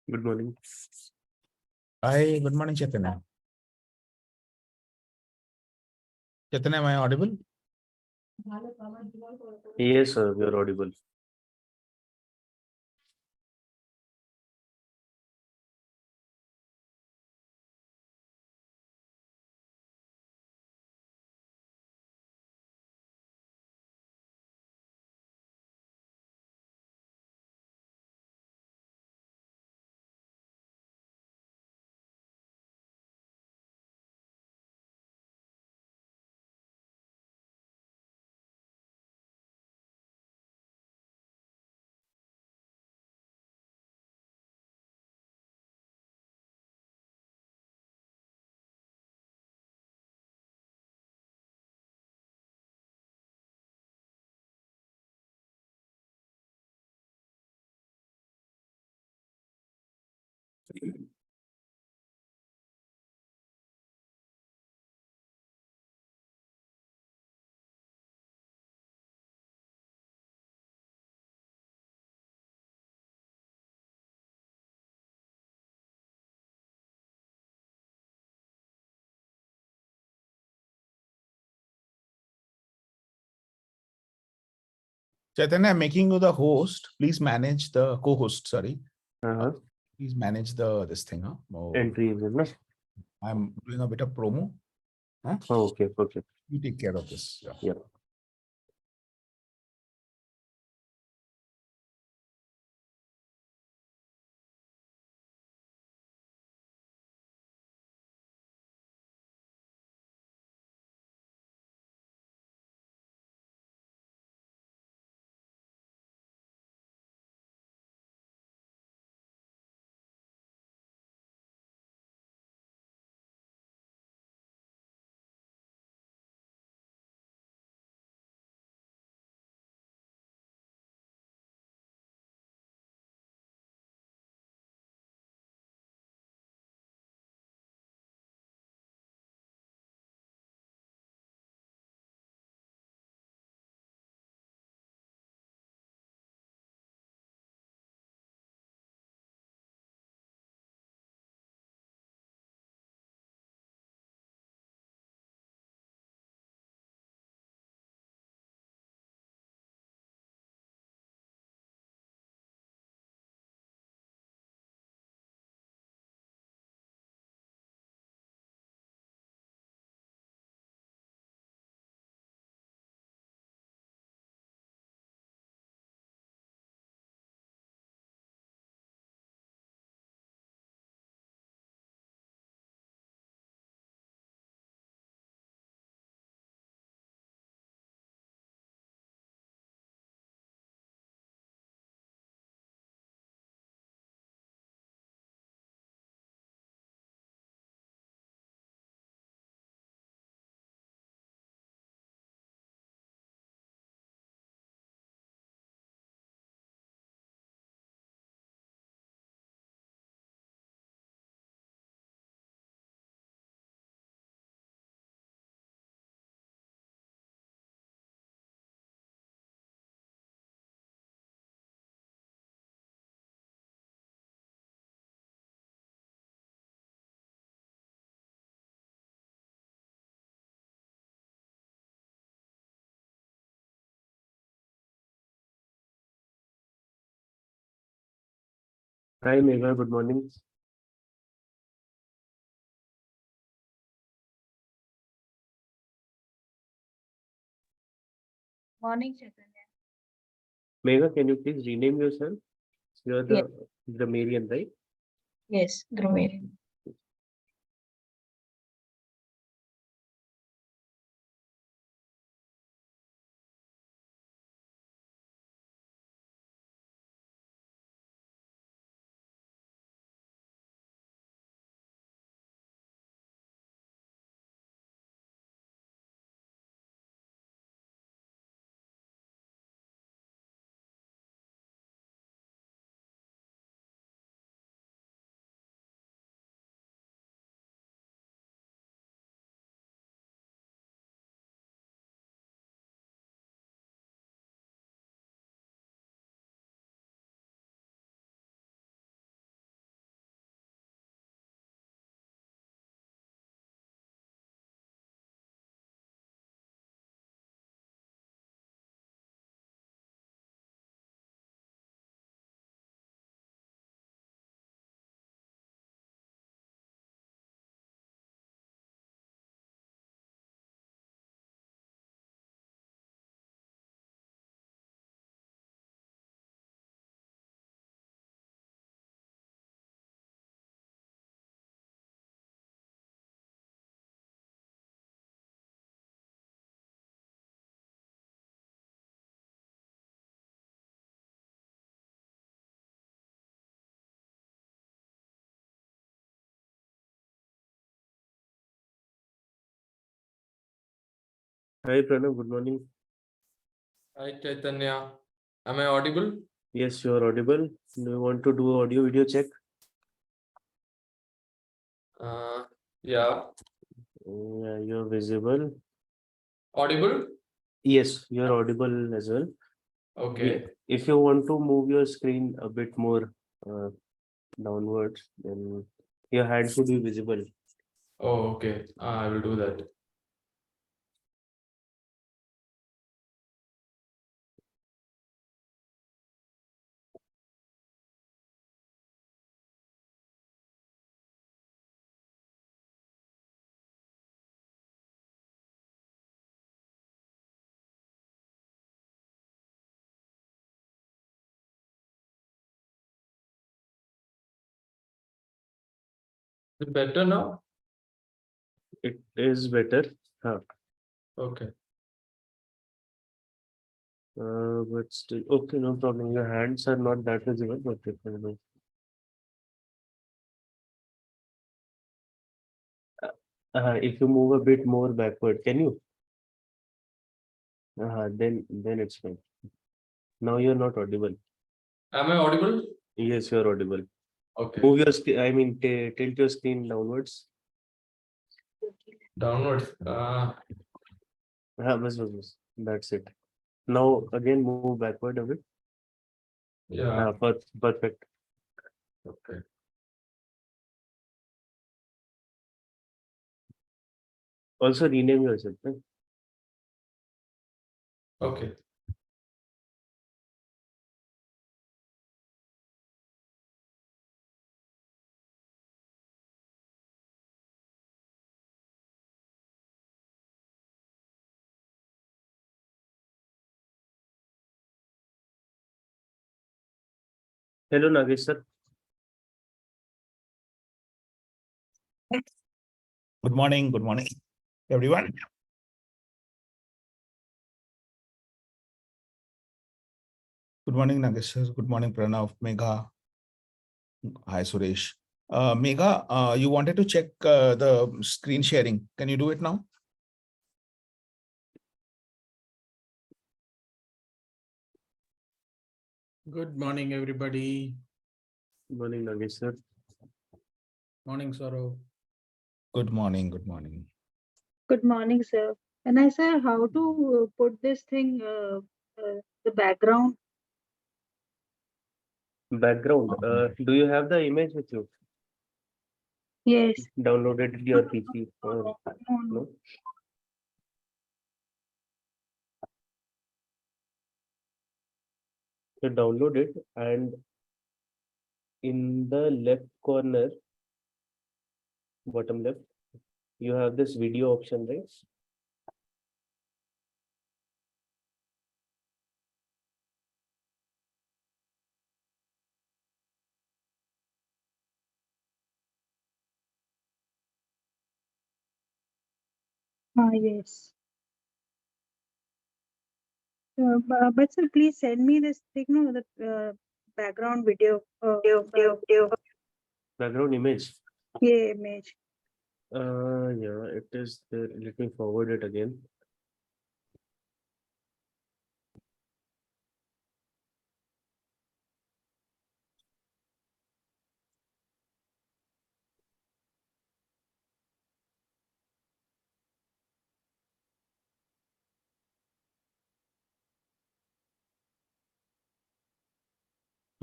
Good morning. Hi, good morning, Chaitanya. Chaitanya, am I audible? Yes, sir, you're audible. Chaitanya, I'm making you the host. Please manage the co-host. Sorry. Please manage this thing. Huh? Oh, Entries, no? I'm doing a bit of promo. Huh? Oh, okay, okay. You take care of this. Yeah. Hi, Megha, good morning. Morning, Chaitanya. Megha, can you please rename yourself? You're the Marian, right? Yes, Grumeri. Hi Pranav, good morning. Hi Chaitanya, am I audible? Yes, you are audible. Do you want to do audio video check? Yeah, Yeah, you are visible. audible? Yes, you are audible as well. Okay, If you want to move your screen a bit more downwards, then your hand should be visible. oh, okay, I will do that. Is it better now? It is better. Huh. Okay, But still, okay, no problem. Your hands are not that visible, but it will do. If you move a bit more backward, can you? Then it's fine. Now you're not audible. am I audible? Yes, you're audible. Okay, Move your screen. I mean, tilt your screen downwards. downwards. Bas. That's it. Now again move backward a bit. Yeah, Perfect. okay, Also rename yourself. Right? okay. Hello Nagesh sir. Good morning, everyone. Good morning, Nagesh sir. Good morning, Pranav, Megha. Hi, Suresh. Megha, you wanted to check the screen sharing. Can you do it now? Good morning, everybody. Good morning Nagesh sir. Morning, Sourav. Good morning. Good morning. Good morning, sir. And I said, how to put this thing, the background? Background. Do you have the image with you? Yes. Downloaded your PC or No. no? So download it and in the left corner, bottom left, you have this video option, right? Yes. But sir, please send me this thing, no, the background video. Background image. Yeah, image. Yeah, it is there. Let me forward it again.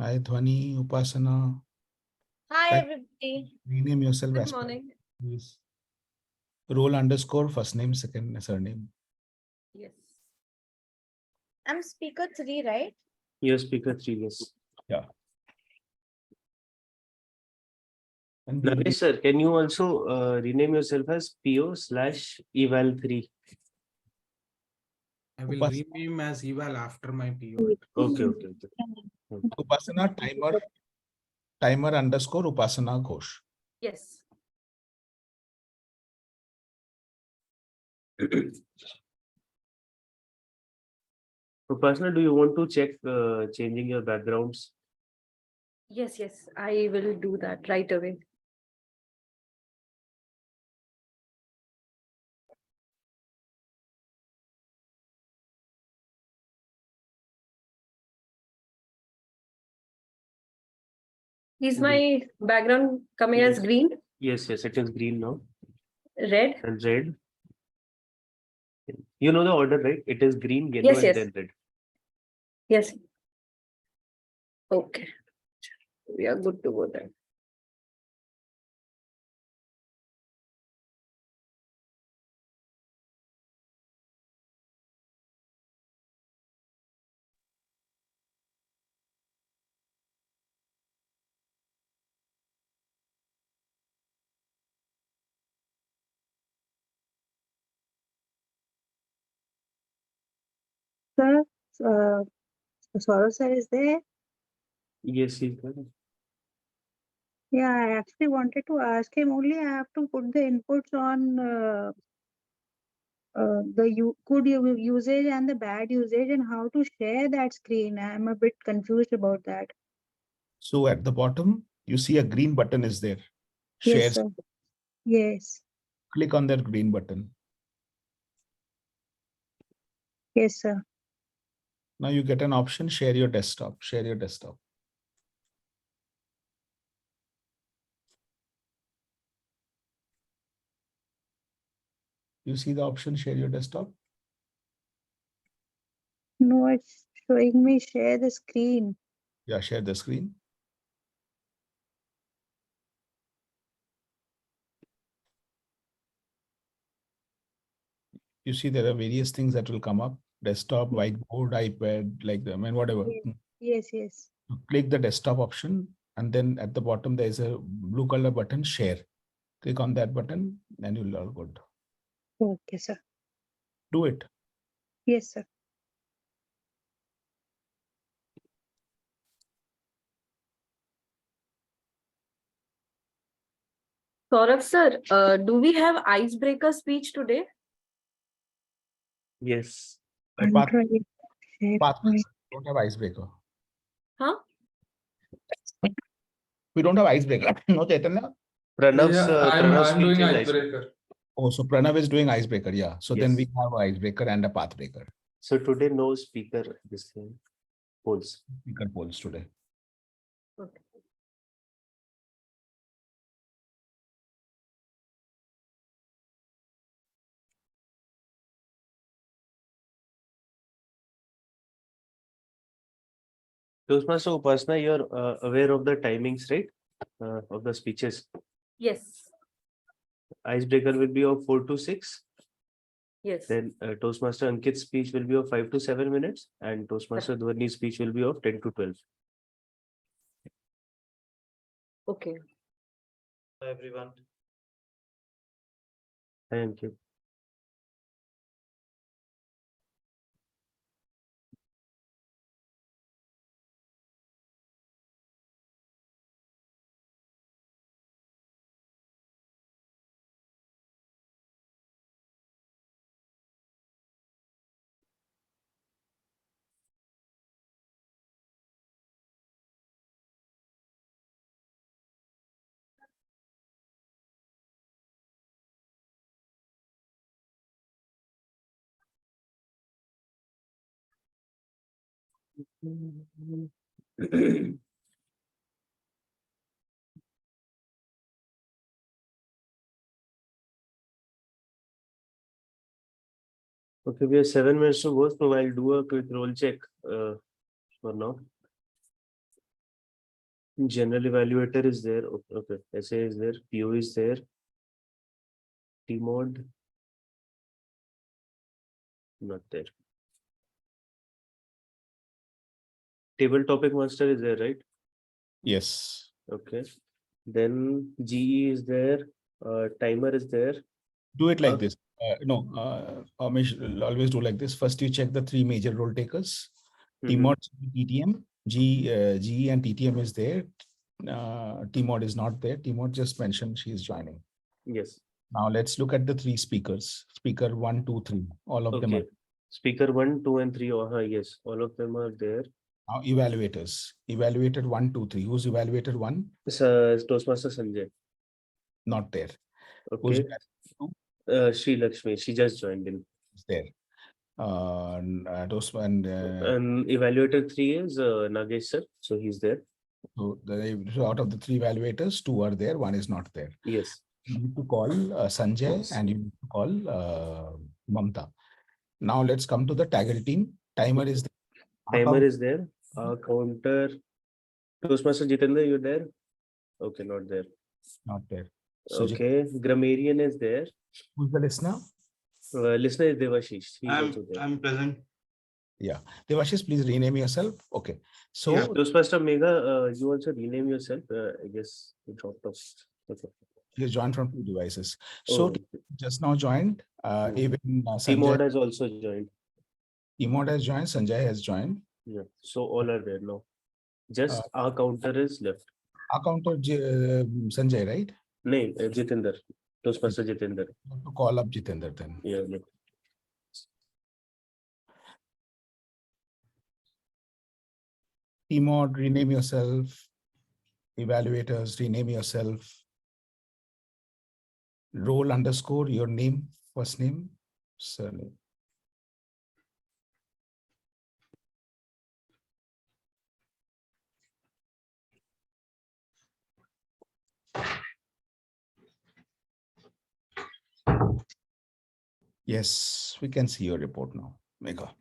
Hi, Dhwani, Upasana. Hi, Right. everybody. Rename yourself Good as morning. please. Role underscore first name, second surname. Yes. I'm speaker 3, right? Your speaker 3, yes. Yeah. And Nagesh sir, can you also rename yourself as PO/eval3? I will Upas- rename as eval after my PO. Okay. Upasana timer underscore Upasana Ghosh. Yes. Upasana, do you want to check changing your backgrounds? Yes, I will do that right away. Is my background coming as Yes. green, Yes, yes, it is green now red? and red. You know the order, right? It is green, yellow, Yes, and yes. then red. Yes. Okay. We are good to go then. Sir, Sourav sir is there? Yes, he's there. Yeah, I actually wanted to ask him only. I have to put the inputs on the good usage and the bad usage and how to share that screen. I'm a bit confused about that. So at the bottom, you see a green button is there. Yes, Shares. sir. Yes. Click on that green button. Yes, sir. Now you get an option, share your desktop. Share your desktop. You see the option, share your desktop? No, it's showing me share the screen. Yeah, share the screen. You see there are various things that will come up. Desktop, whiteboard, iPad, like them and whatever. Yes, yes. Click the desktop option and then at the bottom there is a blue color button, share. Click on that button and you'll all good. Okay, sir. Do it. Yes, sir. Saurabh sir, do we have icebreaker speech today? Yes. Path, Share path, my- don't have icebreaker. Huh? We don't have icebreaker. No, Chaitanya. Pranav's, Yeah, Pranav's I'm doing speech is icebreaker. Oh, so Pranav is doing icebreaker. Yeah. So then Yes. we have icebreaker and a pathbreaker. So today no speaker this thing polls. Speaker polls today. Okay. Toastmaster Upasana, you're aware of the timings, right? Of the speeches. Yes. Icebreaker will be of 4 to 6. Yes. Then Toastmaster Ankit's speech will be of 5 to 7 minutes, and Toastmaster Dhwani's speech will be of 10 to 12. Okay. Hi everyone. Thank you. Okay, we have 7 minutes to go, so I'll do a quick roll check for now. General evaluator is there. Okay, essay is there. PO is there. TMOD not there. Table topic master is there, right? Yes. Okay. Then GE is there. Timer is there. Do it like Okay. this. Amish will always do like this. First, you check the 3 major role takers. TMOD, TTM, GE and TTM is there. TMOD is not there. TMOD just mentioned she is joining. Yes. Now let's look at the 3 speakers. Speaker 1, 2, 3. All of them Okay. are Speaker 1, 2, and 3. Yes, all of them are there. now evaluators. Evaluator 1, 2, 3. Who's evaluator 1? Toastmaster Sanjay. Not there. Who's Okay. evaluator 2? Shrilakshmi, she just joined in. Is there. And And evaluator 3 is Nagesh sir, so he's there. So out of the 3 evaluators, 2 are there, 1 is not there. Yes. You need to call Sanjay and you need to call Mamta. Now let's come to the tagger team. Timer is there. Timer is there. Counter. Toastmaster Jitender, you there? Okay, not there. not there. So Okay. Grammarian is there. who's the listener? Listener is Devashish. He is also there. I'm present. Yeah. Devashish, please rename yourself. Okay. So Yeah. Toastmaster Mega, you also rename yourself. I guess you dropped off. Okay. you joined from 2 devices. So Oh, just now joined. Even TMOD Sanjay, has also joined. TMOD has joined. Sanjay has joined. Yeah. So all are there now. Just our counter is left. Our counter Sanjay, right? No, Jitender. Toastmaster Jitender. To call up Jitender then. Yeah. Yeah. TMOD, rename yourself. Evaluators, rename yourself. Role underscore your name, first name, surname. Yes, we can see your report now, Megha.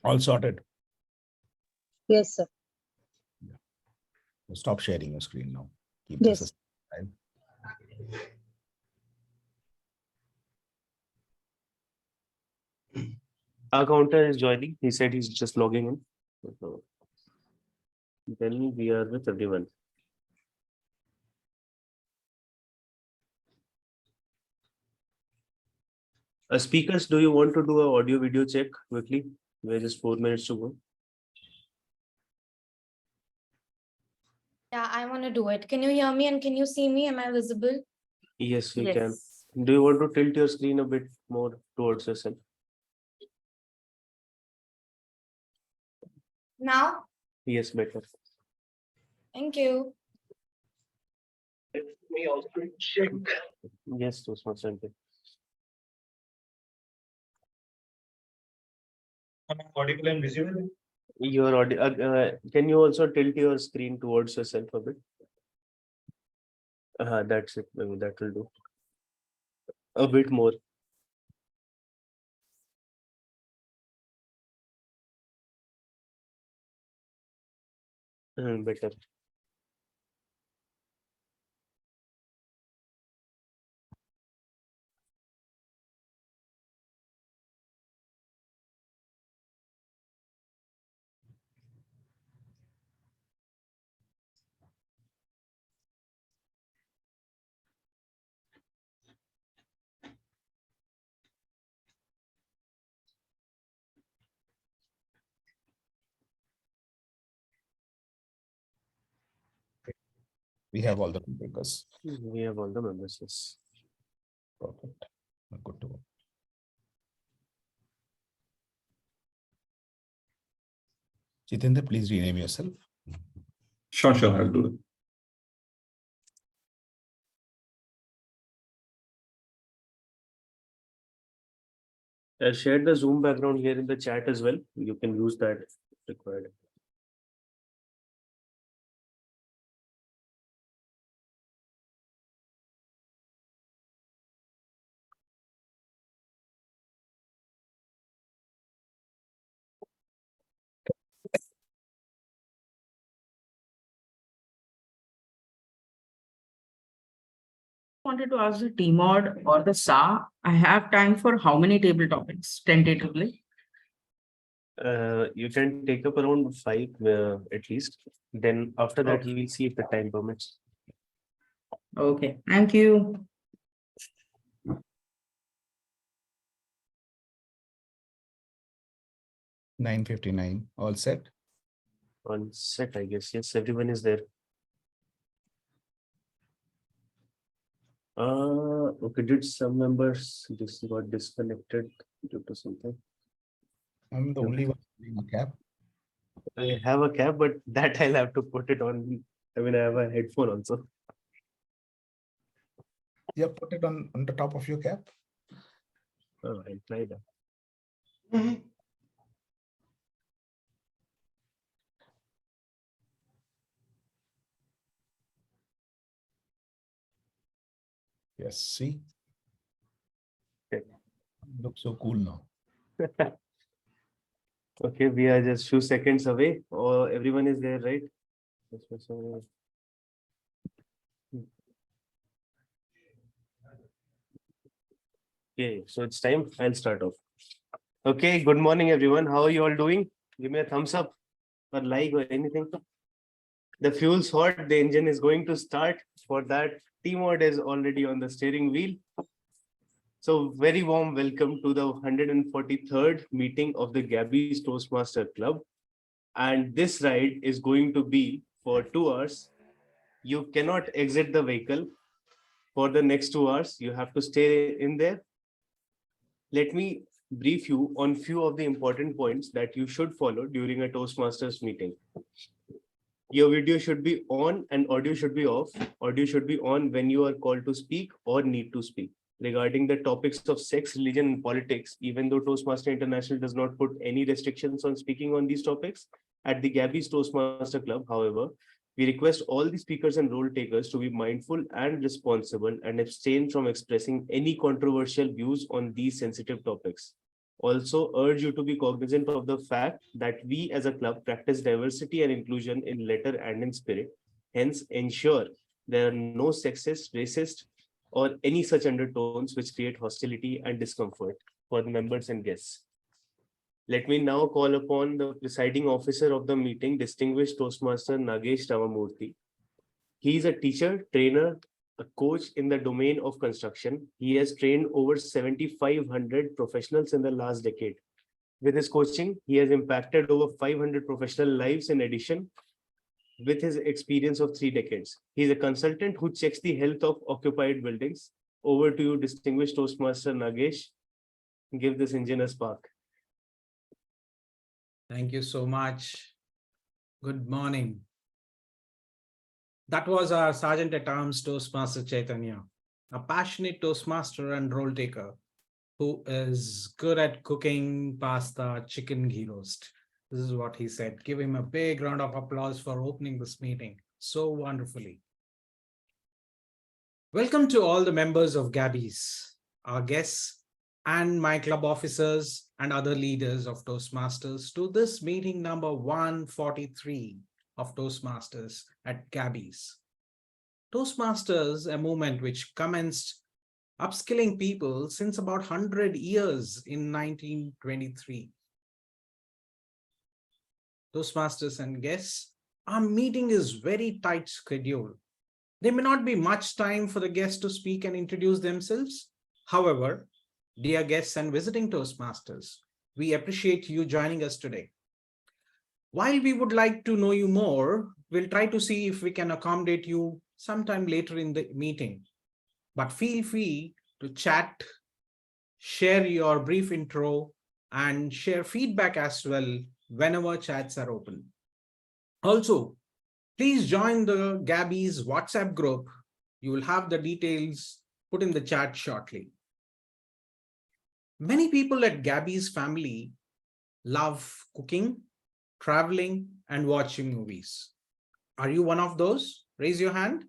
All sorted. Yes, sir. Stop sharing your screen now. Keep Yes. this aside. Our counter is joining. He said he's just logging in. So, then we are with everyone. Speakers, do you want to do an audio video check quickly? We're just 4 minutes to go. Yeah, I want to do it. Can you hear me and can you see me? Am I visible? Yes, we can. Yes. Do you want to tilt your screen a bit more towards yourself? Now? Yes, better. Thank you. Let me also check. Yes, Toastmaster. Am I audible and visible? Your audio. Can you also tilt your screen towards yourself a bit? That's it. Maybe that will do. A bit more. Better. We have all the papers. We have all the members. Yes. Perfect. Good to go. Jitender, please rename yourself. Sure, I'll do it. Share the Zoom background here in the chat as well. You can use that if required. Wanted to ask the TMOD or the SA, I have time for how many table topics tentatively? You can take up around 5 at least. Then after that, Okay. we will see if the time permits. Okay, thank you. $9:59. All set. On set, I guess. Yes, everyone is there. Okay. Did some members just got disconnected due to something? I'm the only one wearing a cap. I have a cap, but that I'll have to put it on. I mean, I have a headphone also. Yeah, put it on the top of your cap. Oh, I'll try that. Yes, see? Okay. Look so cool now. Okay, we are just few seconds away. Or everyone is there, right? Okay, so it's time. I'll start off. Okay, good morning, everyone. How are you all doing? Give me a thumbs up or like or anything. The fuel's hot. The engine is going to start. For that, TMOD is already on the steering wheel. So very warm welcome to the 143rd meeting of the Gabbys Toastmaster Club. And this ride is going to be for 2 hours. You cannot exit the vehicle for the next 2 hours. You have to stay in there. Let me brief you on few of the important points that you should follow during a Toastmasters meeting. Your video should be on and audio should be off. Audio should be on when you are called to speak or need to speak. Regarding the topics of sex, religion, and politics, even though Toastmaster International does not put any restrictions on speaking on these topics, at the Gabbys Toastmaster Club, however, we request all the speakers and role takers to be mindful and responsible and abstain from expressing any controversial views on these sensitive topics. Also urge you to be cognizant of the fact that we as a club practice diversity and inclusion in letter and in spirit. Hence, ensure there are no sexist, racist, or any such undertones which create hostility and discomfort for the members and guests. Let me now call upon the presiding officer of the meeting, distinguished Toastmaster Nagesh Ramamurthy. He is a teacher, trainer, a coach in the domain of construction. He has trained over 7,500 professionals in the last decade. With his coaching, he has impacted over 500 professional lives in addition with his experience of 3 decades. He is a consultant who checks the health of occupied buildings. Over to you, distinguished Toastmaster Nagesh. Give this engine a spark. Thank you so much. Good morning. That was our Sergeant at Arms Toastmaster Chaitanya, a passionate Toastmaster and role taker who is good at cooking pasta, chicken ghee roast. This is what he said. Give him a big round of applause for opening this meeting so wonderfully. Welcome to all the members of Gabbys, our guests, and my club officers and other leaders of Toastmasters to this meeting number 143 of Toastmasters at Gabbys. Toastmasters, a movement which commenced upskilling people since about 100 years in 1923. Toastmasters and guests, our meeting is very tight schedule. There may not be much time for the guests to speak and introduce themselves. However, dear guests and visiting Toastmasters, we appreciate you joining us today. While we would like to know you more, we'll try to see if we can accommodate you sometime later in the meeting. But feel free to chat, share your brief intro, and share feedback as well whenever chats are open. Also, please join the Gabbys WhatsApp group. You will have the details put in the chat shortly. Many people at Gabbys family love cooking, traveling, and watching movies. Are you one of those? Raise your hand.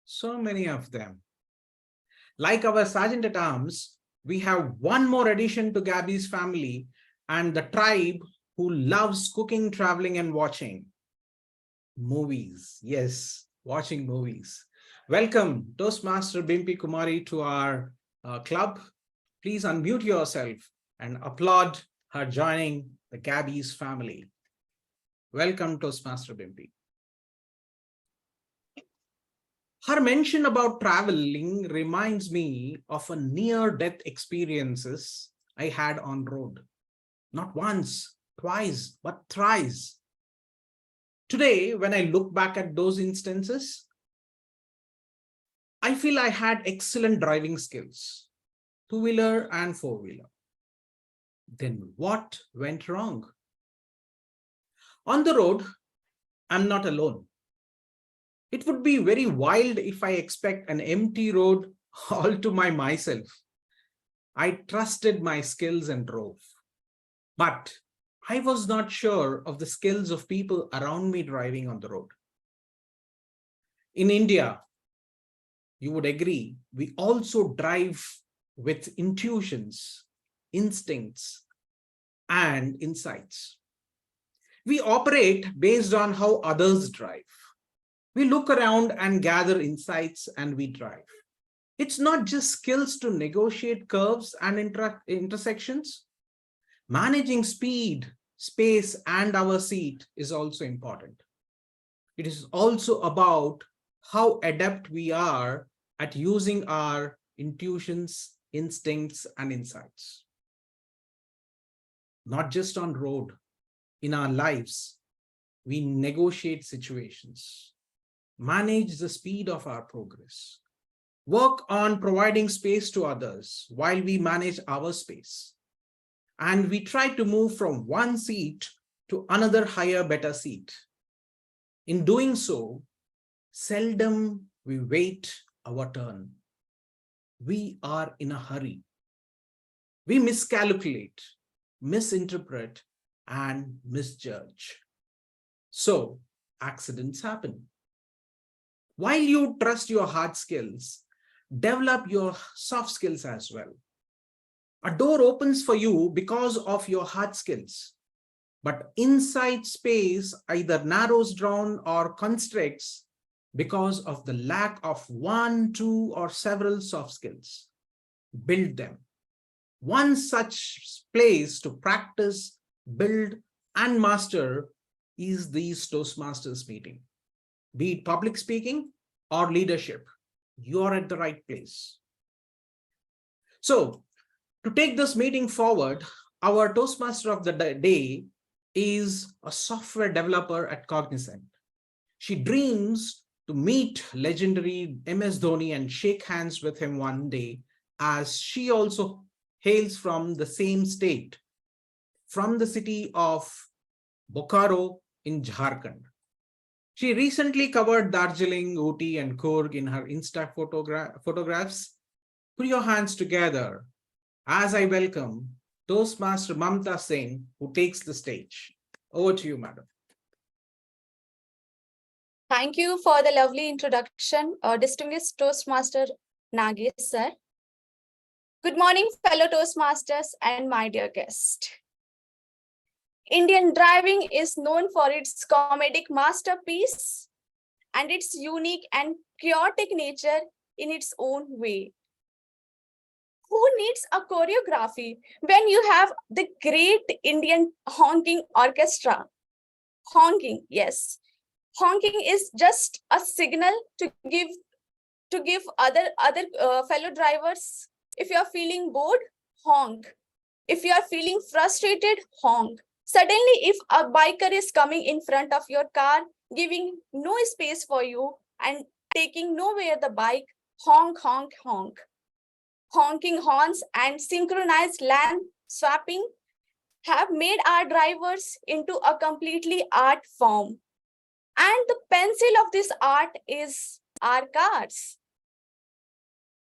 So many of them. Like our Sergeant at Arms, we have one more addition to Gabbys family and the tribe who loves cooking, traveling, and watching movies. Yes, watching movies. Welcome, Toastmaster Bimpi Kumari, to our club. Please unmute yourself and applaud her joining the Gabbys family. Welcome, Toastmaster Bimpi. Her mention about traveling reminds me of a near-death experiences I had on road. Not once, twice, but thrice. Today, when I look back at those instances, I feel I had excellent driving skills, two-wheeler and four-wheeler. Then what went wrong? On the road, I'm not alone. It would be very wild if I expect an empty road all to myself. I trusted my skills and drove. But I was not sure of the skills of people around me driving on the road. In India, you would agree, we also drive with intuitions, instincts, and insights. We operate based on how others drive. We look around and gather insights and we drive. It's not just skills to negotiate curves and intersections. Managing speed, space, and our seat is also important. It is also about how adept we are at using our intuitions, instincts, and insights. Not just on road, in our lives, we negotiate situations, manage the speed of our progress, work on providing space to others while we manage our space. And we try to move from one seat to another higher, better seat. In doing so, seldom we wait our turn. We are in a hurry. We miscalculate, misinterpret, and misjudge. So accidents happen. While you trust your hard skills, develop your soft skills as well. A door opens for you because of your hard skills, but inside space either narrows down or constricts because of the lack of one, two, or several soft skills. Build them. One such place to practice, build, and master is these Toastmasters meeting. Be it public speaking or leadership, you're at the right place. So, to take this meeting forward, our Toastmaster of the day is a software developer at Cognizant. She dreams to meet legendary MS Dhwani and shake hands with him one day, as she also hails from the same state, from the city of Bokaro in Jharkhand. She recently covered Darjeeling, Ooty, and Coorg in her Insta photographs. Put your hands together as I welcome Toastmaster Mamta Singh, who takes the stage. Over to you, madam. Thank you for the lovely introduction, distinguished Toastmaster Nagesh sir. Good morning, fellow Toastmasters and my dear guest. Indian driving is known for its comedic masterpiece and its unique and chaotic nature in its own way. Who needs a choreography when you have the great Indian honking orchestra? Honking, yes. Honking is just a signal to give other fellow drivers. If you are feeling bored, honk. If you are feeling frustrated, honk. Suddenly, if a biker is coming in front of your car, giving no space for you and taking nowhere the bike, honk, honk, honk. Honking horns and synchronized lane swapping have made our drivers into a completely art form. And the pencil of this art is our cars.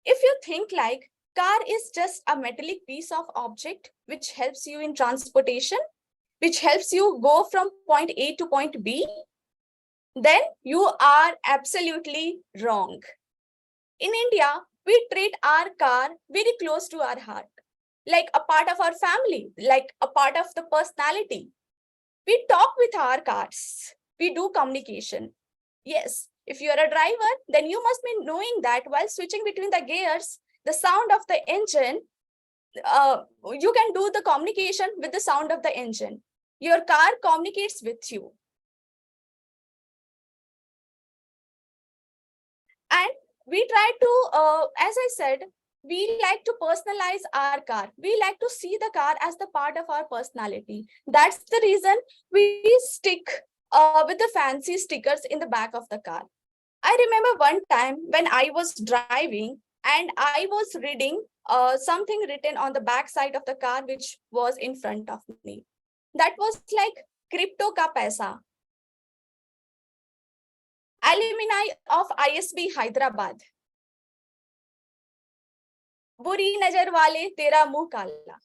If you think like car is just a metallic piece of object which helps you in transportation, which helps you go from point A to point B, then you are absolutely wrong. In India, we treat our car very close to our heart, like a part of our family, like a part of the personality. We talk with our cars. We do communication. Yes, if you are a driver, then you must be knowing that while switching between the gears, the sound of the engine, you can do the communication with the sound of the engine. Your car communicates with you. And we try to, as I said, we like to personalize our car. We like to see the car as the part of our personality. That's the reason we stick with the fancy stickers in the back of the car. I remember one time when I was driving and I was reading something written on the back side of the car which was in front of me. That was like crypto ka paisa. Alumni of ISB Hyderabad. Buri nazar wale tera muh kala.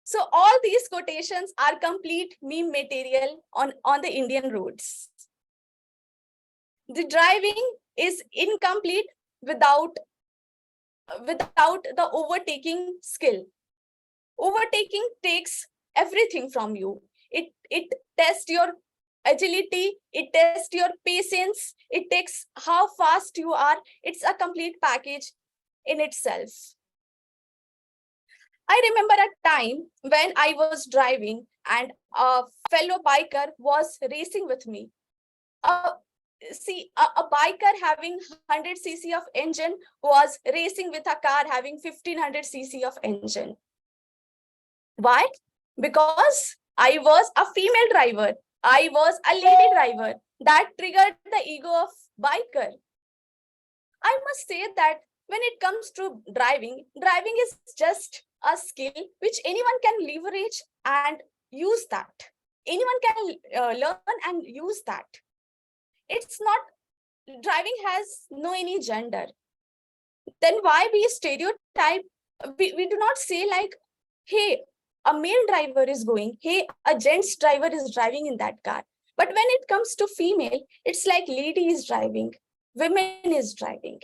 So all these quotations are complete meme material on the Indian roads. The driving is incomplete without the overtaking skill. Overtaking takes everything from you. It tests your agility, it tests your patience, it takes how fast you are. It's a complete package in itself. I remember a time when I was driving and a fellow biker was racing with me. A biker having 100cc of engine was racing with a car having 1500cc of engine. Why? Because I was a female driver. I was a lady driver. That triggered the ego of biker. I must say that when it comes to driving is just a skill which anyone can leverage and use that. Anyone can learn and use that. It's not, driving has no any gender. Then why we stereotype? We do not say like, hey, a male driver is going, hey, a gents driver is driving in that car. But when it comes to female, it's like lady is driving, women is driving.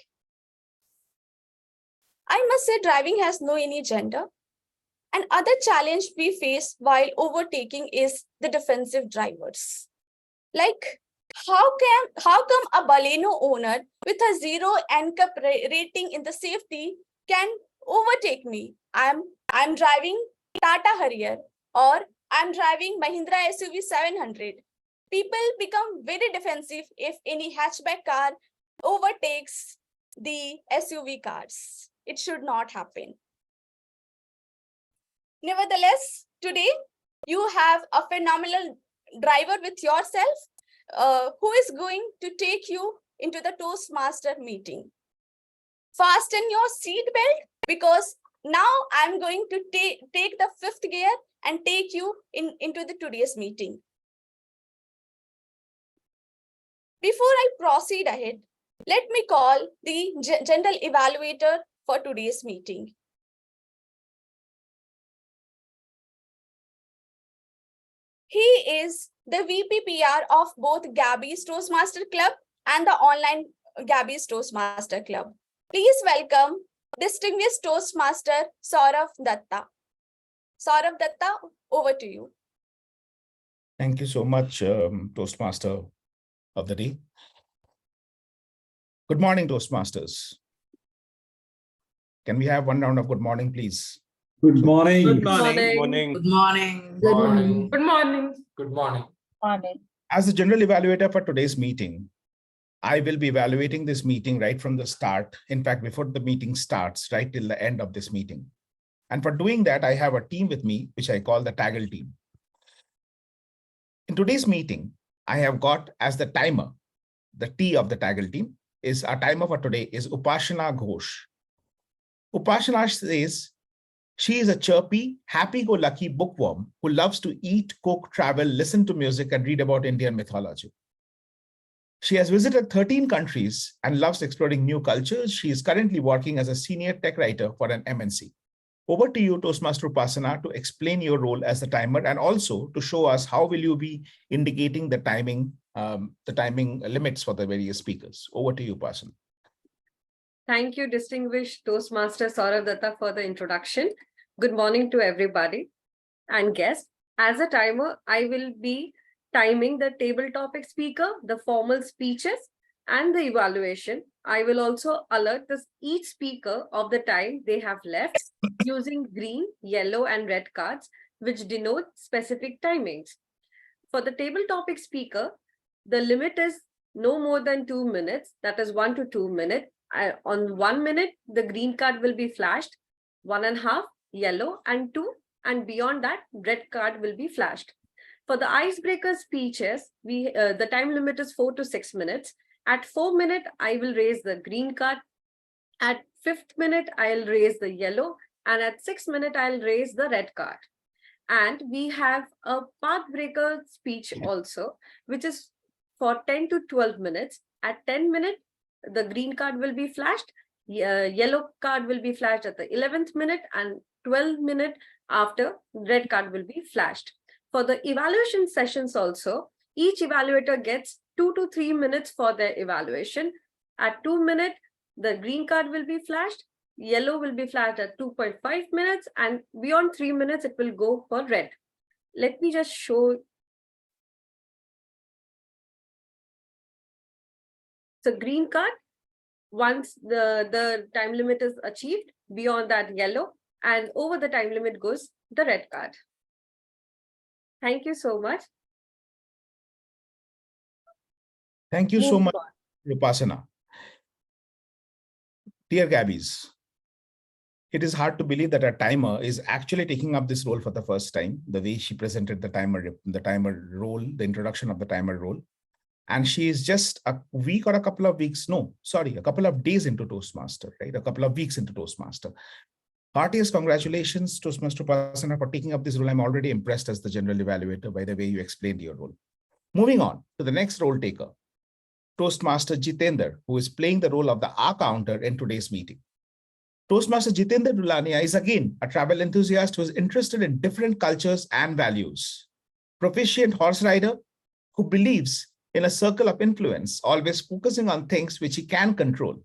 I must say driving has no any gender. And other challenge we face while overtaking is the defensive drivers. Like, how come a Baleno owner with a 0 NCAP rating in the safety can overtake me? I'm driving Tata Harrier or I'm driving Mahindra SUV 700. People become very defensive if any hatchback car overtakes the SUV cars. It should not happen. Nevertheless, today you have a phenomenal driver with yourself who is going to take you into the Toastmaster meeting. Fasten your seat belt because now I'm going to take the 5th gear and take you into the today's meeting. Before I proceed ahead, let me call the general evaluator for today's meeting. He is the VPPR of both Gabbys Toastmaster Club and the online Gabbys Toastmaster Club. Please welcome distinguished Toastmaster Sourav Dutta. Sourav Dutta, over to you. Thank you so much, Toastmaster of the day. Good morning, Toastmasters. Can we have one round of good morning, please? Good morning. Good morning. Good morning. Good morning. Good morning. Good morning. Good morning. Morning. As the general evaluator for today's meeting, I will be evaluating this meeting right from the start. In fact, before the meeting starts, right till the end of this meeting. And for doing that, I have a team with me, which I call the Taggle team. In today's meeting, I have got as the timer, the T of the Taggle team is our timer for today is Upasana Ghosh. Upasana says, she is a chirpy, happy-go-lucky bookworm who loves to eat, cook, travel, listen to music, and read about Indian mythology. She has visited 13 countries and loves exploring new cultures. She is currently working as a senior tech writer for an MNC. Over to you, Toastmaster Upasana, to explain your role as the timer and also to show us how will you be indicating the timing limits for the various speakers. Over to you, Upasana. Thank you, distinguished Toastmaster Sourav Dutta, for the introduction. Good morning to everybody and guests. As a timer, I will be timing the table topic speaker, the formal speeches, and the evaluation. I will also alert each speaker of the time they have left using green, yellow, and red cards, which denote specific timings. For the table topic speaker, the limit is no more than 2 minutes, that is 1 to 2 minutes. On 1 minute, the green card will be flashed, 1.5 yellow, and 2, and beyond that, red card will be flashed. For the icebreaker speeches, the time limit is 4 to 6 minutes. At 4 minutes, I will raise the green card. At 5th minute, I'll raise the yellow, and at 6th minute, I'll raise the red card. And we have a pathbreaker speech also, which is for 10 to 12 minutes. At 10 minutes, the green card will be flashed, yellow card will be flashed at the 11th minute, and 12 minutes after, red card will be flashed. For the evaluation sessions also, each evaluator gets 2 to 3 minutes for their evaluation. At 2 minutes, the green card will be flashed, yellow will be flashed at 2.5 minutes, and beyond 3 minutes, it will go for red. Let me just show. So green card, once the time limit is achieved, beyond that yellow, and over the time limit goes the red card. Thank you so much. Thank you so Moving much, on. Upasana. Dear Gabbys, it is hard to believe that a timer is actually taking up this role for the first time, the way she presented the timer role, the introduction of the timer role. And she is just a week or a couple of weeks, no, sorry, a couple of days into Toastmaster, right? A couple of weeks into Toastmaster. Heartiest congratulations, Toastmaster Upasana, for taking up this role. I'm already impressed as the general evaluator by the way you explained your role. Moving on to the next role taker, Toastmaster Jitender, who is playing the role of the R counter in today's meeting. Toastmaster Jitender Rulaniya is again a travel enthusiast who is interested in different cultures and values. Proficient horse rider who believes in a circle of influence, always focusing on things which he can control.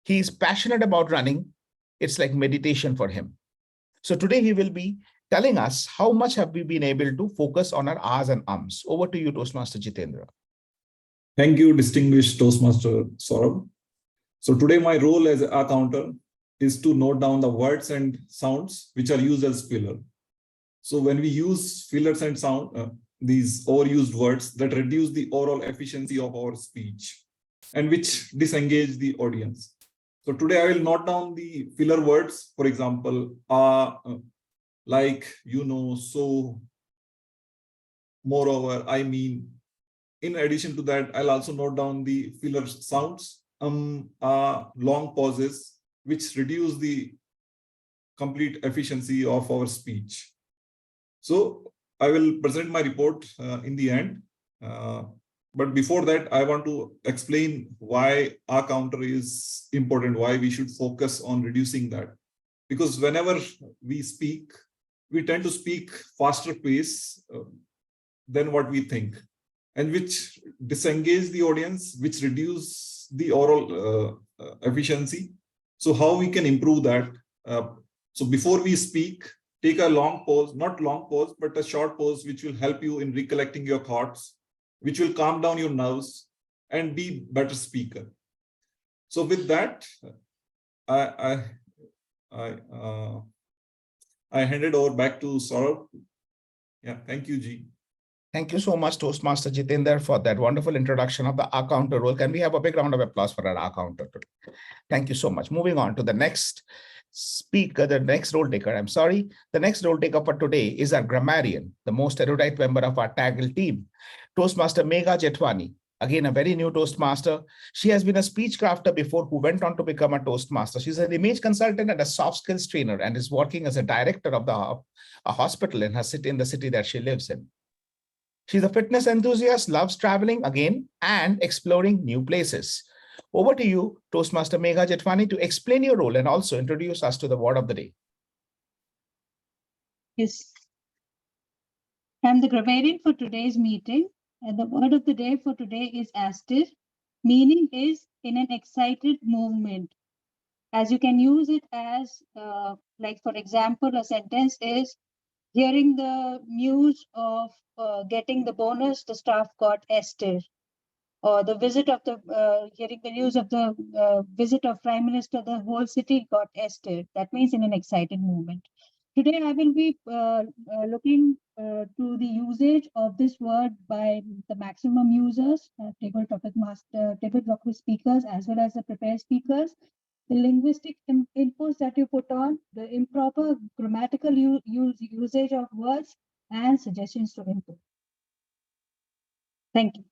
He is passionate about running. It's like meditation for him. So today he will be telling us how much have we been able to focus on our R's and Ums. Over to you, Toastmaster Jitendra. Thank you, distinguished Toastmaster Sourav. So today my role as a counter is to note down the words and sounds which are used as filler. So when we use fillers and sound, these overused words that reduce the overall efficiency of our speech and which disengage the audience. So today I will note down the filler words, for example, like, you know, so, moreover, I mean. In addition to that, I'll also note down the filler sounds, long pauses, which reduce the complete efficiency of our speech. So I will present my report in the end. But before that, I want to explain why our counter is important, why we should focus on reducing that. Because whenever we speak, we tend to speak faster pace than what we think, and which disengage the audience, which reduce the oral efficiency. So how we can improve that? So before we speak, take a long pause, not long pause, but a short pause, which will help you in recollecting your thoughts, which will calm down your nerves and be better speaker. So with that, I hand it over back to Sourav. Yeah, thank you, G. Thank you so much, Toastmaster Jitender, for that wonderful introduction of the R counter role. Can we have a big round of applause for our R counter today? Thank you so much. Moving on to the next speaker, the next role taker. I'm sorry. The next role taker for today is our grammarian, the most erudite member of our Taggle team, Toastmaster Dhwani. Again, a very new Toastmaster. She has been a speech crafter before who went on to become a Toastmaster. She's an image consultant and a soft skills trainer and is working as a director of a hospital in the city that she lives in. She's a fitness enthusiast, loves traveling again and exploring new places. Over to you, Toastmaster Dhwani, to explain your role and also introduce us to the word of the day. Yes. I'm the grammarian for today's meeting, and the word of the day for today is astir. Meaning is in an excited movement. As you can use it as, like for example, a sentence is, hearing the news of getting the bonus, the staff got astir. Or the visit of the, hearing the news of the visit of Prime Minister, the whole city got astir. That means in an excited movement. Today, I will be looking to the usage of this word by the maximum users, table topic speakers, as well as the prepared speakers. The linguistic inputs that you put on, the improper grammatical usage of words, and suggestions to input. Thank you.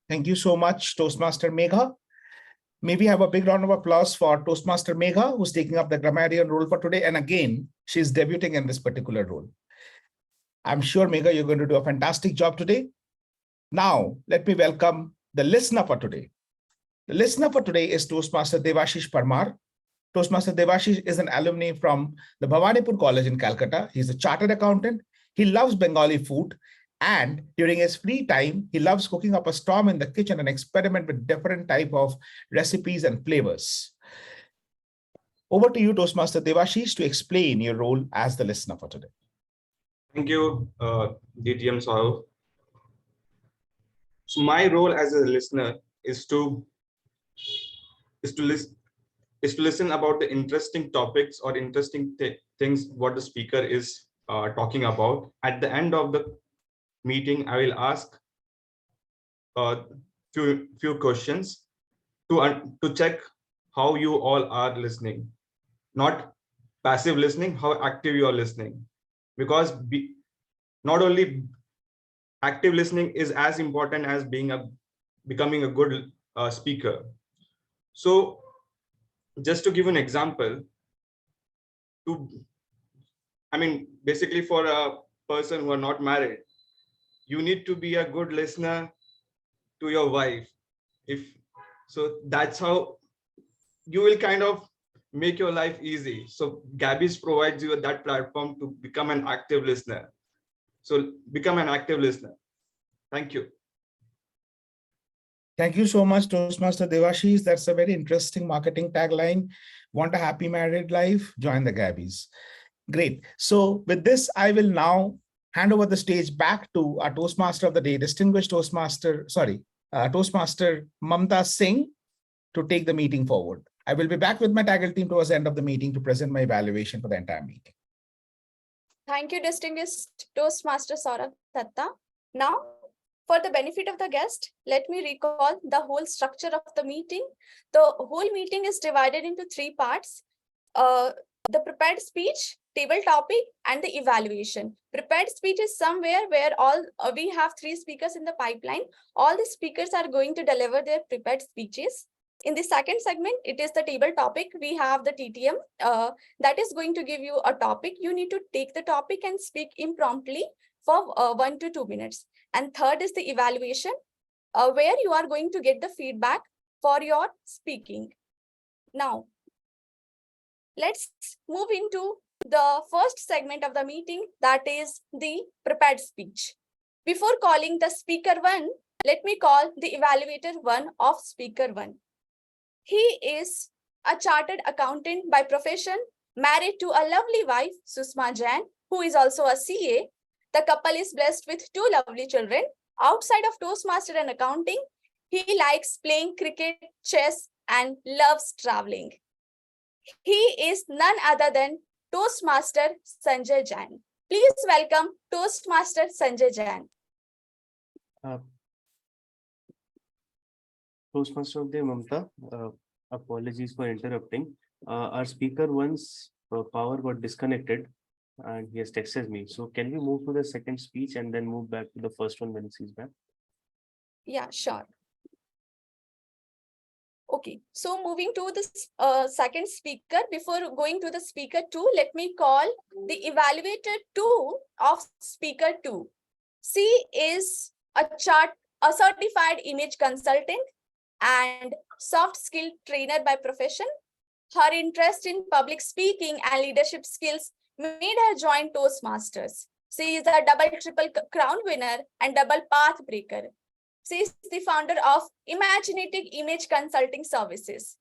Thank you so much, Toastmaster Megha. May we have a big round of applause for Toastmaster Megha, who's taking up the grammarian role for today. And again, she's debuting in this particular role. I'm sure, Megha, you're going to do a fantastic job today. Now, let me welcome the listener for today. The listener for today is Toastmaster Devasish Parmar. Toastmaster Devasish is an alumni from the Bhawanipur College in Calcutta. He's a chartered accountant. He loves Bengali food And during his free time, he loves cooking up a storm in the kitchen and experiment with different type of recipes and flavors. Over to you, Toastmaster Devashish, to explain your role as the listener for today. Thank you, DTM Sourav. So my role as a listener is to listen about the interesting topics or interesting things what the speaker is talking about. At the end of the meeting, I will ask few questions to check how you all are listening, not passive listening, how active you are listening, because not only active listening is as important as becoming a good speaker. So just to give an example, basically for a person who are not married, you need to be a good listener to your wife. So that's how you will kind of make your life easy. So Gabbys provides you that platform to become an active listener. So become an active listener. Thank you. Thank you so much, Toastmaster Devashish. That's a very interesting marketing tagline. Want a happy married life? Join the Gabbys. Great. So with this, I will now hand over the stage back to our Toastmaster of the day, distinguished Toastmaster Mamta Singh, to take the meeting forward. I will be back with my Taggle team towards the end of the meeting to present my evaluation for the entire meeting. Thank you, distinguished Toastmaster Sourav Dutta. Now, for the benefit of the guest, let me recall the whole structure of the meeting. The whole meeting is divided into three parts. The prepared speech, table topic, and the evaluation. Prepared speech is somewhere where we have three speakers in the pipeline. All the speakers are going to deliver their prepared speeches. In the second segment, it is the table topic. We have the TTM that is going to give you a topic. You need to take the topic and speak impromptu for 1 to 2 minutes. And third is the evaluation, where you are going to get the feedback for your speaking. Now, let's move into the first segment of the meeting, that is the prepared speech. Before calling the speaker one, let me call the evaluator one of speaker one. He is a chartered accountant by profession, married to a lovely wife, Susma Jain, who is also a CA. The couple is blessed with 2 lovely children. Outside of Toastmaster and accounting, he likes playing cricket, chess, and loves traveling. He is none other than Toastmaster Sanjay Jain. Please welcome Toastmaster Sanjay Jain. Toastmaster of the Mamta, apologies for interrupting. Our speaker one's power got disconnected and he has texted me. So can we move to the second speech and then move back to the first one when he's back? Yeah, sure. Okay, so moving to the second speaker, before going to the speaker 2, let me call the evaluator 2 of speaker 2. She is a certified image consultant and soft skill trainer by profession. Her interest in public speaking and leadership skills made her join Toastmasters. She is a double triple crown winner and double Pathbreaker. She is the founder of Imaginative Image Consulting Services.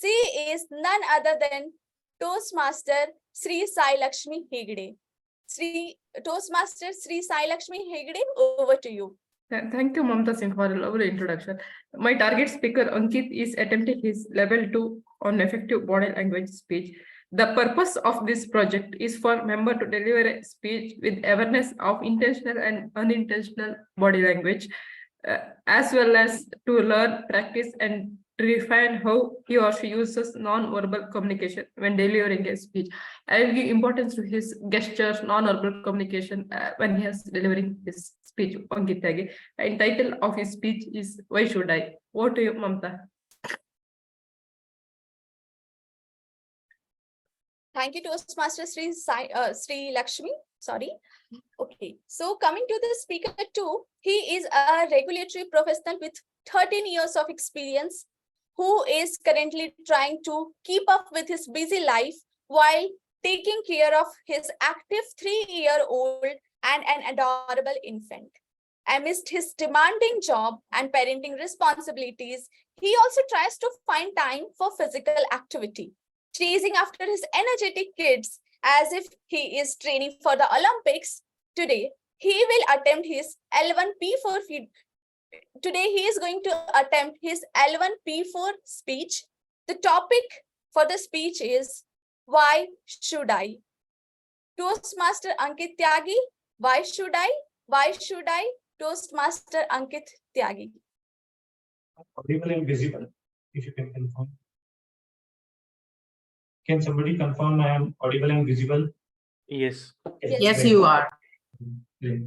She is none other than Toastmaster Sri Shrilakshmi Hegde. Toastmaster Sri Shrilakshmi Hegde, over to you. Thank you, Mamta Singh, for a lovely introduction. My target speaker, Ankit, is attempting his level 2 on effective body language speech. The purpose of this project is for member to deliver a speech with awareness of intentional and unintentional body language, as well as to learn, practice, and refine how he or she uses non-verbal communication when delivering a speech. I will give importance to his gestures, non-verbal communication when he is delivering his speech. Ankit Tyagi. And title of his speech is "Why Should I?" Over to you, Mamta. Thank you, Toastmaster Sri Lakshmi. Sorry. Okay, so coming to the speaker 2, he is a regulatory professional with 13 years of experience who is currently trying to keep up with his busy life while taking care of his active 3-year-old and an adorable infant. Amidst his demanding job and parenting responsibilities, he also tries to find time for physical activity, chasing after his energetic kids as if he is training for the Olympics. Today, he will attempt his L1P4 Today, he is going to attempt his L1P4 speech. The topic for the speech is, why should I? Toastmaster Ankit Tyagi, why should I? Why should I? Toastmaster Ankit Tyagi. Audible and visible, if you can confirm. Can somebody confirm I am audible and visible? Yes. Yes, you are. Great.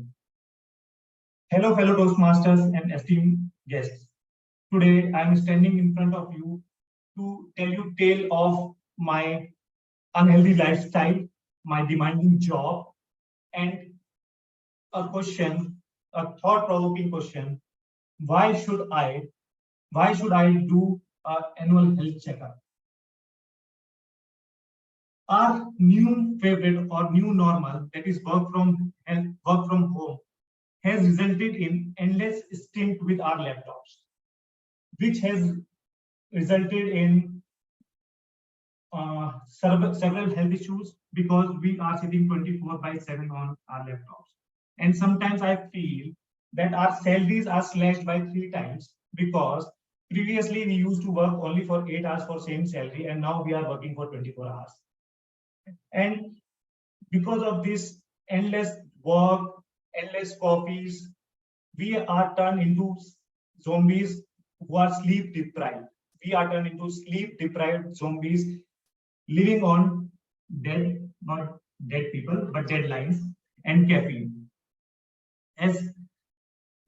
Hello, fellow Toastmasters and esteemed guests. Today, I am standing in front of you to tell you tale of my unhealthy lifestyle, my demanding job, and a question, a thought-provoking question: why should I do an annual health checkup? Our new favorite or new normal, that is work from home, has resulted in endless stint with our laptops, which has resulted in several health issues because we are sitting 24/7 on our laptops. And sometimes I feel that our salaries are slashed by 3 times because previously we used to work only for 8 hours for same salary, and now we are working for 24 hours. And because of this endless work, endless coffees, we are turned into zombies who are sleep deprived. We are turned into sleep deprived zombies living on not dead people, but deadlines and caffeine.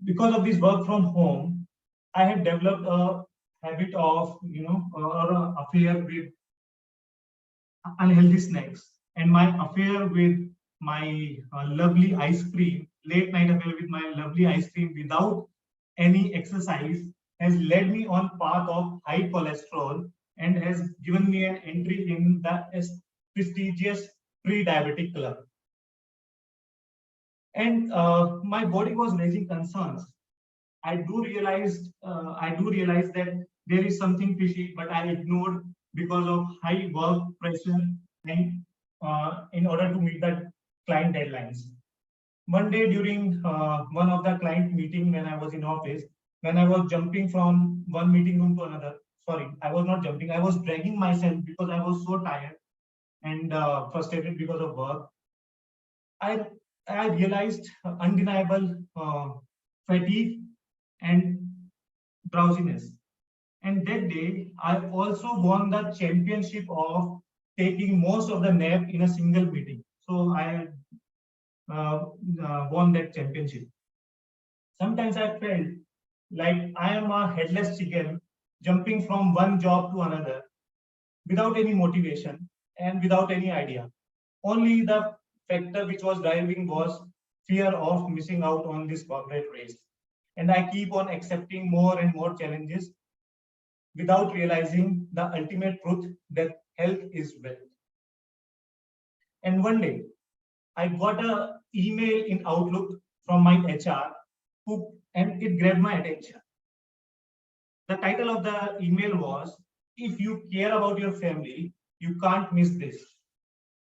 Because of this work from home, I have developed a habit of, or an affair with unhealthy snacks. And my affair with my lovely ice cream, late night affair with my lovely ice cream without any exercise, has led me on path of high cholesterol and has given me an entry in the prestigious pre-diabetic club. And my body was raising concerns. I do realize that there is something fishy, but I ignored because of high work pressure and in order to meet the client deadlines. One day during one of the client meeting when I was in office, when I was jumping from one meeting room to another, sorry, I was not jumping, I was dragging myself because I was so tired and frustrated because of work. I realized undeniable fatigue and drowsiness. And that day, I also won the championship of taking most of the nap in a single meeting. So I won that championship. Sometimes I felt like I am a headless chicken jumping from one job to another without any motivation and without any idea. Only the factor which was driving was fear of missing out on this corporate race. And I keep on accepting more and more challenges without realizing the ultimate truth that health is wealth. And one day, I got an email in Outlook from my HR and it grabbed my attention. The title of the email was, "If you care about your family, you can't miss this."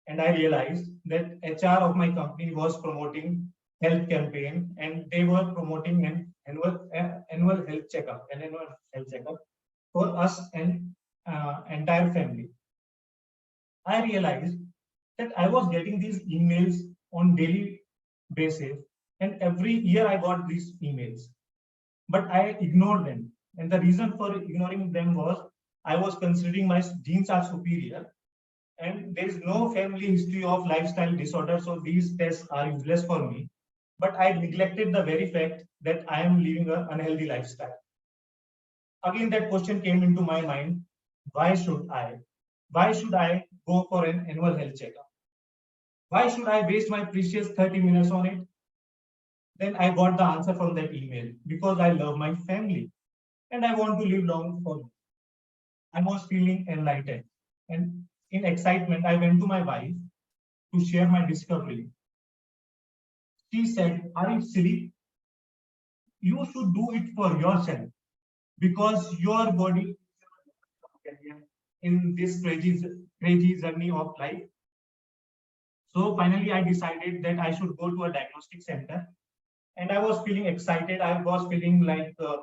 And I realized that HR of my company was promoting health campaign and they were promoting an annual health checkup for us and entire family. I realized that I was getting these emails on daily basis, and every year I got these emails, but I ignored them. And the reason for ignoring them was I was considering my genes are superior and there is no family history of lifestyle disorder, so these tests are useless for me. But I neglected the very fact that I am living an unhealthy lifestyle. Again, that question came into my mind: why should I? Why should I go for an annual health checkup? Why should I waste my precious 30 minutes on it? Then I got the answer from that email: because I love my family and I want to live long for them. I was feeling enlightened, and in excitement, I went to my wife to share my discovery. She said, "Are you silly? You should do it for yourself because your body in this crazy journey of life." So finally, I decided that I should go to a diagnostic center, and I was feeling excited. I was feeling like a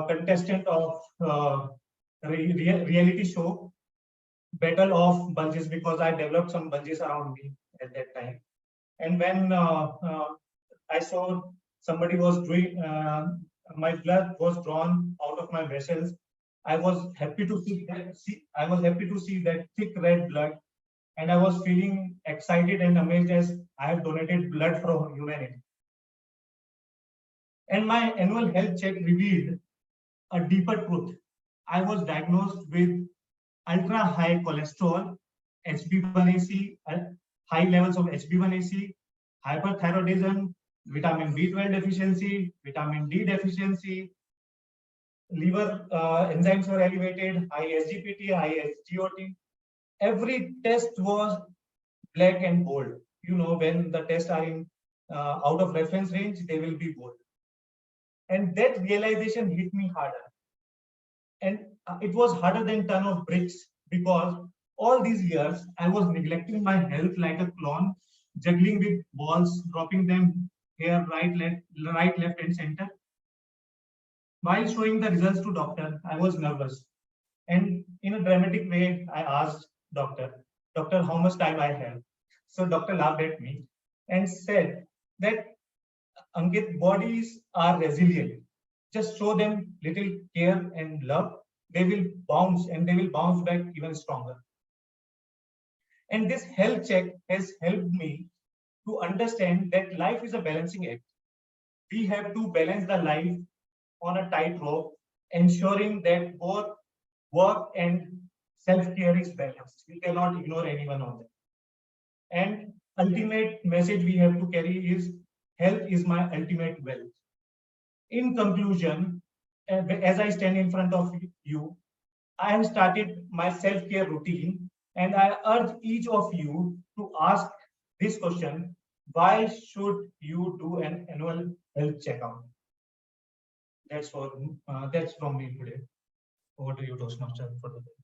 contestant of reality show, Battle of Bulges, because I developed some bulges around me at that time. And when I saw somebody was doing, my blood was drawn out of my vessels, I was happy to see that. I was happy to see that thick red blood, and I was feeling excited and amazed as I have donated blood for humanity. And my annual health check revealed a deeper truth. I was diagnosed with ultra high cholesterol, HB1AC, high levels of HB1AC, hyperthyroidism, vitamin B12 deficiency, vitamin D deficiency, liver enzymes were elevated, high SGPT, high SGOT. Every test was black and bold. You know, when the tests are in out of reference range, they will be bold. And that realization hit me harder. And it was harder than ton of bricks, because all these years I was neglecting my health like a clown, juggling with balls, dropping them here, right, left, and center. While showing the results to doctor, I was nervous. And in a dramatic way, I asked doctor, how much time I have? So doctor laughed at me and said that, Ankit, bodies are resilient. Just show them little care and love. They will bounce, and they will bounce back even stronger. And this health check has helped me to understand that life is a balancing act. We have to balance the life on a tightrope, ensuring that both work and self-care is balanced. We cannot ignore any one of them. And ultimate message we have to carry is, health is my ultimate wealth. In conclusion, as I stand in front of you, I have started my self-care routine, and I urge each of you to ask this question: why should you do an annual health checkup? That's from me today. Over to you, Toastmaster, for the day.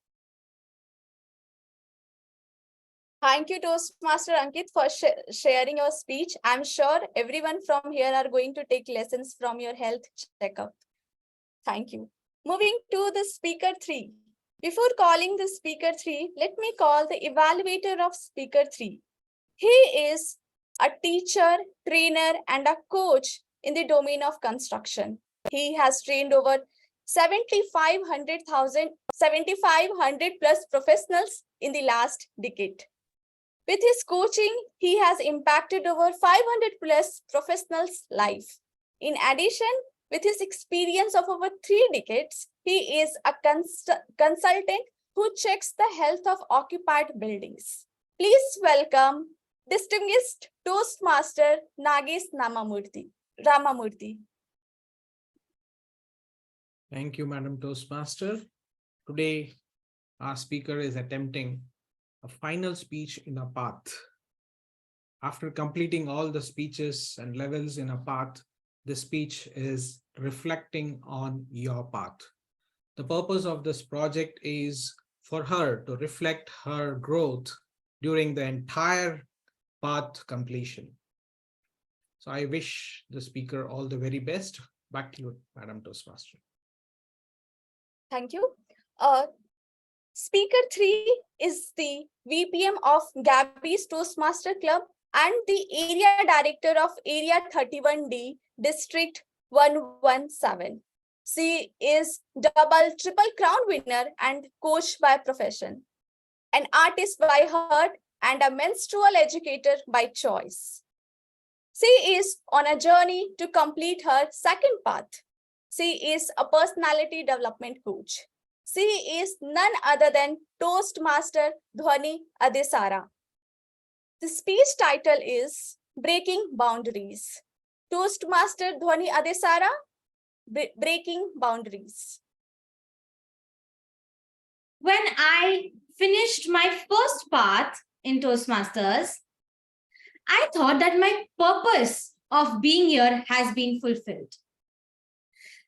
Thank you, Toastmaster Ankit, for sharing your speech. I'm sure everyone from here are going to take lessons from your health checkup. Thank you. Moving to the speaker 3. Before calling the speaker 3, let me call the evaluator of speaker 3. He is a teacher, trainer, and a coach in the domain of construction. He has trained over 7,500 plus professionals in the last decade. With his coaching, he has impacted over 500 plus professionals' life. In addition, with his experience of over 3 decades, he is a consultant who checks the health of occupied buildings. Please welcome distinguished Toastmaster Ramamurthy. Thank you, Madam Toastmaster. Today, our speaker is attempting a final speech in a path. After completing all the speeches and levels in a path, the speech is reflecting on your path. The purpose of this project is for her to reflect her growth during the entire path completion. So I wish the speaker all the very best. Back to you, Madam Toastmaster. Thank you. Speaker 3 is the VPM of Gabbys Toastmaster Club and the Area Director of Area 31D, District 117. She is triple crown winner and coach by profession, an artist by heart, and a menstrual educator by choice. She is on a journey to complete her second path. She is a personality development coach. She is none other than Toastmaster Dhwani Adesara. The speech title is Breaking Boundaries. Toastmaster Dhwani Adesara, Breaking Boundaries. When I finished my first path in Toastmasters, I thought that my purpose of being here has been fulfilled.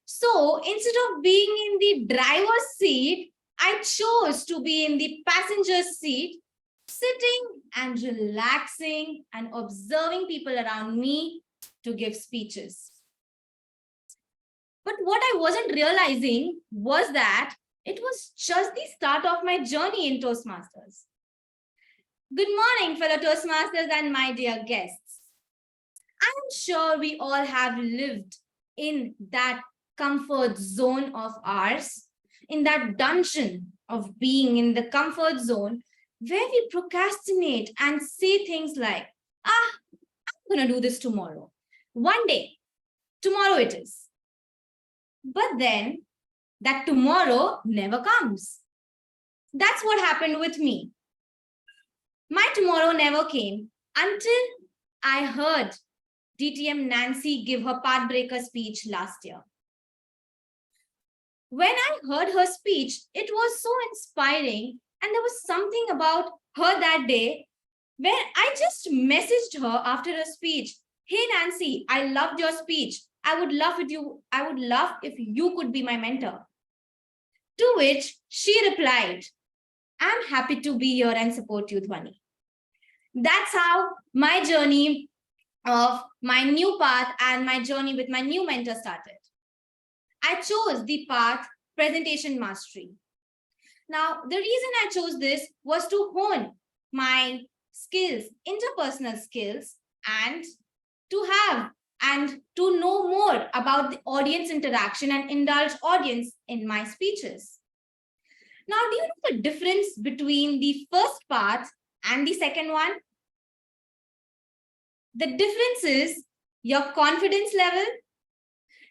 So instead of being in the driver's seat, I chose to be in the passenger's seat, sitting and relaxing and observing people around me to give speeches. But what I wasn't realizing was that it was just the start of my journey in Toastmasters. Good morning, fellow Toastmasters and my dear guests. I'm sure we all have lived in that comfort zone of ours, in that dungeon of being in the comfort zone where we procrastinate and say things like, I'm going to do this tomorrow. One day, tomorrow it is. But then that tomorrow never comes. That's what happened with me. My tomorrow never came until I heard DTM Nancy give her Pathbreaker speech last year. When I heard her speech, it was so inspiring, and there was something about her that day where I just messaged her after her speech. Hey Nancy, I loved your speech. I would love if you could be my mentor. To which she replied, I'm happy to be here and support you, Dhwani. That's how my journey of my new path and my journey with my new mentor started. I chose the path presentation mastery. Now, the reason I chose this was to hone my skills, interpersonal skills, and to have and to know more about the audience interaction and indulge audience in my speeches. Now, do you know the difference between the first path and the second one? The difference is your confidence level,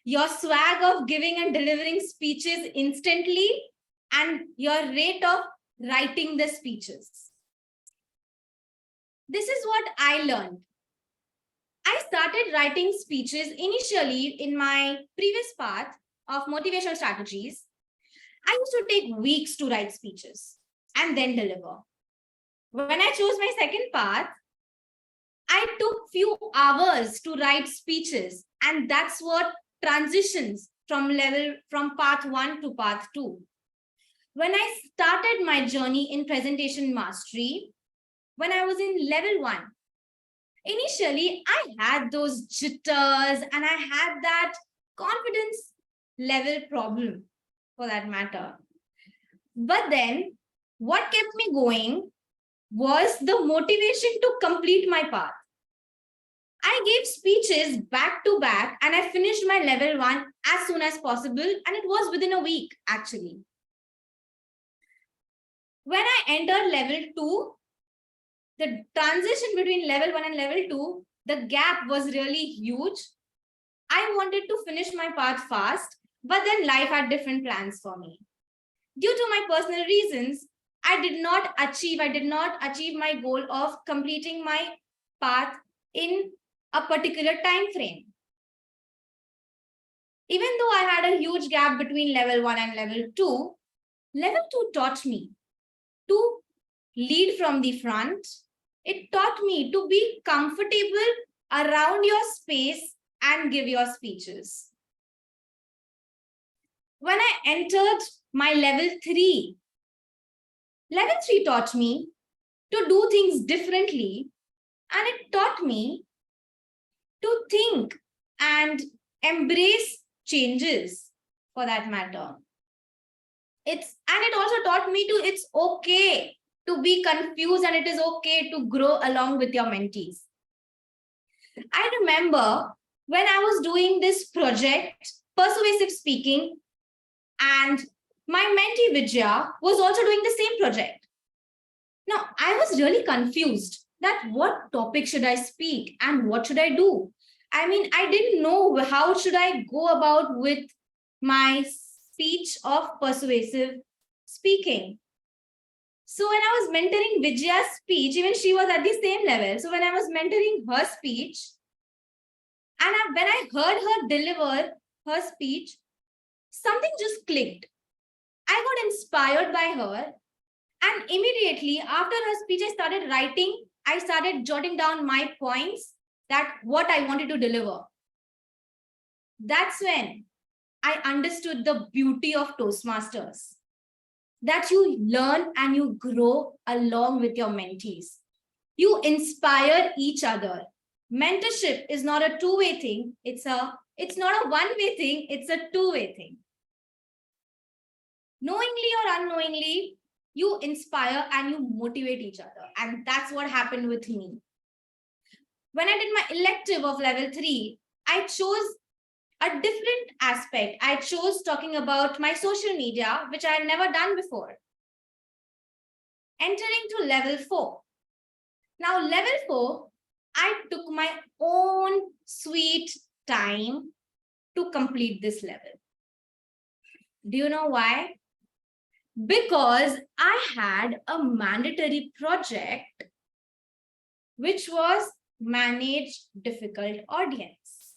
your swag of giving and delivering speeches instantly, and your rate of writing the speeches. This is what I learned. I started writing speeches initially in my previous path of motivational strategies. I used to take weeks to write speeches and then deliver. When I chose my second path, I took few hours to write speeches, and that's what transitions from path 1 to path 2. When I started my journey in presentation mastery, when I was in level 1, initially I had those jitters and I had that confidence level problem for that matter. But then what kept me going was the motivation to complete my path. I gave speeches back to back and I finished my level 1 as soon as possible, and it was within a week actually. When I entered level 2, the transition between level 1 and level 2, the gap was really huge. I wanted to finish my path fast, but then life had different plans for me. Due to my personal reasons, I did not achieve my goal of completing my path in a particular time frame. Even though I had a huge gap between level 1 and level 2 taught me to lead from the front. It taught me to be comfortable around your space and give your speeches. When I entered my level 3 taught me to do things differently, and it taught me to think and embrace changes for that matter. And it also taught me it's okay to be confused, and it is okay to grow along with your mentees. I remember when I was doing this project, persuasive speaking, and my mentee Vijaya was also doing the same project. Now, I was really confused that what topic should I speak and what should I do? I mean, I didn't know how should I go about with my speech of persuasive speaking. So when I was mentoring Vijaya's speech, even she was at the same level. So when I was mentoring her speech, and when I heard her deliver her speech, something just clicked. I got inspired by her, and immediately after her speech, I started jotting down my points that what I wanted to deliver. That's when I understood the beauty of Toastmasters, that you learn and you grow along with your mentees. You inspire each other. Mentorship is not a two-way thing. It's not a one-way thing. It's a two-way thing. Knowingly or unknowingly, you inspire and you motivate each other. And that's what happened with me. When I did my elective of level 3, I chose a different aspect. I chose talking about my social media, which I had never done before. Entering to level 4. Now, level 4, I took my own sweet time to complete this level. Do you know why? Because I had a mandatory project, which was manage difficult audience.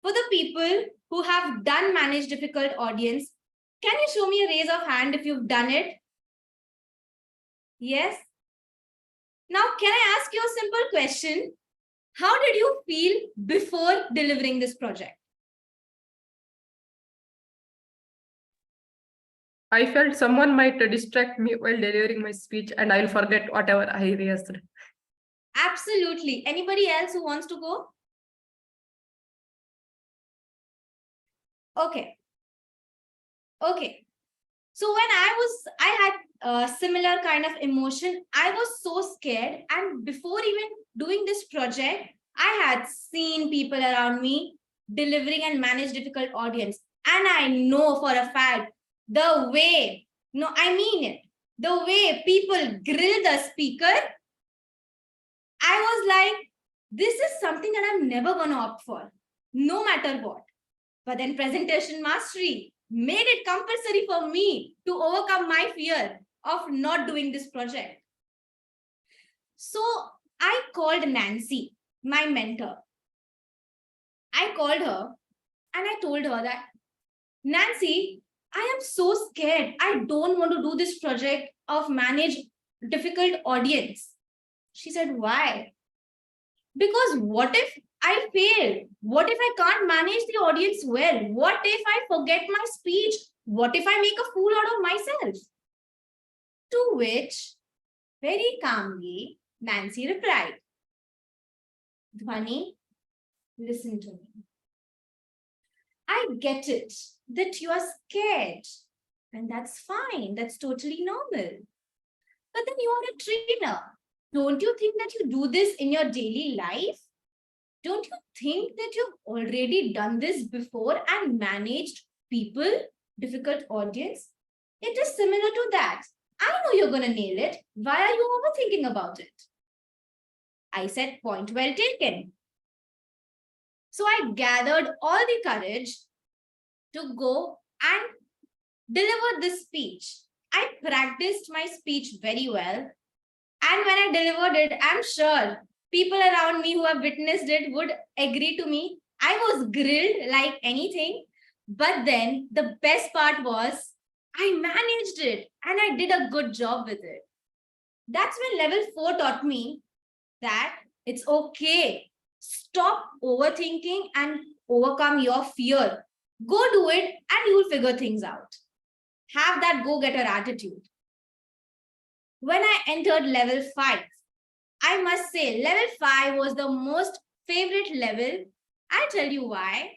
For the people who have done manage difficult audience, can you show me a raise of hand if you've done it? Yes. Now, can I ask you a simple question? How did you feel before delivering this project? I felt someone might distract me while delivering my speech and I'll forget whatever I rehearsed. Absolutely. Anybody else who wants to go? Okay. Okay. So when I had a similar kind of emotion, I was so scared. And before even doing this project, I had seen people around me delivering and manage difficult audience. And I know for a fact, the way, no, I mean it, the way people grill the speaker, I was like, this is something that I'm never going to opt for, no matter what. But then presentation mastery made it compulsory for me to overcome my fear of not doing this project. So I called Nancy, my mentor. I called her and I told her that, Nancy, I am so scared. I don't want to do this project of manage difficult audience. She said, why? Because what if I fail? What if I can't manage the audience well? What if I forget my speech? What if I make a fool out of myself? To which, very calmly, Nancy replied, Dhwani, listen to me. I get it that you are scared, and that's fine. That's totally normal. But then you are a trainer. Don't you think that you do this in your daily life? Don't you think that you've already done this before and managed people, difficult audience? It is similar to that. I know you're going to nail it. Why are you overthinking about it? I said, point well taken. So I gathered all the courage to go and deliver this speech. I practiced my speech very well. And when I delivered it, I'm sure people around me who have witnessed it would agree to me. I was grilled like anything. But then the best part was I managed it and I did a good job with it. That's when level 4 taught me that it's okay. Stop overthinking and overcome your fear. Go do it and you'll figure things out. Have that go-getter attitude. When I entered level 5, I must say level 5 was the most favorite level. I'll tell you why.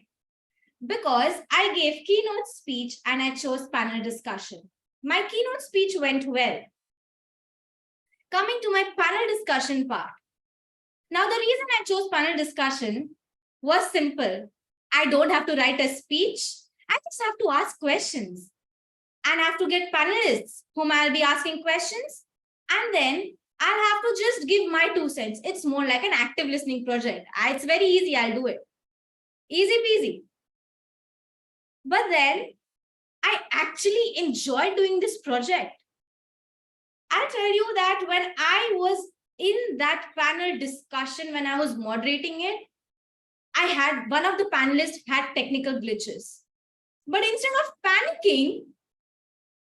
Because I gave keynote speech and I chose panel discussion. My keynote speech went well. Coming to my panel discussion part. Now, the reason I chose panel discussion was simple. I don't have to write a speech. I just have to ask questions. And I have to get panelists whom I'll be asking questions. And then I'll have to just give my 2 cents. It's more like an active listening project. It's very easy. I'll do it. Easy peasy. But then I actually enjoyed doing this project. I'll tell you that when I was in that panel discussion, when I was moderating it, one of the panelists had technical glitches. But instead of panicking,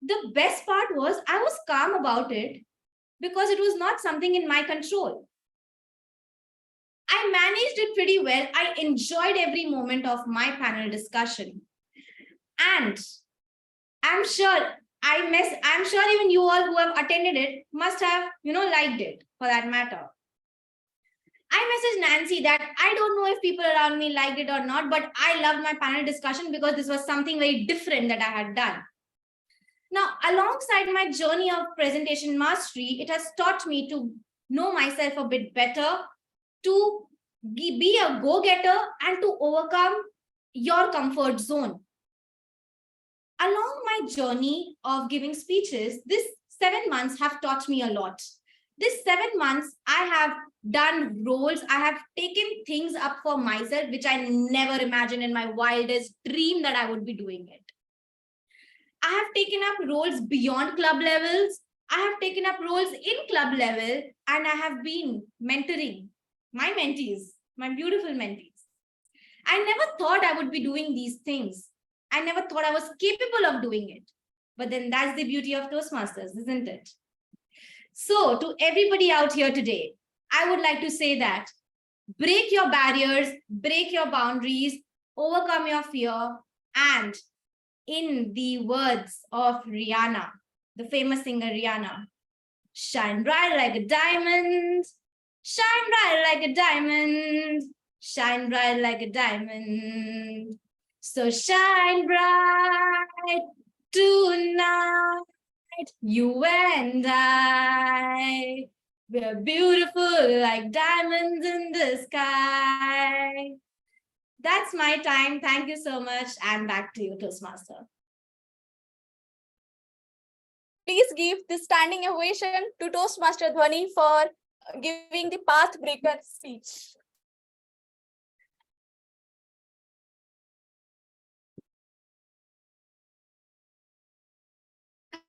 the best part was I was calm about it because it was not something in my control. I managed it pretty well. I enjoyed every moment of my panel discussion. And I'm sure I'm sure even you all who have attended it must have, liked it for that matter. I messaged Nancy that I don't know if people around me liked it or not, but I loved my panel discussion because this was something very different that I had done. Now, alongside my journey of presentation mastery, it has taught me to know myself a bit better, to be a go-getter, and to overcome your comfort zone. Along my journey of giving speeches, this 7 months have taught me a lot. This 7 months, I have done roles, I have taken things up for myself, which I never imagined in my wildest dream that I would be doing it. I have taken up roles beyond club levels. I have taken up roles in club level, and I have been mentoring my mentees, my beautiful mentees. I never thought I would be doing these things. I never thought I was capable of doing it. But then that's the beauty of Toastmasters, isn't it? So to everybody out here today, I would like to say that break your barriers, break your boundaries, overcome your fear, and in the words of Rihanna, the famous singer Rihanna, shine bright like a diamond, shine bright like a diamond, shine bright like a diamond. So shine bright tonight, you and I. We're beautiful like diamonds in the sky. That's my time. Thank you so much. And back to you, Toastmaster. Please give the standing ovation to Toastmaster Dhwani for giving the Pathbreaker speech.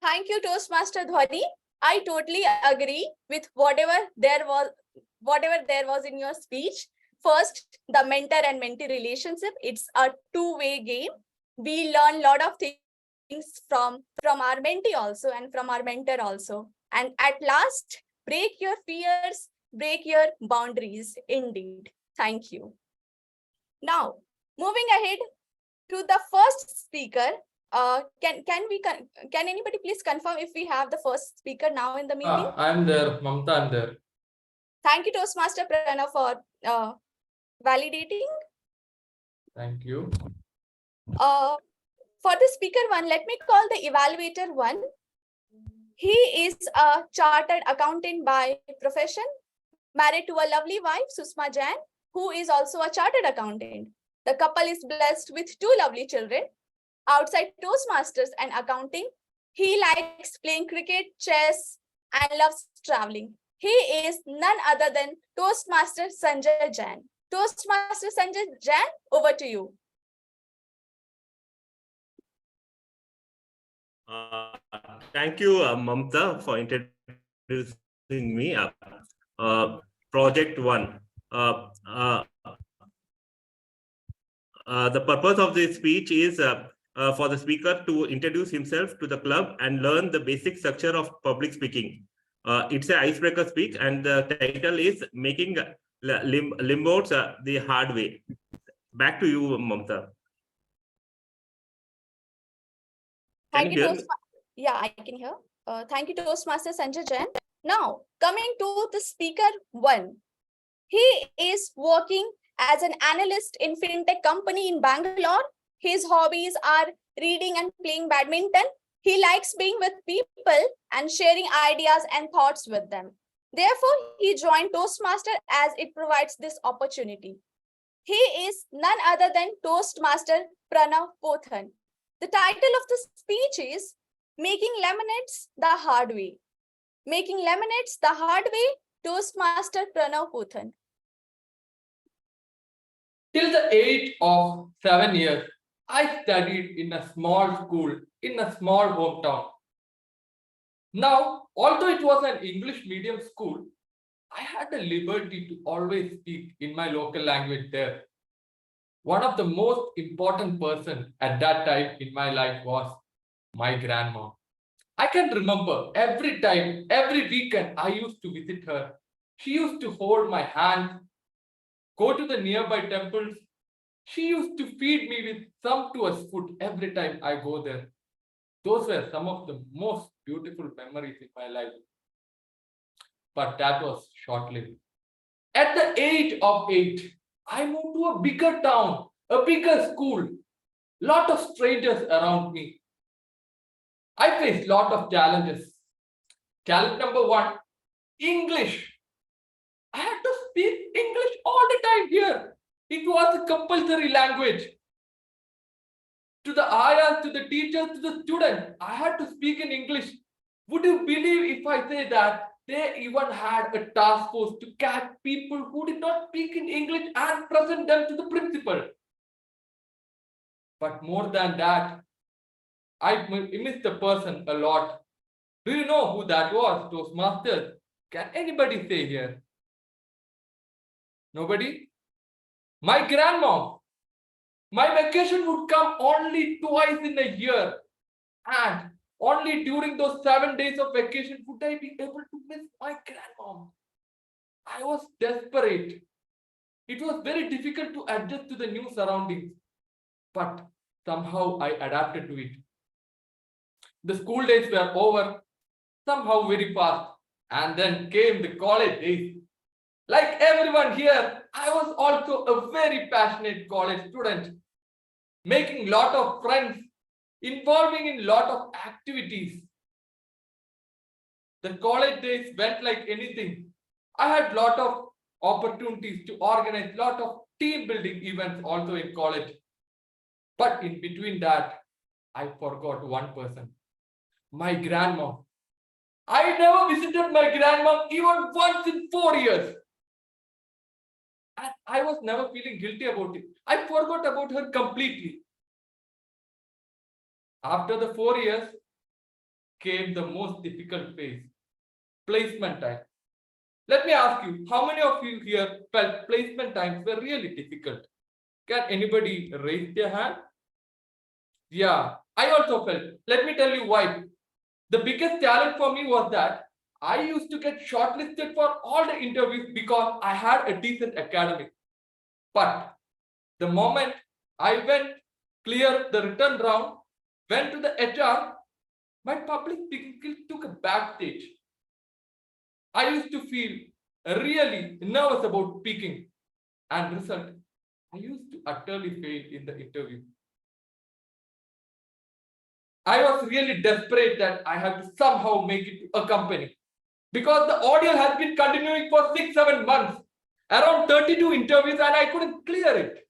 Thank you, Toastmaster Dhwani. I totally agree with whatever there was in your speech. First, the mentor and mentee relationship. It's a two-way game. We learn a lot of things from our mentee also and from our mentor also. And at last, break your fears, break your boundaries. Indeed. Thank you. Now, moving ahead to the first speaker. Can anybody please confirm if we have the first speaker now in the meeting? I'm there, Mamta, I'm there. Thank you, Toastmaster Pranav, for validating. Thank you. For the speaker one, let me call the evaluator one. He is a chartered accountant by profession, married to a lovely wife, Susma Jain, who is also a chartered accountant. The couple is blessed with 2 lovely children. Outside Toastmasters and accounting, he likes playing cricket, chess, and loves traveling. He is none other than Toastmaster Sanjay Jain. Toastmaster Sanjay Jain, over to you. Thank you, Mamta, for introducing me. Project 1. The purpose of this speech is for the speaker to introduce himself to the club and learn the basic structure of public speaking. It's an icebreaker speech, and the title is Making Limbots the Hard Way. Back to you, Mamta. Thank you, yeah, I can hear. Thank you, Toastmaster Sanjay Jain. Now, coming to the speaker 1. He is working as an analyst in fintech company in Bangalore. His hobbies are reading and playing badminton. He likes being with people and sharing ideas and thoughts with them. Therefore, he joined Toastmaster as it provides this opportunity. He is none other than Toastmaster Pranav Pothan. The title of the speech is Making Lemonades the Hard Way. Making Lemonades the Hard Way, Toastmaster Pranav Pothan. Till the age of 7 years, I studied in a small school in a small hometown. Now, although it was an English medium school, I had the liberty to always speak in my local language there. One of the most important persons at that time in my life was my grandma. I can remember every time, every weekend I used to visit her. She used to hold my hand go to the nearby temples. She used to feed me with sumptuous food every time I go there. Those were some of the most beautiful memories in my life. But that was short-lived. At the age of 8, I moved to a bigger town, a bigger school, lot of strangers around me. I faced lot of challenges. Challenge number 1, English. I had to speak English all the time here. It was a compulsory language. To the ayahs, to the teachers, to the students, I had to speak in English. Would you believe if I say that they even had a task force to catch people who did not speak in English and present them to the principal? But more than that, I missed the person a lot. Do you know who that was, Toastmasters? Can anybody say here? Nobody? My grandmom. My vacation would come only twice in a year. And only during those 7 days of vacation would I be able to miss my grandmom. I was desperate. It was very difficult to adjust to the new surroundings. But somehow I adapted to it. The school days were over, somehow very fast. And then came the college days. Like everyone here, I was also a very passionate college student, making lot of friends, involving in lot of activities. The college days went like anything. I had lot of opportunities to organize lot of team building events also in college. But in between that, I forgot one person, my grandma. I never visited my grandma even once in 4 years. And I was never feeling guilty about it. I forgot about her completely. After the 4 years came the most difficult phase, placement time. Let me ask you, how many of you here felt placement times were really difficult? Can anybody raise their hand? Yeah, I also felt. Let me tell you why. The biggest challenge for me was that I used to get shortlisted for all the interviews because I had a decent academic. But the moment I went, cleared the written round, went to the HR, my public speaking skills took a backstage. I used to feel really nervous about speaking, and result, I used to utterly fail in the interview. I was really desperate that I had to somehow make it to a company because the audio has been continuing for 6-7 months, around 32 interviews, and I couldn't clear it.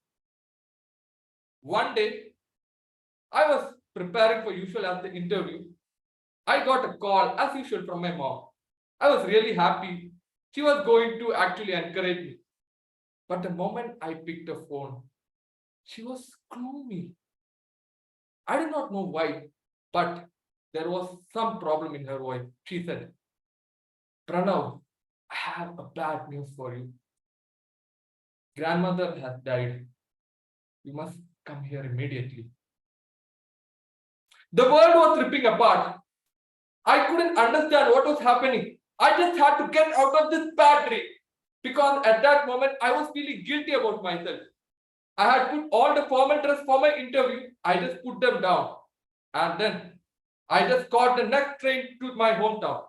One day, I was preparing for usual as the interview. I got a call as usual from my mom. I was really happy. She was going to actually encourage me. But the moment I picked the phone, she was gloomy. I do not know why, but there was some problem in her voice. She said, Pranav, I have a bad news for you. Grandmother has died. You must come here immediately. The world was ripping apart. I couldn't understand what was happening. I just had to get out of this bad dream because at that moment I was feeling guilty about myself. I had put all the formal dress for my interview. I just put them down. And then I just caught the next train to my hometown.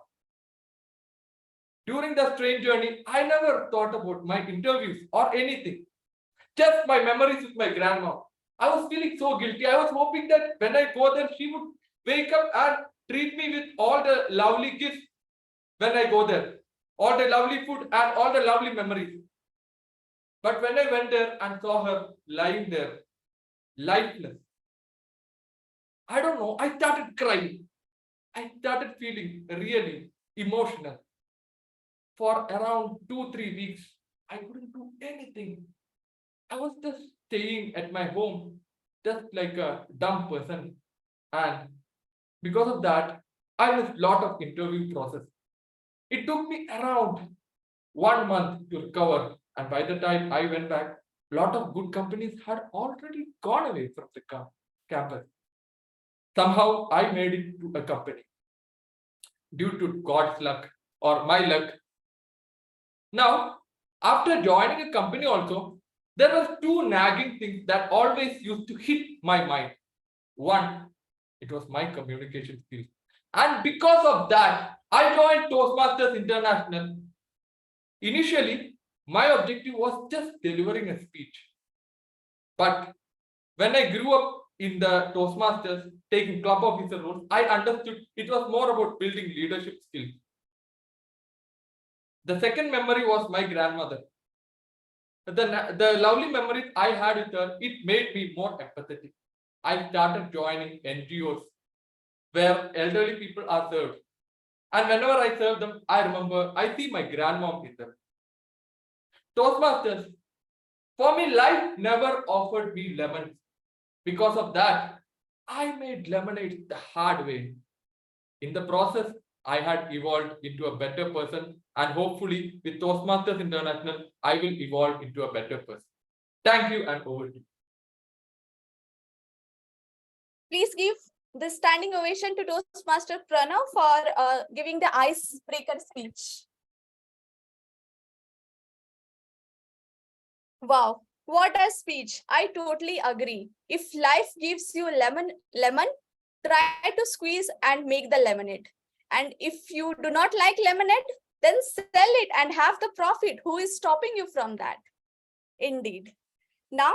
During the train journey, I never thought about my interviews or anything. Just my memories with my grandma. I was feeling so guilty. I was hoping that when I go there, she would wake up and treat me with all the lovely gifts when I go there. All the lovely food and all the lovely memories. But when I went there and saw her lying there, lifeless, I don't know, I started crying. I started feeling really emotional. For around 2-3 weeks, I couldn't do anything. I was just staying at my home, just like a dumb person. And because of that, I missed a lot of interview process. It took me around 1 month to recover. And by the time I went back, a lot of good companies had already gone away from the campus. Somehow I made it to a company due to God's luck or my luck. Now After joining a company also, there were two nagging things that always used to hit my mind. One, it was my communication skills. And because of that, I joined Toastmasters International. Initially, my objective was just delivering a speech. But when I grew up in the Toastmasters, taking club officer roles, I understood it was more about building leadership skills. The second memory was my grandmother. The lovely memories I had with her, it made me more empathetic. I started joining NGOs where elderly people are served. And whenever I serve them, I remember, I see my grandmom with them. Toastmasters, for me, life never offered me lemons. Because of that, I made lemonade the hard way. In the process, I had evolved into a better person, and hopefully with Toastmasters International, I will evolve into a better person. Thank you, and over to you. Please give the standing ovation to Toastmaster Pranav for giving the icebreaker speech. Wow, what a speech. I totally agree. If life gives you lemon, try to squeeze and make the lemonade. And if you do not like lemonade, then sell it and have the profit. Who is stopping you from that? Indeed. Now,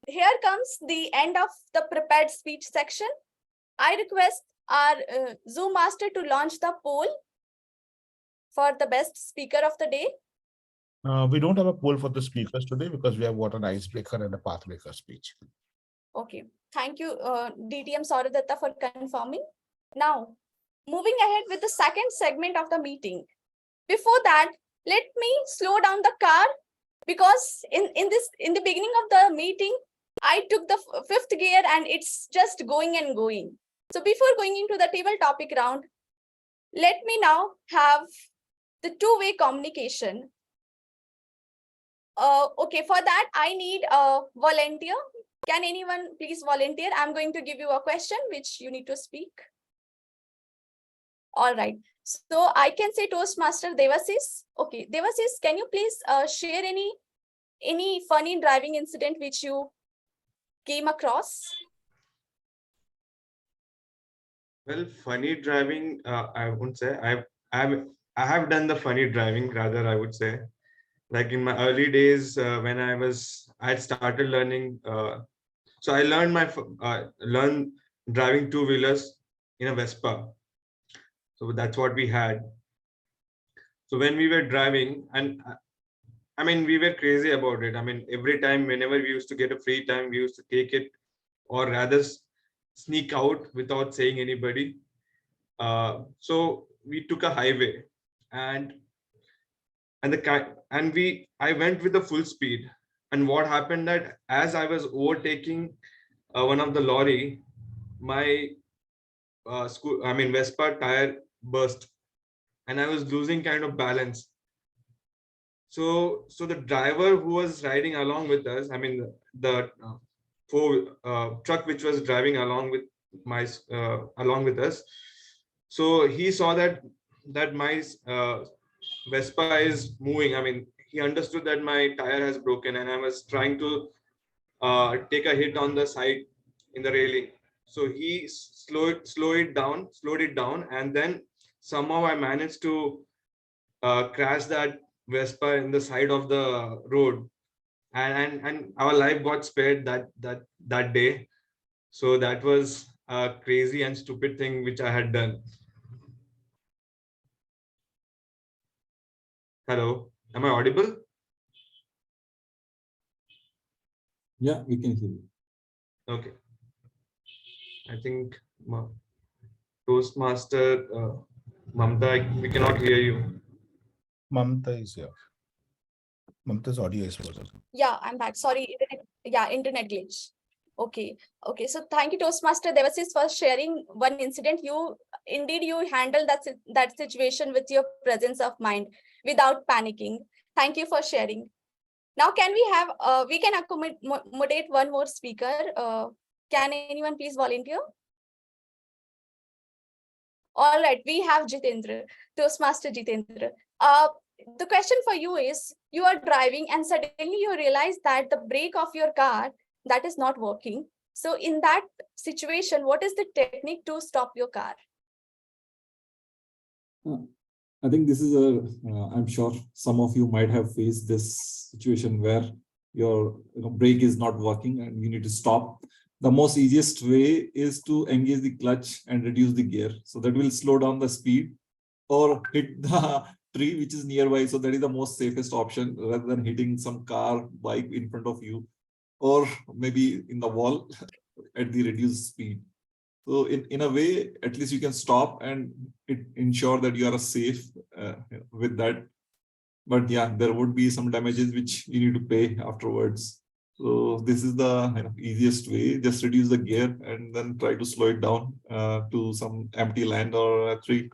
here comes the end of the prepared speech section. I request our Zoom master to launch the poll for the best speaker of the day. We don't have a poll for the speakers today because we have got an icebreaker and a pathbreaker speech. Okay, thank you, DTM Sourav Dutta, for confirming. Now, moving ahead with the second segment of the meeting. Before that, let me slow down the car because in the beginning of the meeting, I took the fifth gear and it's just going and going. So before going into the table topic round, let me now have the two-way communication. Okay, for that, I need a volunteer. Can anyone please volunteer? I'm going to give you a question which you need to speak. All right. So I can say Toastmaster Devasish. Okay, Devasish, can you please share any funny driving incident which you came across? Well, funny driving, I wouldn't say. I have done the funny driving, rather, I would say. Like in my early days, when I had started learning. So I learned driving two-wheelers in a Vespa. So that's what we had. So when we were driving, and I mean, we were crazy about it. I mean, every time, whenever we used to get a free time, we used to take it, or rather sneak out without saying anybody. So we took a highway, and I went with the full speed. And what happened that as I was overtaking one of the lorry, my Vespa tire burst, and I was losing kind of balance. So the driver who was riding along with us, I mean the truck which was driving along with us, so he saw that my Vespa is moving. I mean, he understood that my tire has broken, and I was trying to take a hit on the side in the railing. So he slowed it down, and then somehow I managed to crash that Vespa in the side of the road, and our life got spared that day. So that was a crazy and stupid thing which I had done. Hello, am I audible? Yeah, we can hear you. Okay. I think Toastmaster Mamta, we cannot hear you. Mamta is here. Mamta's audio is frozen. Yeah, I'm back. Sorry, internet glitch. Okay. So thank you, Toastmaster Devasish, for sharing one incident. You handled that situation with your presence of mind without panicking. Thank you for sharing. Now, can we can accommodate one more speaker? Can anyone please volunteer? All right, we have Jitender, Toastmaster Jitender. the question for you is, you are driving and suddenly you realize that the brake of your car that is not working. So in that situation, what is the technique to stop your car? I think this is I'm sure some of you might have faced this situation where your brake is not working and you need to stop. The most easiest way is to engage the clutch and reduce the gear. So that will slow down the speed, or hit the tree which is nearby. So that is the most safest option rather than hitting some car, bike in front of you, or maybe in the wall at the reduced speed. So in a way, at least you can stop and ensure that you are safe with that. But yeah, there would be some damages which you need to pay afterwards. So this is the easiest way. Just reduce the gear and then try to slow it down to some empty land or a tree.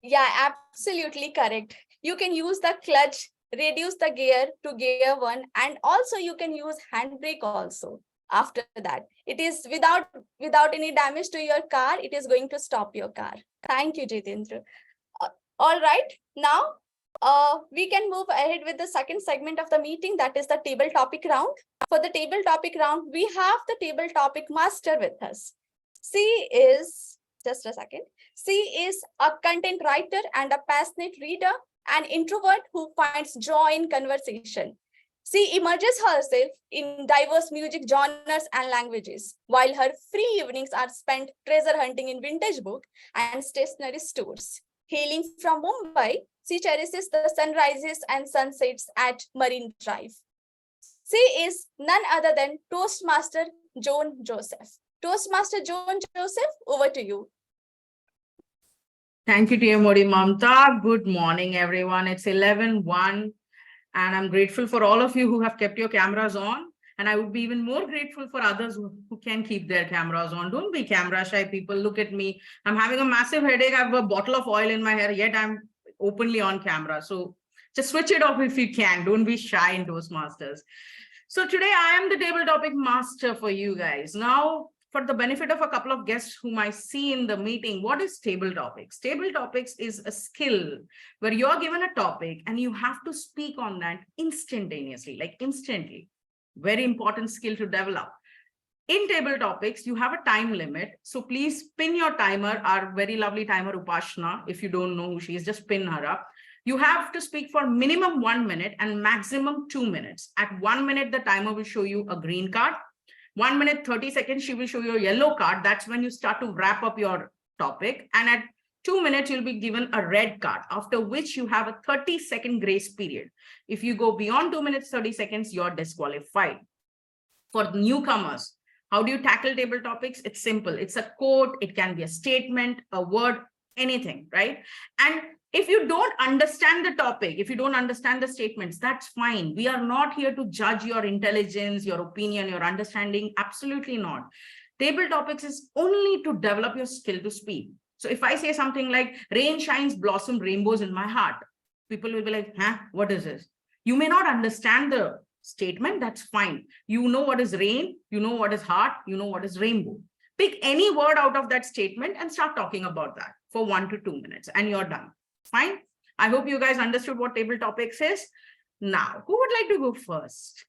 Yeah, absolutely correct. You can use the clutch, reduce the gear to gear 1, and also you can use handbrake also. After that, it is without any damage to your car, it is going to stop your car. Thank you, Jitender. All right, now we can move ahead with the second segment of the meeting, that is the table topic round. For the table topic round, we have the table topic master with us. She is, just a second, she is a content writer and a passionate reader, an introvert who finds joy in conversation. She immerses herself in diverse music genres and languages, while her free evenings are spent treasure hunting in vintage book and stationery stores. Hailing from Mumbai, she cherishes the sunrises and sunsets at Marine Drive. She is none other than Toastmaster Joan Joseph. Toastmaster Joan Joseph, over to you. Thank you, TMOD Mamta. Good morning, everyone. It's 11:01. And I'm grateful for all of you who have kept your cameras on. And I would be even more grateful for others who can keep their cameras on. Don't be camera shy, people. Look at me. I'm having a massive headache. I have a bottle of oil in my hair, yet I'm openly on camera. So just switch it off if you can. Don't be shy in Toastmasters. So today I am the table topic master for you guys. Now, for the benefit of a couple of guests whom I see in the meeting, what is table topics? Table topics is a skill where you're given a topic and you have to speak on that instantaneously, like instantly. Very important skill to develop. In table topics, you have a time limit. So please pin your timer, our very lovely timer Upasana. If you don't know who she is, just pin her up. You have to speak for minimum 1 minute and maximum 2 minutes. At 1 minute, the timer will show you a green card. 1 minute, 30 seconds, she will show you a yellow card. That's when you start to wrap up your topic. And at 2 minutes, you'll be given a red card, after which you have a 30-second grace period. If you go beyond 2 minutes, 30 seconds, you're disqualified. For newcomers, how do you tackle table topics? It's simple. It's a quote. It can be a statement, a word, anything, right? And if you don't understand the topic, if you don't understand the statements, that's fine. We are not here to judge your intelligence, your opinion, your understanding. Absolutely not. Table topics is only to develop your skill to speak. So if I say something like, rain shines, blossom, rainbows in my heart, people will be like, huh, what is this? You may not understand the statement, that's fine. You know what is rain, you know what is heart, you know what is rainbow. Pick any word out of that statement and start talking about that for 1 to 2 minutes and you're done. Fine. I hope you guys understood what table topics is. Now, who would like to go first?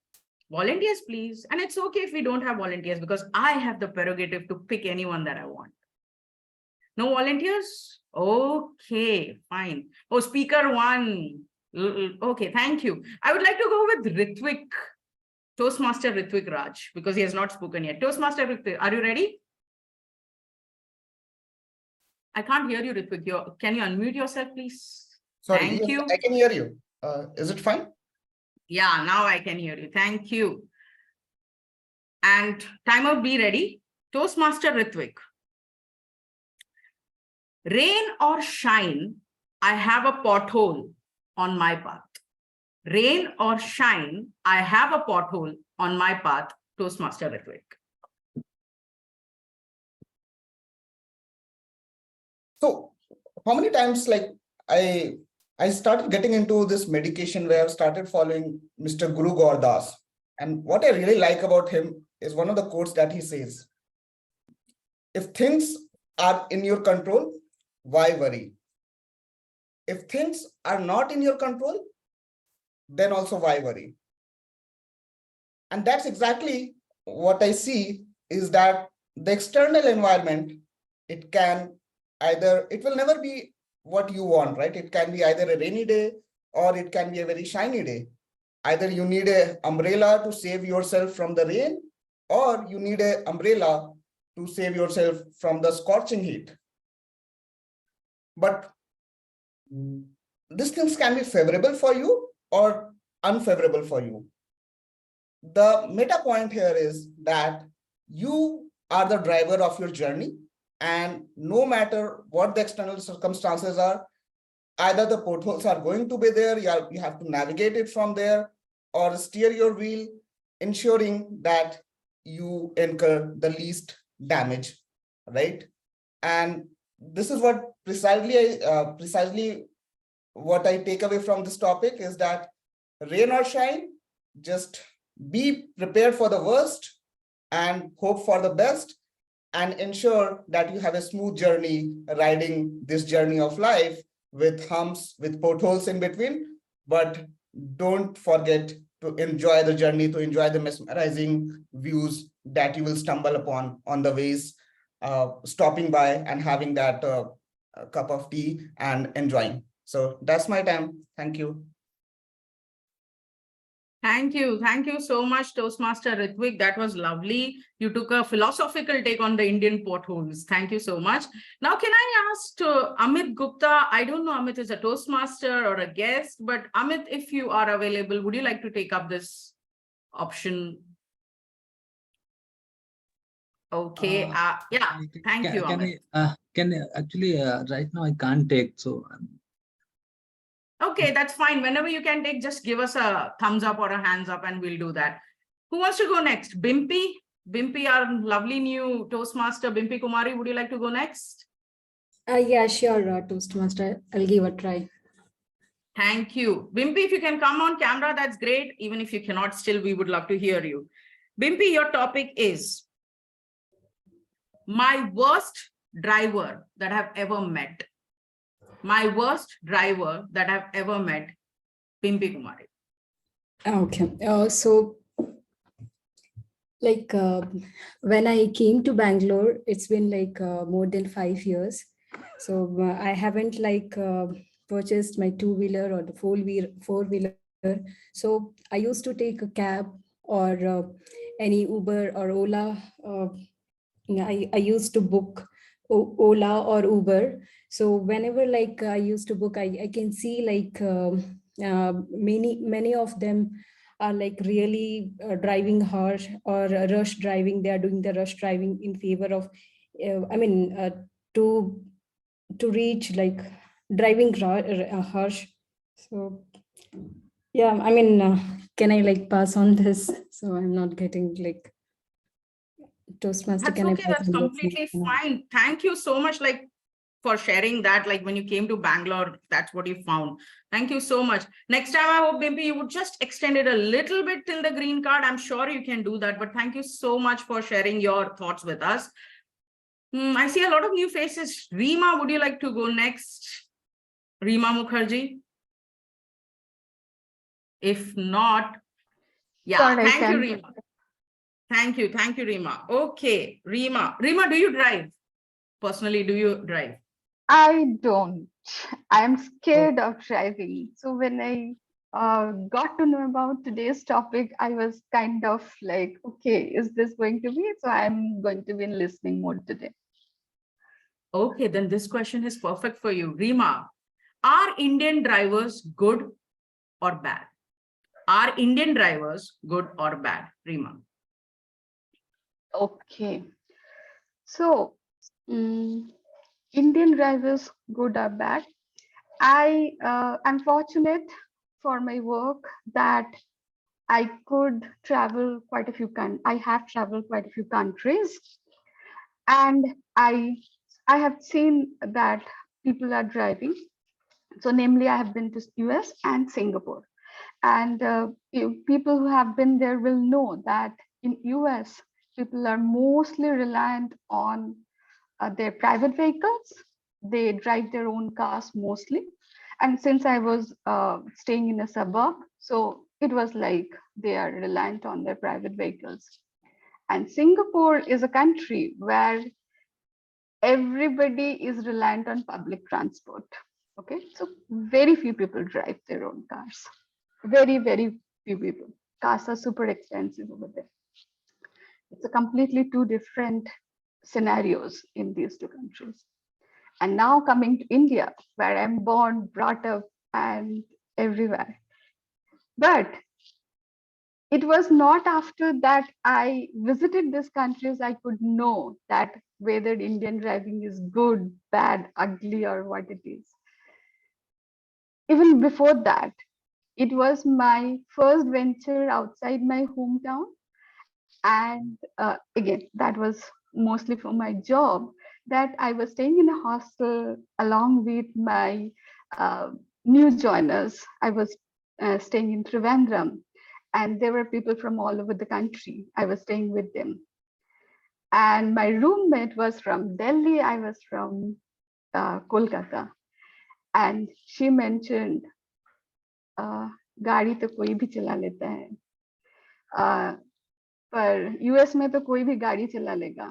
Volunteers, please. And it's okay if we don't have volunteers because I have the prerogative to pick anyone that I want. No volunteers? Okay, fine. Oh, speaker 1. Okay, thank you. I would like to go with Ritwik, Toastmaster Ritwik Raj, because he has not spoken yet. Toastmaster Ritwik, are you ready? I can't hear you, Ritwik. Can you unmute yourself, please? Sorry, thank yes, you. I can hear you. Is it fine? Yeah, now I can hear you. Thank you. And timer, be ready. Toastmaster Ritwik. Rain or shine, I have a pothole on my path. Rain or shine, I have a pothole on my path. Toastmaster Ritwik. So how many times like I started getting into this medication where I've started following Mr. Guru Gaurdas. And what I really like about him is one of the quotes that he says, if things are in your control, why worry? if things are not in your control, then also why worry? And that's exactly what I see, is that the external environment, it will never be what you want, right? It can be either a rainy day or it can be a very shiny day. Either you need an umbrella to save yourself from the rain, or you need an umbrella to save yourself from the scorching heat. But these things can be favorable for you or unfavorable for you. The meta point here is that you are the driver of your journey, and no matter what the external circumstances are, either the potholes are going to be there, you have to navigate it from there, or steer your wheel, ensuring that you incur the least damage, right? And this is what precisely what I take away from this topic, is that rain or shine, just be prepared for the worst and hope for the best, and ensure that you have a smooth journey riding this journey of life, with humps, with potholes in between. But don't forget to enjoy the journey, to enjoy the mesmerizing views that you will stumble upon on the ways, stopping by and having that cup of tea and enjoying. So that's my time. Thank you. Thank you. Thank you so much, Toastmaster Ritvik. That was lovely. You took a philosophical take on the Indian potholes. Thank you so much. Now, can I ask Amit Gupta? I don't know Amit is a Toastmaster or a guest, but Amit, if you are available, would you like to take up this option? Okay. Yeah. Thank you, Amit. Actually, right now I can't take, so. Okay, that's fine. Whenever you can take, just give us a thumbs up or a hands up and we'll do that. Who wants to go next? Bimpy? Bimpy, our lovely new Toastmaster, Bimpy Kumari, would you like to go next? Yeah, sure, Toastmaster. I'll give a try. Thank you. Bimpy, if you can come on camera, that's great. Even if you cannot, still, we would love to hear you. Bimpy, your topic is my worst driver that I've ever met. My worst driver that I've ever met, Bimpy Kumari. Okay. So, like, when I came to Bangalore, it's been like more than 5 years. So I haven't purchased my two-wheeler or the four-wheeler. So I used to take a cab or any Uber or Ola. I used to book Ola or Uber. So whenever I used to book, I can see many of them are really driving harsh or rush driving. They are doing the rush driving in favor of, to reach driving harsh. So yeah, can I pass on this? So I'm not getting Toastmaster. That's okay. That's completely fine. Thank you so much for sharing that. When you came to Bangalore, that's what you found. Thank you so much. Next time, I hope maybe you would just extend it a little bit till the green card. I'm sure you can do that. But thank you so much for sharing your thoughts with us. I see a lot of new faces. Rima, would you like to go next? Rima Mukherjee? If not, yeah, Sorry, thank you, Rima. Thank you, Rima. Okay, Rima, do you drive? Personally, do you drive? I don't. I'm scared of driving. So when I got to know about today's topic, I was kind of like, okay, is this going to be? So I'm going to be in listening mode today. Okay, then this question is perfect for you. Rima, are Indian drivers good or bad? Are Indian drivers good or bad, Rima? Okay. So, Indian drivers, good or bad? I am fortunate for my work that I could travel quite a few I have traveled quite a few countries, and I have seen that people are driving. So, namely, I have been to US and Singapore, and people who have been there will know that in US, people are mostly reliant on their private vehicles. They drive their own cars mostly. And since I was staying in a suburb, so it was like they are reliant on their private vehicles. And Singapore is a country where everybody is reliant on public transport. Okay, so very few people drive their own cars. Very, very few people. Cars are super expensive over there. It's a completely two different scenarios in these two countries. And now coming to India, where I'm born, brought up, and everywhere. But it was not after that I visited these countries I could know that whether Indian driving is good, bad, ugly, or what it is. Even before that, it was my first venture outside my hometown. And again, that was mostly for my job, that I was staying in a hostel along with my new joiners. I was staying in Trivandrum, and there were people from all over the country. I was staying with them. And my roommate was from Delhi. I was from Kolkata. And she mentioned, गाड़ी तो कोई भी चला लेता है, पर US में तो कोई भी गाड़ी चला लेगा,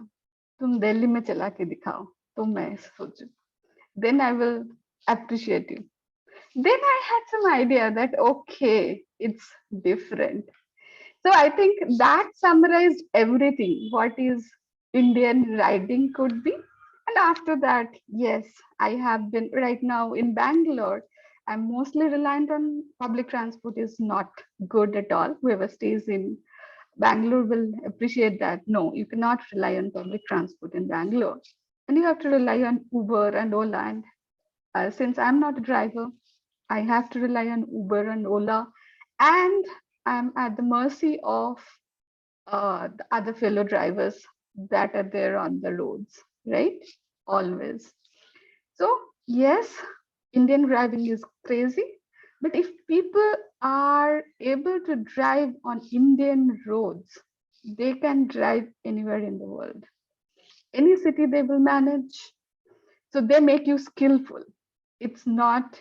तुम दिल्ली में चला के दिखाओ. तो मैं सोचूं, then I will appreciate you. Then I had some idea that okay, it's different. So I think that summarized everything what is Indian riding could be. And after that, yes, I have been right now in Bangalore. I'm mostly reliant on public transport is not good at all. Whoever stays in Bangalore will appreciate that. No, you cannot rely on public transport in Bangalore. And you have to rely on Uber and Ola. And since I'm not a driver, I have to rely on Uber and Ola. And I'm at the mercy of the other fellow drivers that are there on the roads, right? Always. So yes, Indian driving is crazy, but if people are able to drive on Indian roads, they can drive anywhere in the world. Any city they will manage. So they make you skillful. It's not,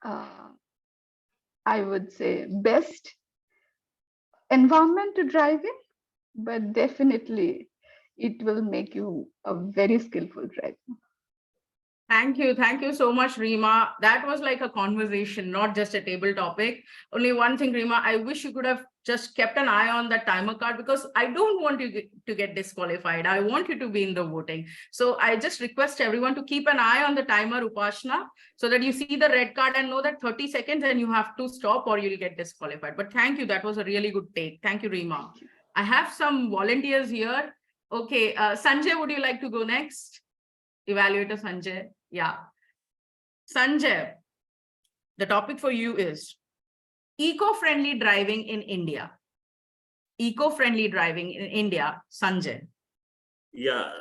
I would say, best environment to drive in, but definitely it will make you a very skillful driver. Thank you so much, Rima. That was like a conversation, not just a table topic. Only one thing, Rima, I wish you could have just kept an eye on that timer card, because I don't want you to get disqualified. I want you to be in the voting. So I just request everyone to keep an eye on the timer, Upasana, so that you see the red card and know that 30 seconds and you have to stop or you'll get disqualified. But thank you. That was a really good take. Thank you, Rima. I have some volunteers here. Okay, Sanjay, would you like to go next? Evaluator Sanjay. Yeah. Sanjay, the topic for you is eco-friendly driving in India. Eco-friendly driving in India, Sanjay. Yeah,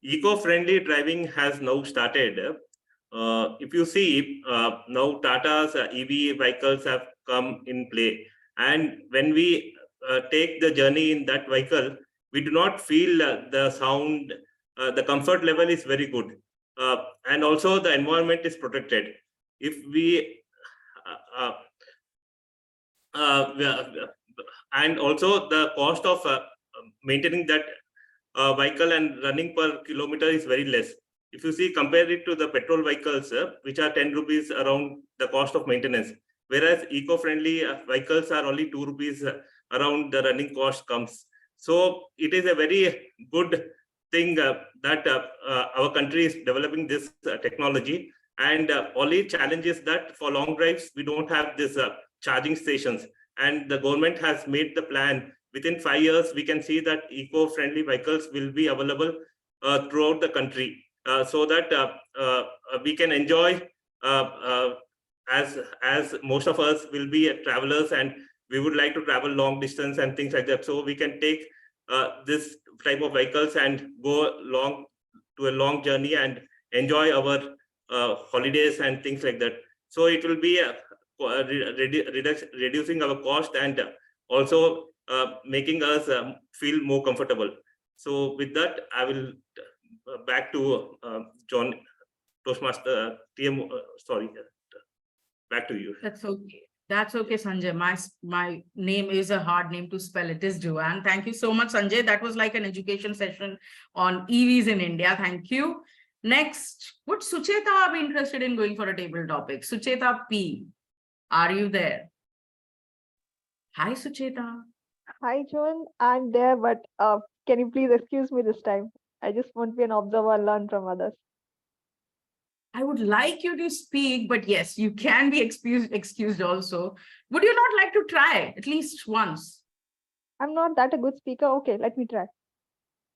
eco-friendly driving has now started. If you see, now Tata's EV vehicles have come in play. And when we take the journey in that vehicle, we do not feel the sound, the comfort level is very good. And also the environment is protected. If we and also the cost of maintaining that vehicle and running per kilometer is very less. If you see, compare it to the petrol vehicles, which are 10 rupees around the cost of maintenance, whereas eco-friendly vehicles are only 2 rupees around the running cost comes. So it is a very good thing that our country is developing this technology. And only challenge is that for long drives, we don't have this charging stations. And the government has made the plan. Within 5 years, we can see that eco-friendly vehicles will be available throughout the country, so that we can enjoy, as most of us will be travelers and we would like to travel long distance and things like that. So we can take this type of vehicles and go to a long journey and enjoy our holidays and things like that. So it will be reducing our cost and also making us feel more comfortable. So with that, I will back to John. Toastmaster TM. Sorry, back to you. That's okay. That's okay, Sanjay. My name is a hard name to spell. It is Joane. Thank you so much, Sanjay. That was like an education session on EVs in India. Thank you. Next, would Sucheta be interested in going for a table topic? Sucheta P, are you there? Hi, Sucheta. Hi, Joan. I'm there, but can you please excuse me this time? I just want to be an observer and learn from others. I would like you to speak, but yes, you can be excused also. Would you not like to try at least once? I'm not that a good speaker. Okay, let me try.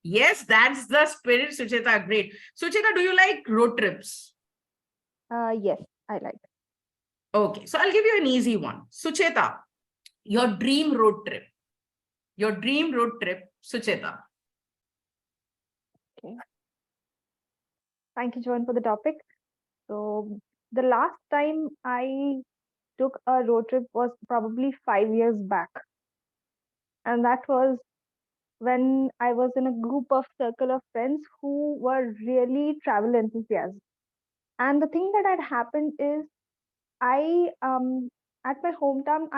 Yes, that's the spirit, Sucheta. Great. Sucheta, do you like road trips? Yes, I like. Okay, so I'll give you an easy one. Sucheta, your dream road trip. Your dream road trip, Sucheta. Okay. Thank you, Joan, for the topic. So the last time I took a road trip was probably 5 years back. And that was when I was in a group of circle of friends who were really travel enthusiasts. And the thing that had happened is I, at my hometown,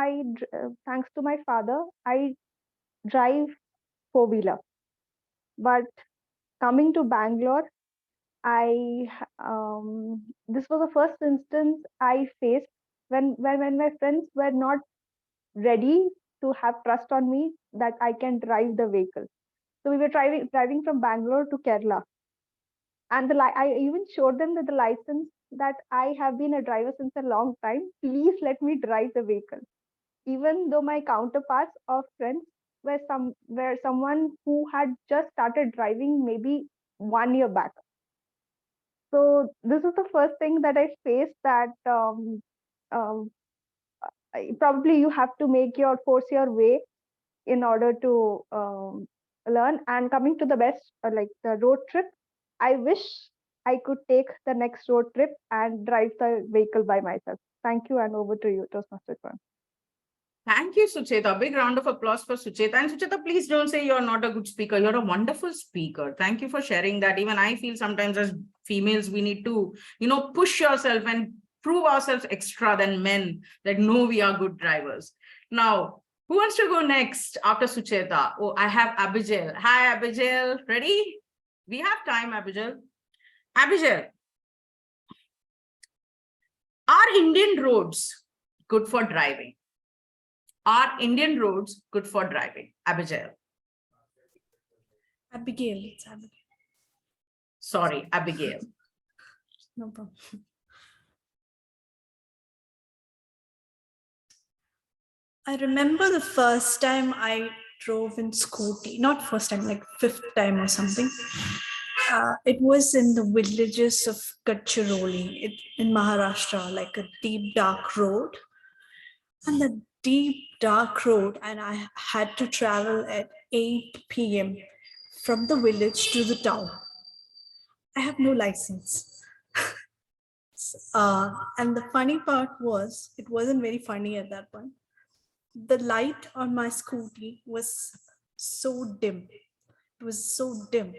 thanks to my father, I drive four-wheeler. But coming to Bangalore, this was the first instance I faced when my friends were not ready to have trust on me that I can drive the vehicle. So we were driving from Bangalore to Kerala, and I even showed them that the license that I have been a driver since a long time. Please let me drive the vehicle, even though my counterparts of friends were someone who had just started driving maybe 1 year back. So this is the first thing that I faced, that probably you have to force your way in order to learn. And coming to the best, like the road trip, I wish I could take the next road trip and drive the vehicle by myself. Thank you, and over to you, Toastmaster. Thank you, Sucheta. Big round of applause for Sucheta. And Sucheta, please don't say you're not a good speaker. You're a wonderful speaker. Thank you for sharing that. Even I feel sometimes as females, we need to, push yourself and prove ourselves extra than men that know we are good drivers. Now, who wants to go next after Sucheta? Oh, I have Abigail. Hi, Abigail. Ready? We have time, Abigail. Abigail, are Indian roads good for driving? Are Indian roads good for driving? Abigail. Abigail. It's Abigail. Sorry, Abigail. No problem. I remember the first time I drove in scooty, not first time, like fifth time or something. It was in the villages of Gadchiroli in Maharashtra, like a deep, dark road. And the deep, dark road, and I had to travel at 8 p.m. from the village to the town. I have no license. And the funny part was, it wasn't very funny at that point. The light on my scooty was so dim. It was so dim.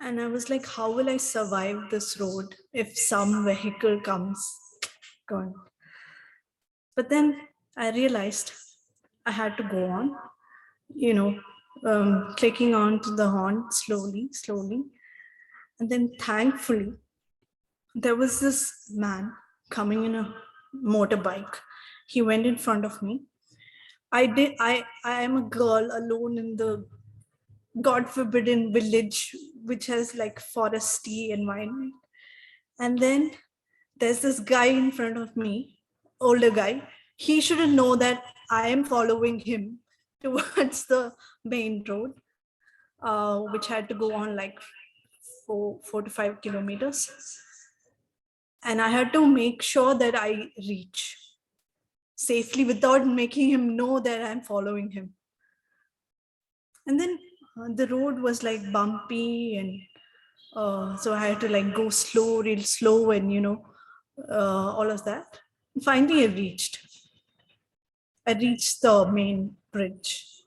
And I was like, how will I survive this road if some vehicle comes? God. But then I realized I had to go on, clicking on to the horn slowly. And then thankfully, there was this man coming in a motorbike. He went in front of me. I am a girl alone in the God forbidden village, which has like foresty environment. And then there's this guy in front of me, older guy. He shouldn't know that I am following him towards the main road, which had to go on like 4 to 5 kilometers. And I had to make sure that I reach safely without making him know that I'm following him. And then the road was like bumpy, and so I had to like go slow, real slow, and all of that. Finally, I reached the main bridge,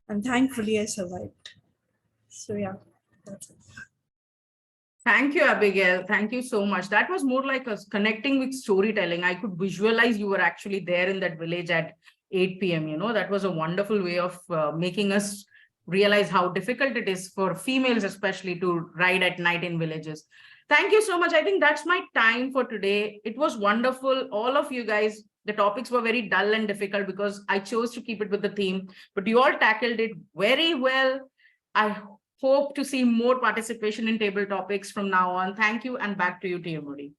and thankfully I survived. So yeah, that's it. Thank you, Abigail. Thank you so much. That was more like us connecting with storytelling. I could visualize you were actually there in that village at 8 p.m. That was a wonderful way of making us realize how difficult it is for females, especially, to ride at night in villages. Thank you so much. I think that's my time for today. It was wonderful. All of you guys, the topics were very dull and difficult because I chose to keep it with the theme, but you all tackled it very well. I hope to see more participation in table topics from now on. Thank you, and back to you, TMOD.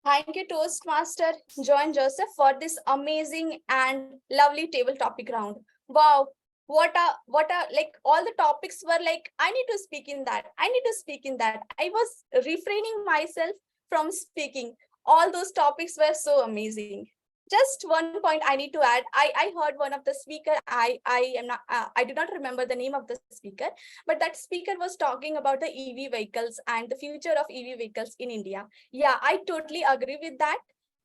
Thank you, Toastmaster Joan Joseph, for this amazing and lovely table topic round. Wow, what a like, all the topics were like, I need to speak in that. I need to speak in that. I was refraining myself from speaking. All those topics were so amazing. Just one point I need to add. I heard one of the speaker. I do not remember the name of the speaker, but that speaker was talking about the EV vehicles and the future of EV vehicles in India. Yeah, I totally agree with that,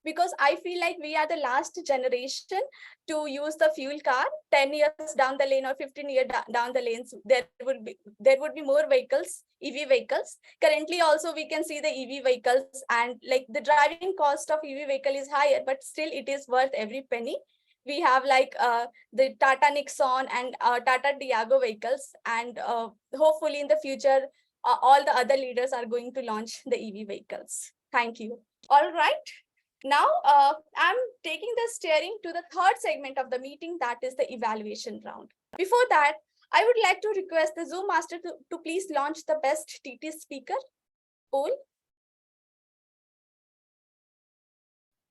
because I feel like we are the last generation to use the fuel car. 10 years down the lane or 15 years down the lanes, there would be more vehicles, EV vehicles. Currently also we can see the EV vehicles, and like the driving cost of EV vehicle is higher, but still it is worth every penny. We have like the Tata Nexon and Tata Tiago vehicles, and hopefully in the future, all the other leaders are going to launch the EV vehicles. Thank you. All right. Now, I'm taking the steering to the third segment of the meeting, that is the evaluation round. Before that, I would like to request the Zoom master to please launch the best TT speaker poll.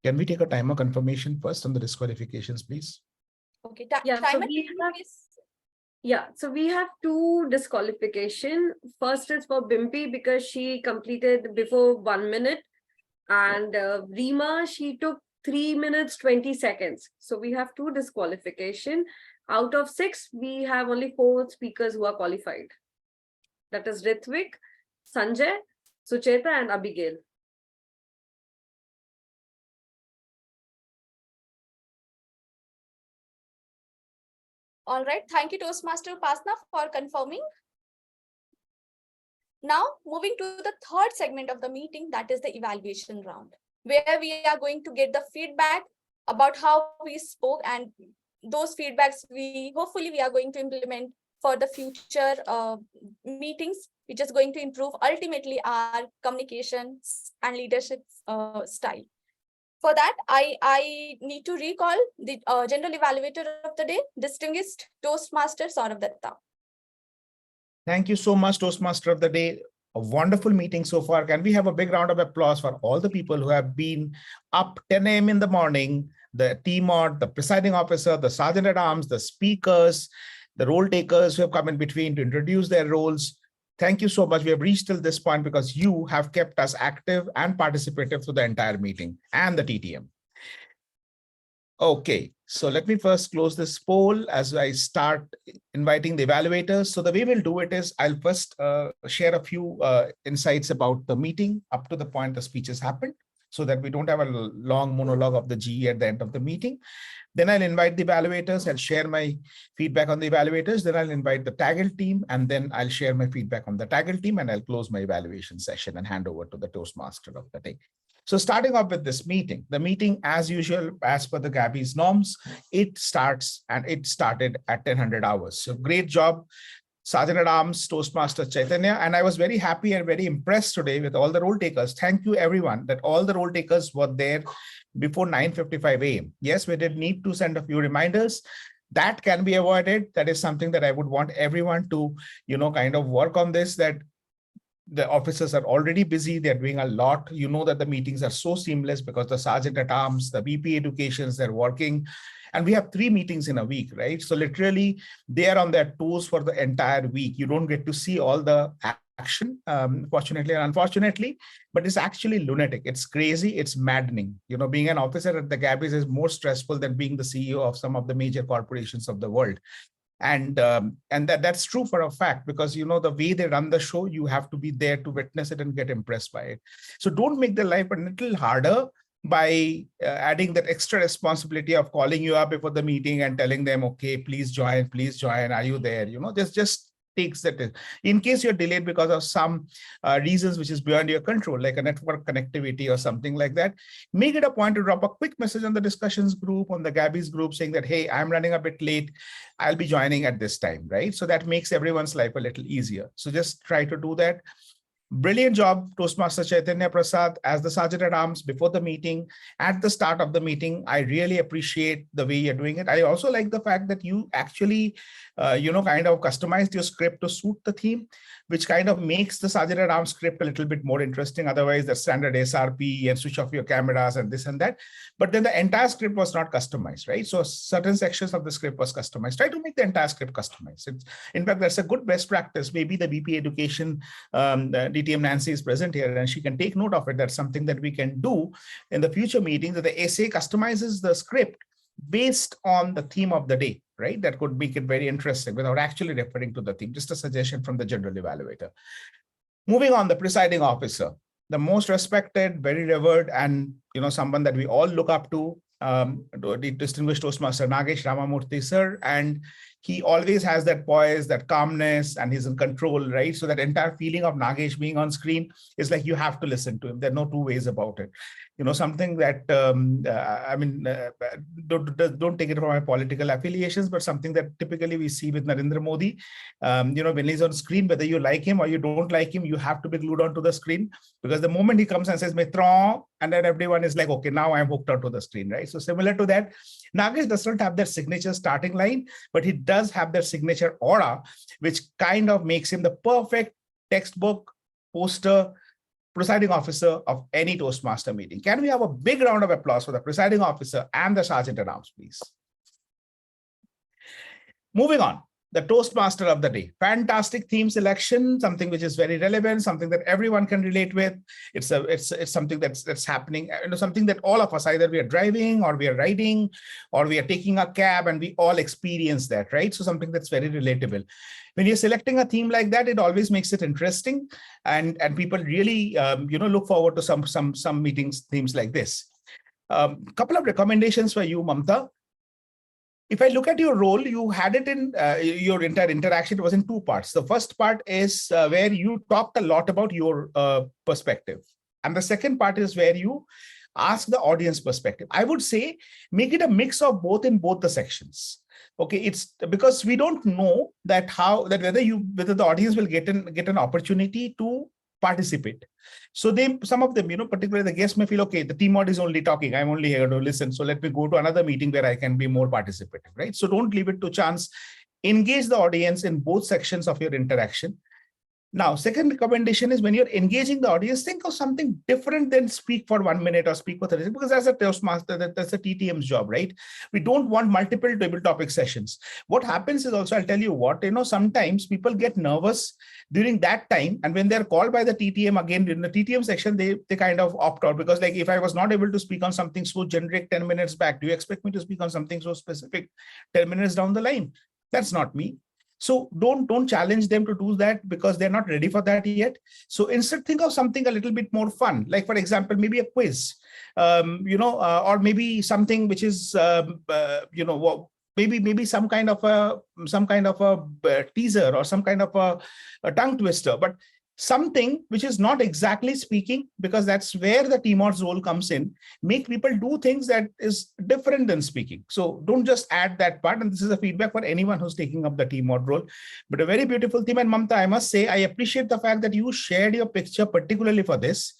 Can we take a timer confirmation first on the disqualifications, please? Okay, so we have two disqualification. First is for Bimpy because she completed before 1 minute. And Rima, she took 3 minutes, 20 seconds. So we have two disqualification. Out of 6, we have only 4 speakers who are qualified. That is Ritvik, Sanjay, Sucheta, and Abigail. All right. Thank you, Toastmaster Upasana, for confirming. Now, moving to the third segment of the meeting, that is the evaluation round, where we are going to get the feedback about how we spoke, and those feedbacks hopefully we are going to implement for the future meetings, which is going to improve ultimately our communications and leadership style. For that, I need to recall the general evaluator of the day, distinguished Toastmaster Sourav Dutta. Thank you so much, Toastmaster of the Day. A wonderful meeting so far. Can we have a big round of applause for all the people who have been up 10 a.m. in the morning, the TMOD, the presiding officer, the sergeant at arms, the speakers, the role takers who have come in between to introduce their roles. Thank you so much. We have reached till this point because you have kept us active and participative through the entire meeting and the TTM. Okay, so let me first close this poll as I start inviting the evaluators. So the way we'll do it is I'll first share a few insights about the meeting up to the point the speeches happened, so that we don't have a long monologue of the GE at the end of the meeting. Then I'll invite the evaluators and share my feedback on the evaluators. Then I'll invite the Taggle team, and then I'll share my feedback on the Taggle team, and I'll close my evaluation session and hand over to the Toastmaster of the day. So starting off with this meeting, the meeting as usual, as per the Gabbys norms, it starts and it started at 10:00 hours. So great job, Sergeant at Arms, Toastmaster Chaitanya. And I was very happy and very impressed today with all the role takers. Thank you everyone that all the role takers were there before 9:55 a.m. Yes, we did need to send a few reminders. That can be avoided. That is something that I would want everyone to, kind of work on this, that the officers are already busy. They're doing a lot. You know that the meetings are so seamless because the Sergeant at Arms, the BP educations, they're working. And we have 3 meetings in a week, right? So literally they are on their toes for the entire week. You don't get to see all the action, fortunately and unfortunately, but it's actually lunatic. It's crazy. It's maddening. Being an officer at the Gabbys is more stressful than being the CEO of some of the major corporations of the world. And that's true for a fact, because the way they run the show, you have to be there to witness it and get impressed by it. So don't make their life a little harder by adding that extra responsibility of calling you up before the meeting and telling them, okay, please join, are you there? Just takes that. In case you're delayed because of some reasons which is beyond your control, like a network connectivity or something like that, make it a point to drop a quick message on the discussions group, on the Gabbys group, saying that, hey, I'm running a bit late. I'll be joining at this time, right? So that makes everyone's life a little easier. So just try to do that. Brilliant job, Toastmaster Chaitanya Prasad, as the Sergeant at Arms before the meeting, at the start of the meeting. I really appreciate the way you're doing it. I also like the fact that you actually, kind of customized your script to suit the theme, which kind of makes the Sergeant at Arms script a little bit more interesting. Otherwise, the standard SRP and switch off your cameras and this and that. But then the entire script was not customized, right? So certain sections of the script was customized. Try to make the entire script customized. In fact, that's a good best practice. Maybe the BP Education DTM Nancy is present here and she can take note of it. That's something that we can do in the future meetings, that the SA customizes the script based on the theme of the day, right? That could make it very interesting without actually referring to the theme. Just a suggestion from the general evaluator. Moving on, the presiding officer, the most respected, very revered, and someone that we all look up to, the distinguished Toastmaster Nagesh Ramamurthy sir, and he always has that poise, that calmness, and he's in control, right? So that entire feeling of Nagesh being on screen is like you have to listen to him. There are no two ways about it. Something that, don't take it from my political affiliations, but something that typically we see with Narendra Modi. When he's on screen, whether you like him or you don't like him, you have to be glued onto the screen, because the moment he comes and says, Mitron, and then everyone is like, okay, now I'm hooked onto the screen, right? So similar to that, Nagesh does not have that signature starting line, but he does have that signature aura, which kind of makes him the perfect textbook poster presiding officer of any Toastmaster meeting. Can we have a big round of applause for the presiding officer and the Sergeant at Arms, please? Moving on, the Toastmaster of the day. Fantastic theme selection, something which is very relevant, something that everyone can relate with. It's something that's happening, something that all of us, either we are driving or we are riding or we are taking a cab, and we all experience that, right? So something that's very relatable. When you're selecting a theme like that, it always makes it interesting, and people really look forward to some meetings, themes like this. Couple of recommendations for you, Mamta. If I look at your role, you had it in your entire interaction. It was in two parts. The first part is where you talked a lot about your perspective. And the second part is where you ask the audience perspective. I would say make it a mix of both in both the sections. Okay, it's because we don't know that whether the audience will get an opportunity to participate. So some of them, particularly the guests may feel, okay, the TMOD is only talking, I'm only here to listen. So let me go to another meeting where I can be more participative, right? So don't leave it to chance. Engage the audience in both sections of your interaction. Now, second recommendation is when you're engaging the audience, think of something different than speak for 1 minute or speak for 30 seconds, because as a Toastmaster, that's a TTM's job, right? We don't want multiple table topic sessions. What happens is also, I'll tell you what, sometimes people get nervous during that time. And when they're called by the TTM again, in the TTM section, they kind of opt out, because like, if I was not able to speak on something so generic 10 minutes back, do you expect me to speak on something so specific 10 minutes down the line? That's not me. So don't challenge them to do that, because they're not ready for that yet. So instead, think of something a little bit more fun, like for example, maybe a quiz, or maybe something which is, maybe some kind of a teaser or some kind of a tongue twister, but something which is not exactly speaking, because that's where the TMOD's role comes in. Make people do things that is different than speaking. So don't just add that part. And this is a feedback for anyone who's taking up the TMOD role. But a very beautiful theme. And Mamta, I must say, I appreciate the fact that you shared your picture, particularly for this,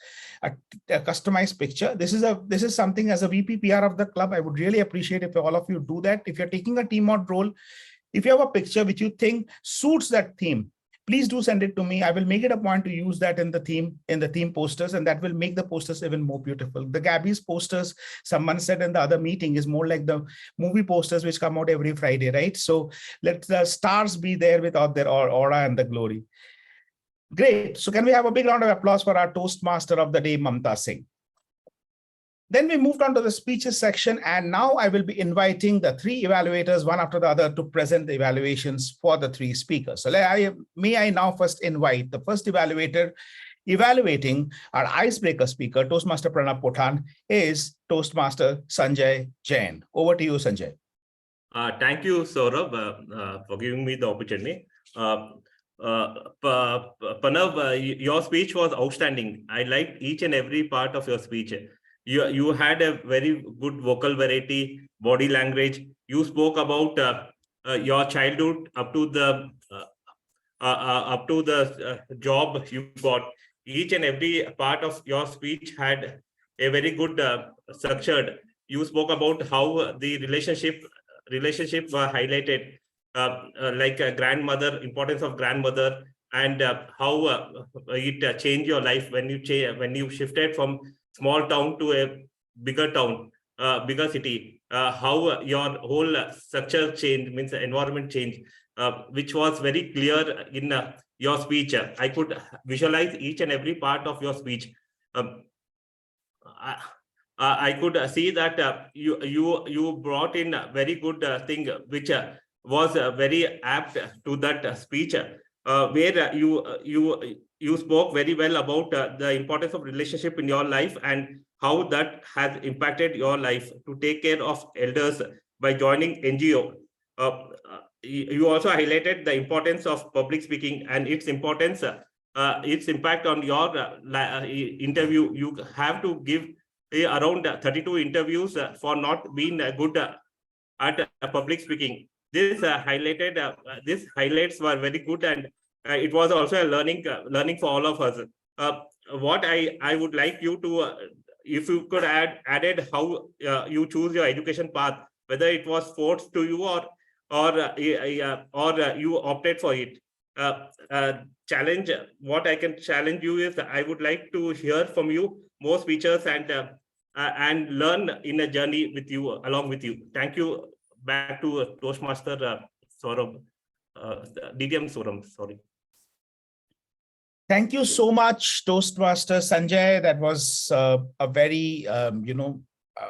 a customized picture. This is something as a VP PR of the club, I would really appreciate if all of you do that. If you're taking a TMOD role, if you have a picture which you think suits that theme, please do send it to me. I will make it a point to use that in the theme posters, and that will make the posters even more beautiful. The Gabbys posters, someone said in the other meeting, is more like the movie posters which come out every Friday, right? So let the stars be there without their aura and the glory. Great. So can we have a big round of applause for our Toastmaster of the day, Mamta Singh? Then we moved on to the speeches section, and now I will be inviting the three evaluators, one after the other, to present the evaluations for the three speakers. So may I now first invite the first evaluator evaluating our icebreaker speaker, Toastmaster Pranav Pothan, is Toastmaster Sanjay Jain. Over to you, Sanjay. Thank you, Sourav, for giving me the opportunity. Pranav, your speech was outstanding. I liked each and every part of your speech. You had a very good vocal variety, body language. You spoke about your childhood up to the job you got. Each and every part of your speech had a very good structured. You spoke about how the relationship were highlighted, like a grandmother, importance of grandmother, and how it changed your life when you shifted from small town to a bigger town, bigger city. How your whole structure change, means the environment change, which was very clear in your speech. I could visualize each and every part of your speech. I could see that you brought in a very good thing, which was very apt to that speech, where you spoke very well about the importance of relationship in your life and how that has impacted your life to take care of elders by joining NGO. You also highlighted the importance of public speaking and its importance, its impact on your interview. You have to give around 32 interviews for not being good at public speaking. This these highlights were very good, and it was also a learning for all of us. What I would like you to, if you could added how you choose your education path, whether it was forced to you or you opted for it. Challenge, what I can challenge you is, I would like to hear from you more speeches and learn in a journey with you, along with you. Thank you. Back to Toastmaster Sourav, DTM Sourav, sorry. Thank you so much, Toastmaster Sanjay. That was a very,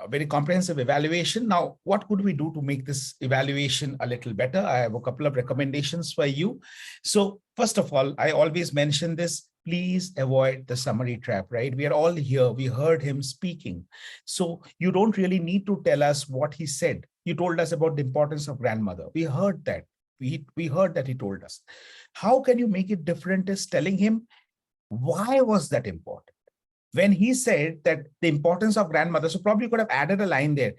very comprehensive evaluation. Now, what could we do to make this evaluation a little better? I have a couple of recommendations for you. So first of all, I always mention this, please avoid the summary trap, right? We are all here. We heard him speaking. So you don't really need to tell us what he said. You told us about the importance of grandmother. We heard that. We heard that he told us. How can you make it different is telling him, why was that important? When he said that the importance of grandmother, so probably could have added a line there.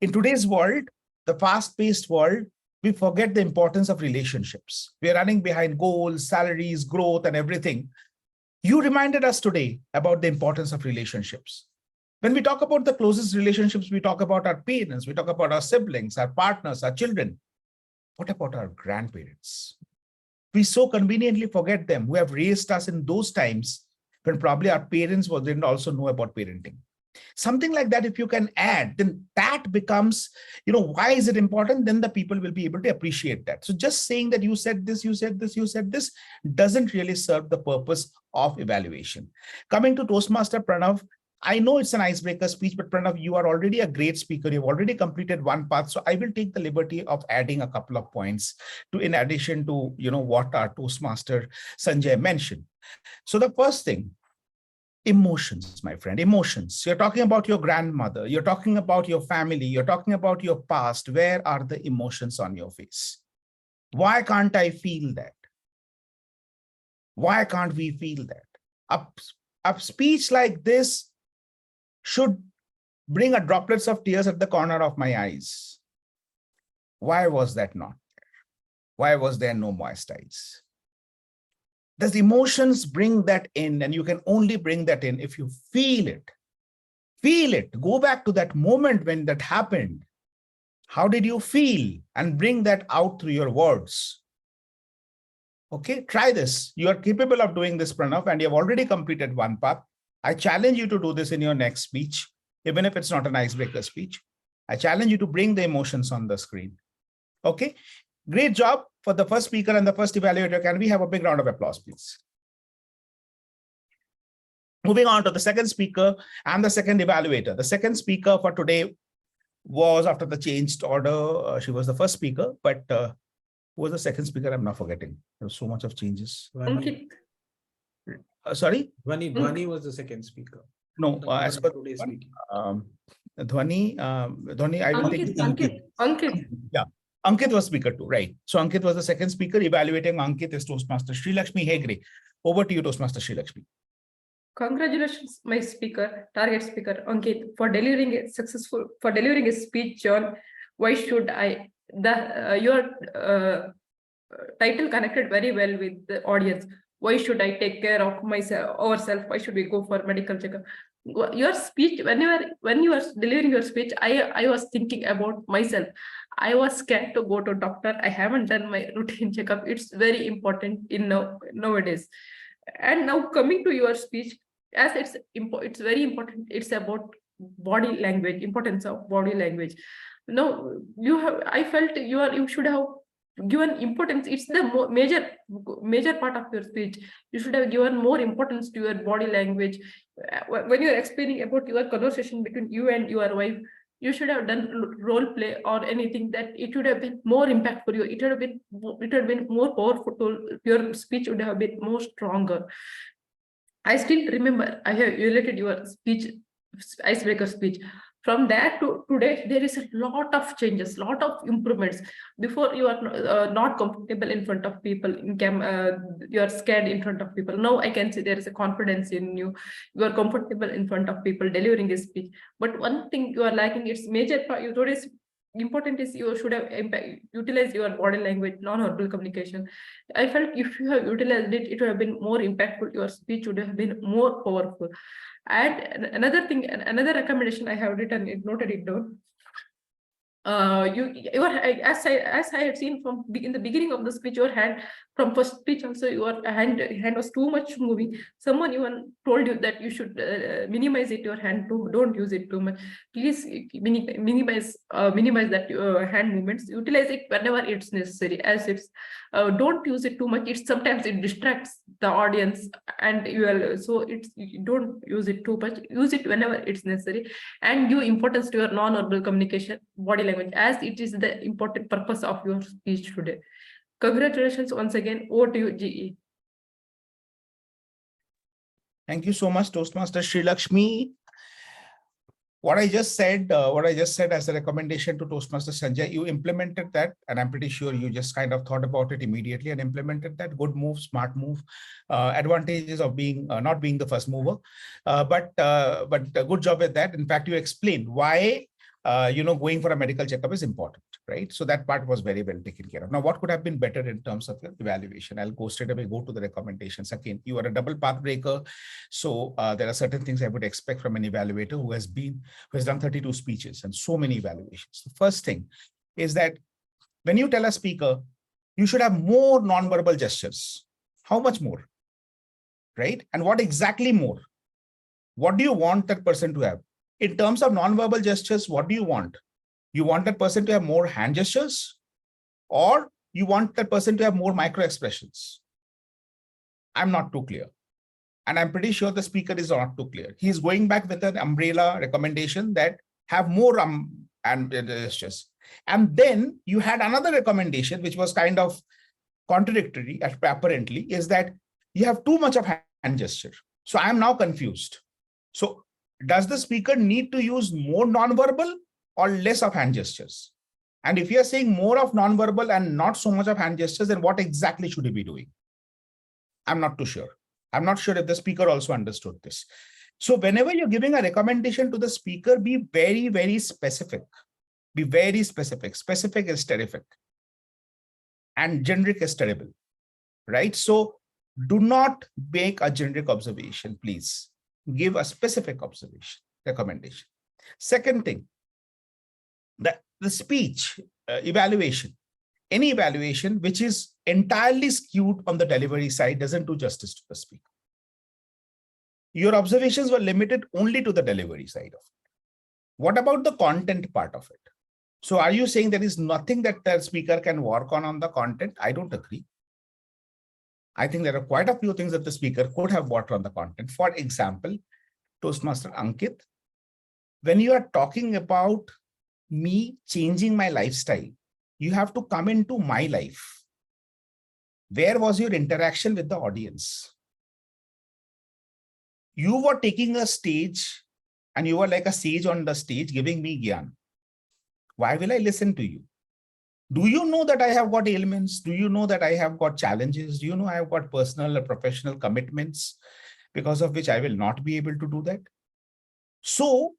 In today's world, the fast-paced world, we forget the importance of relationships. We're running behind goals, salaries, growth, and everything. You reminded us today about the importance of relationships. When we talk about the closest relationships, we talk about our parents, we talk about our siblings, our partners, our children. What about our grandparents? We so conveniently forget them, who have raised us in those times when probably our parents didn't also know about parenting. Something like that, if you can add, then that becomes, why is it important? Then the people will be able to appreciate that. So just saying that you said this, you said this, you said this, doesn't really serve the purpose of evaluation. Coming to Toastmaster Pranav, I know it's an icebreaker speech, but Pranav, you are already a great speaker. You've already completed one path. So I will take the liberty of adding a couple of points in addition to, what our Toastmaster Sanjay mentioned. So the first thing, emotions, my friend, emotions. You're talking about your grandmother. You're talking about your family. You're talking about your past. Where are the emotions on your face? Why can't I feel that? Why can't we feel that? A speech like this should bring a droplets of tears at the corner of my eyes. Why was that not there? Why was there no moist eyes? Does emotions bring that in? And you can only bring that in if you feel it. Feel it. Go back to that moment when that happened. How did you feel? And bring that out through your words. Okay, try this. You are capable of doing this, Pranav, and you have already completed one path. I challenge you to do this in your next speech, even if it's not an icebreaker speech. I challenge you to bring the emotions on the screen. Okay, great job for the first speaker and the first evaluator. Can we have a big round of applause, please? Moving on to the second speaker and the second evaluator. The second speaker for today was, after the changed order, she was the first speaker, but who was the second speaker? I'm not forgetting. There was so much of changes. Ankit. Sorry? Dhwani was the second speaker. No, as per Dhwani, I will take Ankit. Yeah. Ankit was speaker too, right? So Ankit was the second speaker. Evaluating Ankit is Toastmaster Shrilakshmi Hegde. Over to you, Toastmaster Shrilakshmi. Congratulations, my speaker, target speaker, Ankit, for delivering a speech on why should I. Your title connected very well with the audience. Why should I take care of myself, ourselves? Why should we go for medical checkup? Your speech, when you are delivering your speech, I was thinking about myself. I was scared to go to doctor. I haven't done my routine checkup. It's very important in nowadays. And now coming to your speech, as it's very important. It's about body language, importance of body language. Now I felt you should have given importance. It's the major part of your speech. You should have given more importance to your body language. When you're explaining about your conversation between you and your wife, you should have done role play or anything that it would have been more impactful for you. It would have been more powerful. Your speech would have been more stronger. I still remember I have related your speech, icebreaker speech. From that to today, there is a lot of changes, lot of improvements. Before you are not comfortable in front of people, you are scared in front of people. Now I can see there is a confidence in you. You are comfortable in front of people delivering a speech. But one thing you are lacking, it's major part. Today's important is you should have utilized your body language, non-verbal communication. I felt if you have utilized it, it would have been more impactful. Your speech would have been more powerful. And another thing, another recommendation I have written, noted it down. As I had seen from in the beginning of the speech, your hand from first speech also your hand was too much moving. Someone even told you that you should minimize it. Your hand too, don't use it too much. Please minimize that hand movements. Utilize it whenever it's necessary. As it's don't use it too much. Sometimes it distracts the audience, and you don't use it too much. Use it whenever it's necessary, and give importance to your non-verbal communication, body language, as it is the important purpose of your speech today. Congratulations once again. Over to you, GE. Thank you so much, Toastmaster Shrilakshmi. What I just said as a recommendation to Toastmaster Sanjay, you implemented that, and I'm pretty sure you just kind of thought about it immediately and implemented that. Good move, smart move. Advantages of being not being the first mover, but a good job at that. In fact, you explained why going for a medical checkup is important, right? So that part was very well taken care of. Now, what could have been better in terms of your evaluation? I'll go straight away, go to the recommendations. Again, you are a double pathbreaker. So there are certain things I would expect from an evaluator who has done 32 speeches and so many evaluations. The first thing is that when you tell a speaker, you should have more nonverbal gestures. How much more, right? And what exactly more? What do you want that person to have? In terms of nonverbal gestures, what do you want? You want that person to have more hand gestures, or you want that person to have more micro expressions? I'm not too clear. And I'm pretty sure the speaker is not too clear. He's going back with an umbrella recommendation that have more and gestures. And then you had another recommendation, which was kind of contradictory, apparently, is that you have too much of hand gesture. So I'm now confused. So does the speaker need to use more nonverbal or less of hand gestures? And if you're saying more of nonverbal and not so much of hand gestures, then what exactly should he be doing? I'm not too sure. I'm not sure if the speaker also understood this. So whenever you're giving a recommendation to the speaker, be very, very specific. Be very specific. Specific is terrific. And generic is terrible, right? So do not make a generic observation, please. Give a specific observation, recommendation. Second thing, the speech evaluation. Any evaluation which is entirely skewed on the delivery side doesn't do justice to the speaker. Your observations were limited only to the delivery side of it. What about the content part of it? So are you saying there is nothing that the speaker can work on the content? I don't agree. I think there are quite a few things that the speaker could have worked on the content. For example, Toastmaster Ankit, when you are talking about me changing my lifestyle, you have to come into my life. Where was your interaction with the audience? You were taking a stage and you were like a sage on the stage giving me gyan. Why will I listen to you? Do you know that I have got ailments? Do you know that I have got challenges? Do you know I have got personal or professional commitments because of which I will not be able to do that? So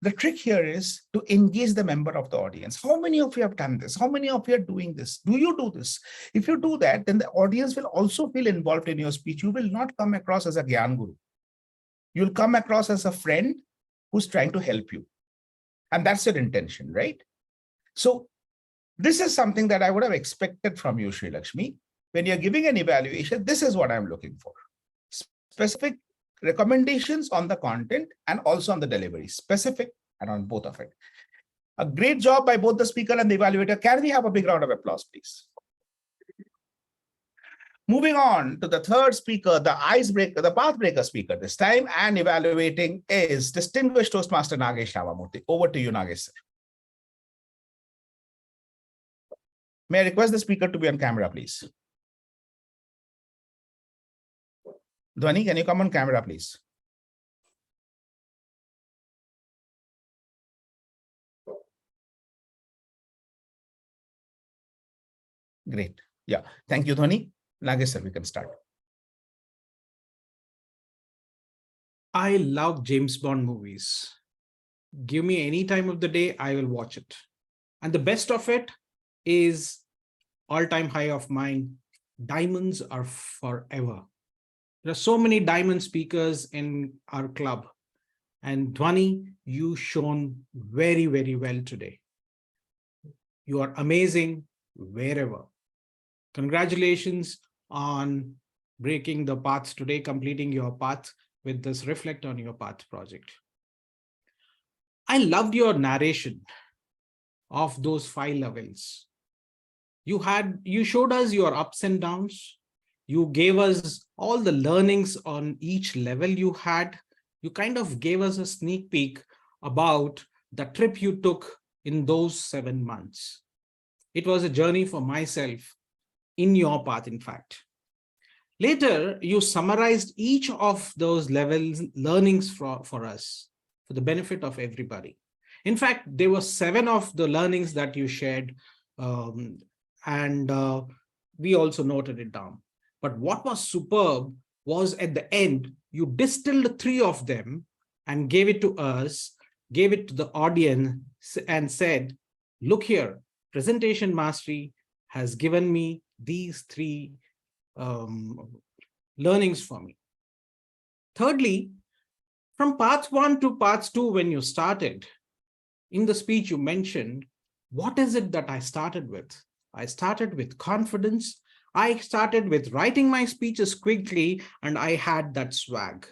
the trick here is to engage the member of the audience. How many of you have done this? How many of you are doing this? Do you do this? If you do that, then the audience will also feel involved in your speech. You will not come across as a Gyan Guru. You'll come across as a friend who's trying to help you. And that's your intention, right? So this is something that I would have expected from you, Shrilakshmi. When you're giving an evaluation, this is what I'm looking for. Specific recommendations on the content and also on the delivery, specific and on both of it. A great job by both the speaker and the evaluator. Can we have a big round of applause, please? Moving on to the third speaker, the icebreaker, the pathbreaker speaker this time, and evaluating is distinguished Toastmaster Nagesh Ramamurthy. Over to you, Nagesh, sir. May I request the speaker to be on camera, please? Dhwani, can you come on camera, please? Great. Yeah. Thank you, Dhwani. Nagesh, sir, we can start. I love James Bond movies. Give me any time of the day, I will watch it. And the best of it is all-time high of mine. Diamonds are forever. There are so many diamond speakers in our club. And Dhwani, you shone very, very well today. You are amazing wherever. Congratulations on breaking the paths today, completing your path with this Reflect on Your Path project. I loved your narration of those 5 levels. You showed us your ups and downs. You gave us all the learnings on each level you had. You kind of gave us a sneak peek about the trip you took in those 7 months. It was a journey for myself in your path, in fact. Later, you summarized each of those levels, learnings for us, for the benefit of everybody. In fact, there were 7 of the learnings that you shared, and we also noted it down. But what was superb was at the end, you distilled 3 of them and gave it to us, gave it to the audience and said, look here, presentation mastery has given me these 3 learnings for me. Thirdly, from path 1 to path 2, when you started, in the speech you mentioned, what is it that I started with? I started with confidence. I started with writing my speeches quickly, and I had that swag.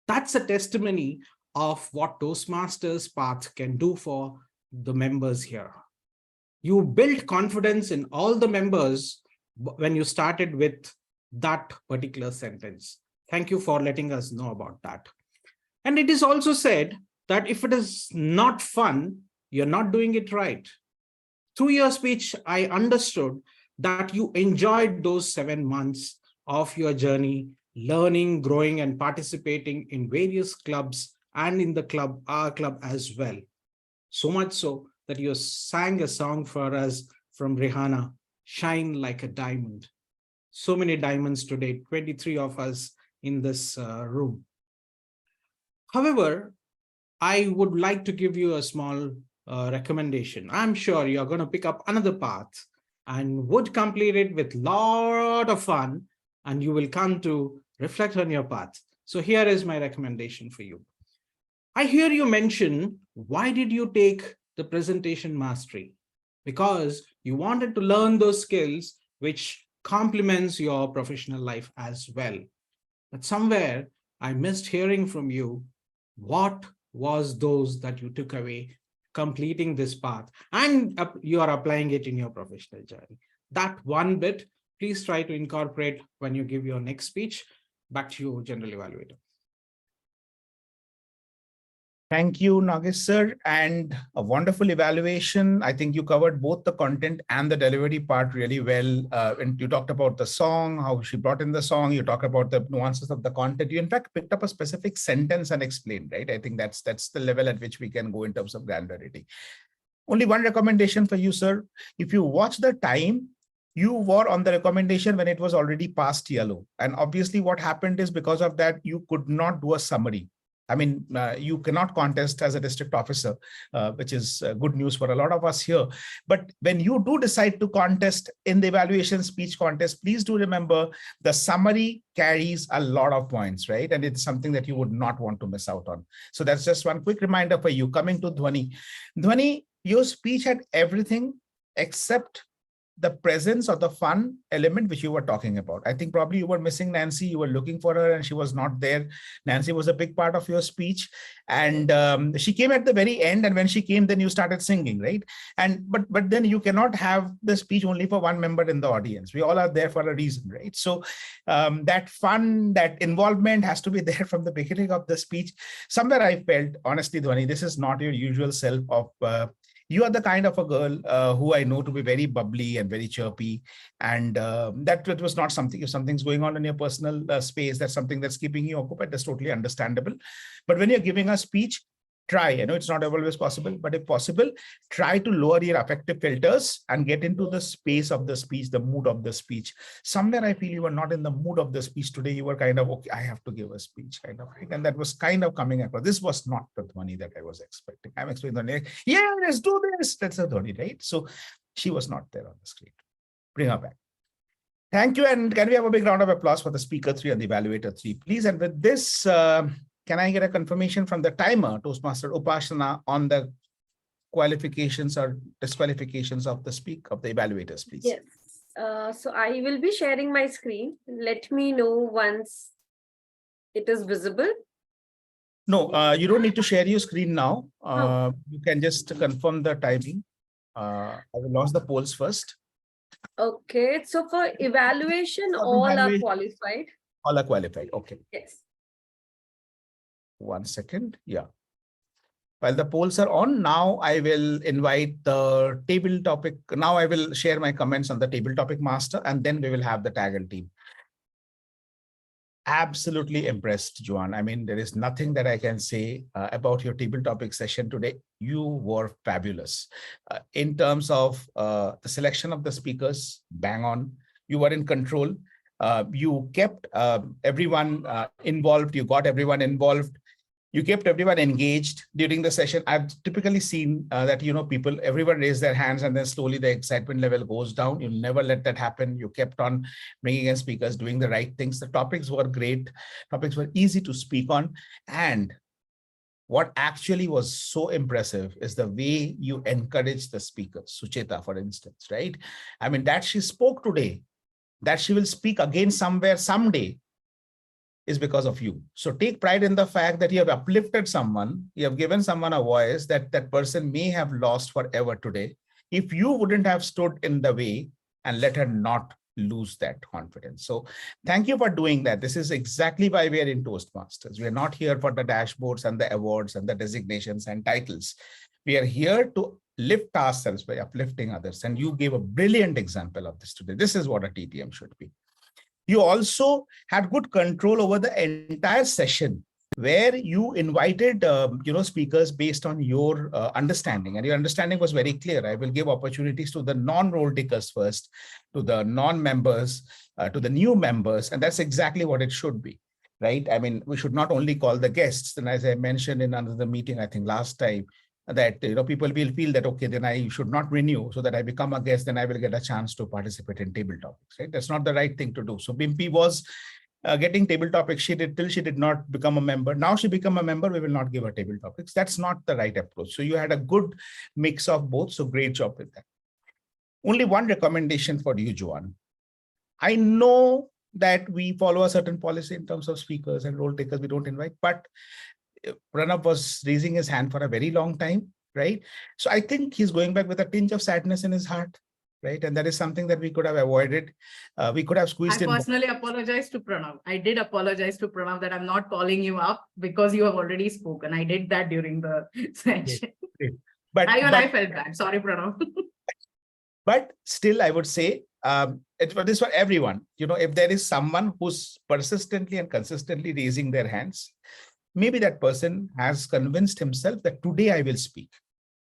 That's a testimony of what Toastmasters path can do for the members here. You built confidence in all the members when you started with that particular sentence. Thank you for letting us know about that. And it is also said that if it is not fun, you're not doing it right. Through your speech, I understood that you enjoyed those 7 months of your journey, learning, growing, and participating in various clubs and in the club, our club as well. So much so that you sang a song for us from Rihanna, Shine Like a Diamond. So many diamonds today, 23 of us in this room. However, I would like to give you a small recommendation. I'm sure you're going to pick up another path and would complete it with a lot of fun, and you will come to reflect on your path. So here is my recommendation for you. I hear you mention, why did you take the presentation mastery? Because you wanted to learn those skills which complements your professional life as well. But somewhere I missed hearing from you, what was those that you took away completing this path and you are applying it in your professional journey? That one bit, please try to incorporate when you give your next speech. Back to you, General Evaluator. Thank you, Nagesh sir, and a wonderful evaluation. I think you covered both the content and the delivery part really well. And you talked about the song, how she brought in the song. You talk about the nuances of the content. You in fact picked up a specific sentence and explained, right? I think that's the level at which we can go in terms of granularity. Only one recommendation for you, sir. If you watch the time, you were on the recommendation when it was already past yellow. And obviously what happened is because of that, you could not do a summary. I mean, you cannot contest as a district officer, which is good news for a lot of us here. But when you do decide to contest in the evaluation speech contest, please do remember the summary carries a lot of points, right? And it's something that you would not want to miss out on. So that's just one quick reminder for you. Coming to Dhwani. Dhwani, your speech had everything except the presence or the fun element which you were talking about. I think probably you were missing Nancy. You were looking for her and she was not there. Nancy was a big part of your speech, and she came at the very end. And when she came, then you started singing, right? And but then you cannot have the speech only for one member in the audience. We all are there for a reason, right? So that fun, that involvement has to be there from the beginning of the speech. Somewhere I felt, honestly, Dhwani, this is not your usual self of. You are the kind of a girl who I know to be very bubbly and very chirpy. And that was not something, if something's going on in your personal space, that's something that's keeping you occupied, that's totally understandable. But when you're giving a speech, try, I know it's not always possible, but if possible, try to lower your affective filters and get into the space of the speech, the mood of the speech. Somewhere I feel you were not in the mood of the speech today. You were kind of, okay, I have to give a speech kind of, right? And that was kind of coming across. This was not the Dhwani that I was expecting. I'm expecting Dhwani, yeah, let's do this. That's a Dhwani, right? So she was not there on the screen. Bring her back. Thank you. And can we have a big round of applause for the speaker 3 and the evaluator 3, please? And with this, can I get a confirmation from the timer, Toastmaster Upasana, on the qualifications or disqualifications of the evaluators, please? Yes. So I will be sharing my screen. Let me know once it is visible. No, you don't need to share your screen now. You can just confirm the timing. I will launch the polls first. Okay. So for evaluation, all are qualified. All are qualified. Okay. Yes. 1 second. Yeah. While the polls are on, now I will invite the table topic. Now I will share my comments on the table topic master, and then we will have the taggle team. Absolutely impressed, Joane. I mean, there is nothing that I can say about your table topic session today. You were fabulous. In terms of the selection of the speakers, bang on. You were in control. You kept everyone involved. You got everyone involved. You kept everyone engaged during the session. I've typically seen that, everyone raise their hands and then slowly the excitement level goes down. You never let that happen. You kept on bringing in speakers, doing the right things. The topics were great. Topics were easy to speak on. And what actually was so impressive is the way you encouraged the speakers. Sucheta, for instance, right? I mean, that she spoke today, that she will speak again somewhere, someday, is because of you. So take pride in the fact that you have uplifted someone, you have given someone a voice that that person may have lost forever today, if you wouldn't have stood in the way and let her not lose that confidence. So thank you for doing that. This is exactly why we are in Toastmasters. We are not here for the dashboards and the awards and the designations and titles. We are here to lift ourselves by uplifting others. And you gave a brilliant example of this today. This is what a TTM should be. You also had good control over the entire session, where you invited, speakers based on your understanding, and your understanding was very clear. I will give opportunities to the non-role takers first, to the non-members, to the new members, and that's exactly what it should be, right? I mean, we should not only call the guests, and as I mentioned in another meeting, I think last time, that people will feel that, okay, then I should not renew so that I become a guest, then I will get a chance to participate in table topics, right? That's not the right thing to do. So Bimpi was getting table topics. She did not become a member. Now she become a member, we will not give her table topics. That's not the right approach. So you had a good mix of both. So great job with that. Only one recommendation for you, Joane. I know that we follow a certain policy in terms of speakers and role takers, we don't invite, but Pranav was raising his hand for a very long time, right? So I think he's going back with a tinge of sadness in his heart, right? And that is something that we could have avoided. We could have squeezed in. I personally apologize to Pranav. I did apologize to Pranav that I'm not calling you up because you have already spoken. I did that during the session. But I felt bad. Sorry, Pranav. But still, I would say, this for everyone. If there is someone who's persistently and consistently raising their hands, maybe that person has convinced himself that today I will speak.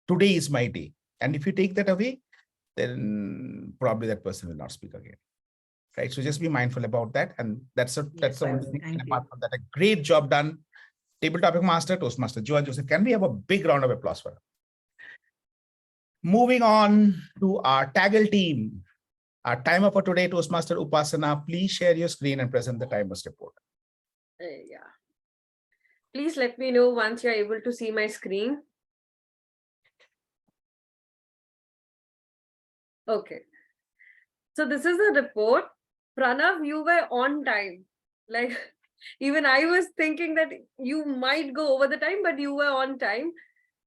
Today is my day. And if you take that away, then probably that person will not speak again. Right. So just be mindful about that. And that's the only thing. And apart from that, a great job done. Table topic master, Toastmaster Joane Joseph. Can we have a big round of applause for her? Moving on to our Taggle team. Our timer for today, Toastmaster Upasana. Please share your screen and present the timer's report. Yeah. Please let me know once you're able to see my screen. Okay. So this is the report. Pranav, you were on time. Like, even I was thinking that you might go over the time, but you were on time.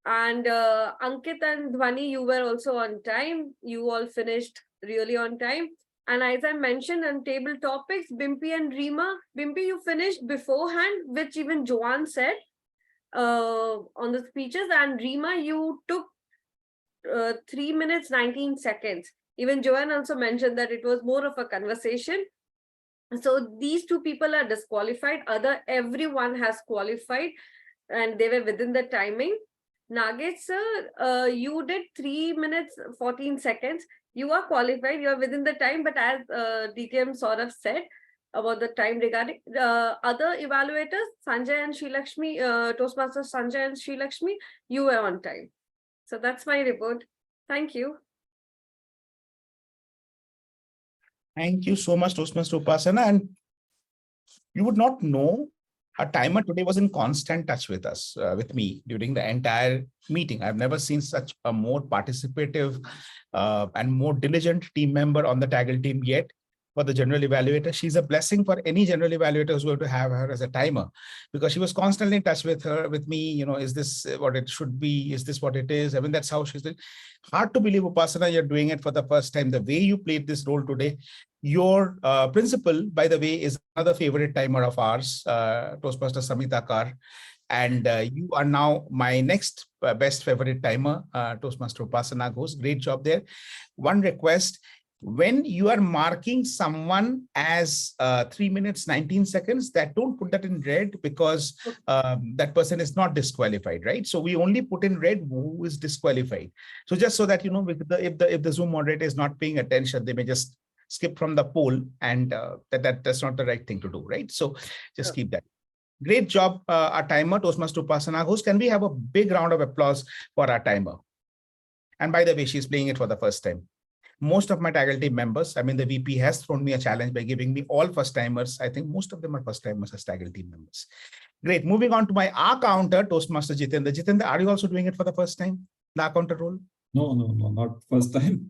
And Ankit and Dhwani, you were also on time. You all finished really on time. And as I mentioned on table topics, Bimpy and Reema, Bimpy, you finished beforehand, which even Joane said on the speeches. And Reema, you took 3 minutes, 19 seconds. Even Joane also mentioned that it was more of a conversation. So these two people are disqualified. Everyone has qualified and they were within the timing. Nagesh sir, you did 3 minutes, 14 seconds. You are qualified, you are within the time, but as DTM Sourav said about the time regarding other evaluators, Sanjay and Shrilakshmi, Toastmasters Sanjay and Shrilakshmi, you were on time. So that's my report. Thank you. Thank you so much, Toastmaster Upasana. And you would not know, our timer today was in constant touch with us, with me during the entire meeting. I've never seen such a more participative and more diligent team member on the Taggle team yet. For the general evaluator, she's a blessing for any general evaluator who's going to have her as a timer, because she was constantly in touch with me. You know, is this what it should be? Is this what it is? I mean, that's how she's doing. Hard to believe, Upasana, you're doing it for the first time. The way you played this role today. Your principal, by the way, is another favorite timer of ours, Toastmaster Samita Kar. And you are now my next best favorite timer, Toastmaster Upasana Ghosh. Great job there. One request. When you are marking someone as 3 minutes, 19 seconds, that don't put that in red, because that person is not disqualified, right? So we only put in red who is disqualified. So just so that, you know, if the Zoom moderator is not paying attention, they may just skip from the poll, and that's not the right thing to do, right? So just keep that. Great job, our timer, Toastmaster Upasana Ghosh. Can we have a big round of applause for our timer? And by the way, she's playing it for the first time. Most of my Taggle team members, I mean, the VP has thrown me a challenge by giving me all first timers. I think most of them are first timers as Taggle team members. Great. Moving on to my R counter, Toastmaster Jitender. Jitender, are you also doing it for the first time? The R counter role? No, not first time.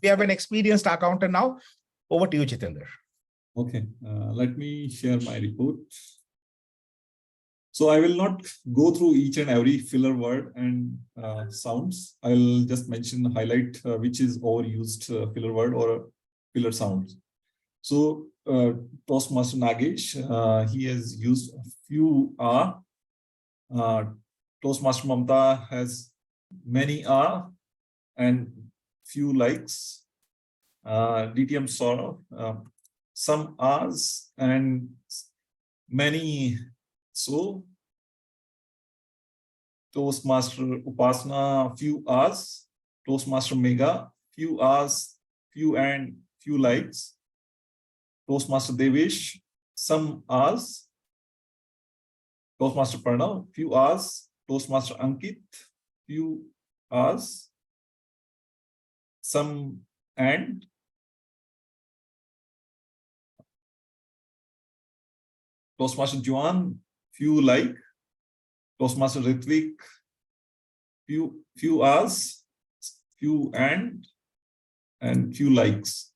We have an experienced R counter now. Over to you, Jitender. Okay, let me share my report. So I will not go through each and every filler word and sounds. I'll just highlight which is overused filler word or filler sounds. So Toastmaster Nagesh, he has used a few R. Toastmaster Mamta has many R and few likes. DTM Sourav, some R's and many. So Toastmaster Upasana, few R's. Toastmaster Mega, few R's, few likes. Toastmaster Devasish, some R's. Toastmaster Pranav, few R's. Toastmaster Ankit, few R's. Some and. Toastmaster Joane, few like. Toastmaster Ritvik, few R's, few and few likes.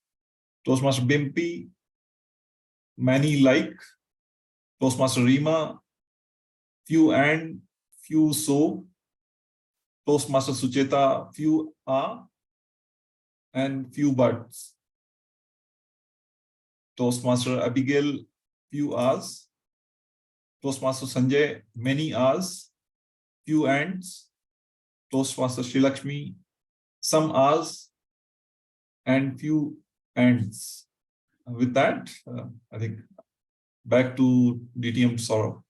Toastmaster Bimpy, many like. Toastmaster Reema, few and few so. Toastmaster Sucheta, few are and few buts. Toastmaster Abigail, few R's. Toastmaster Sanjay, many R's, few ands. Toastmaster Shrilakshmi, some R's and few ands. With that, I think back to DTM Sourav.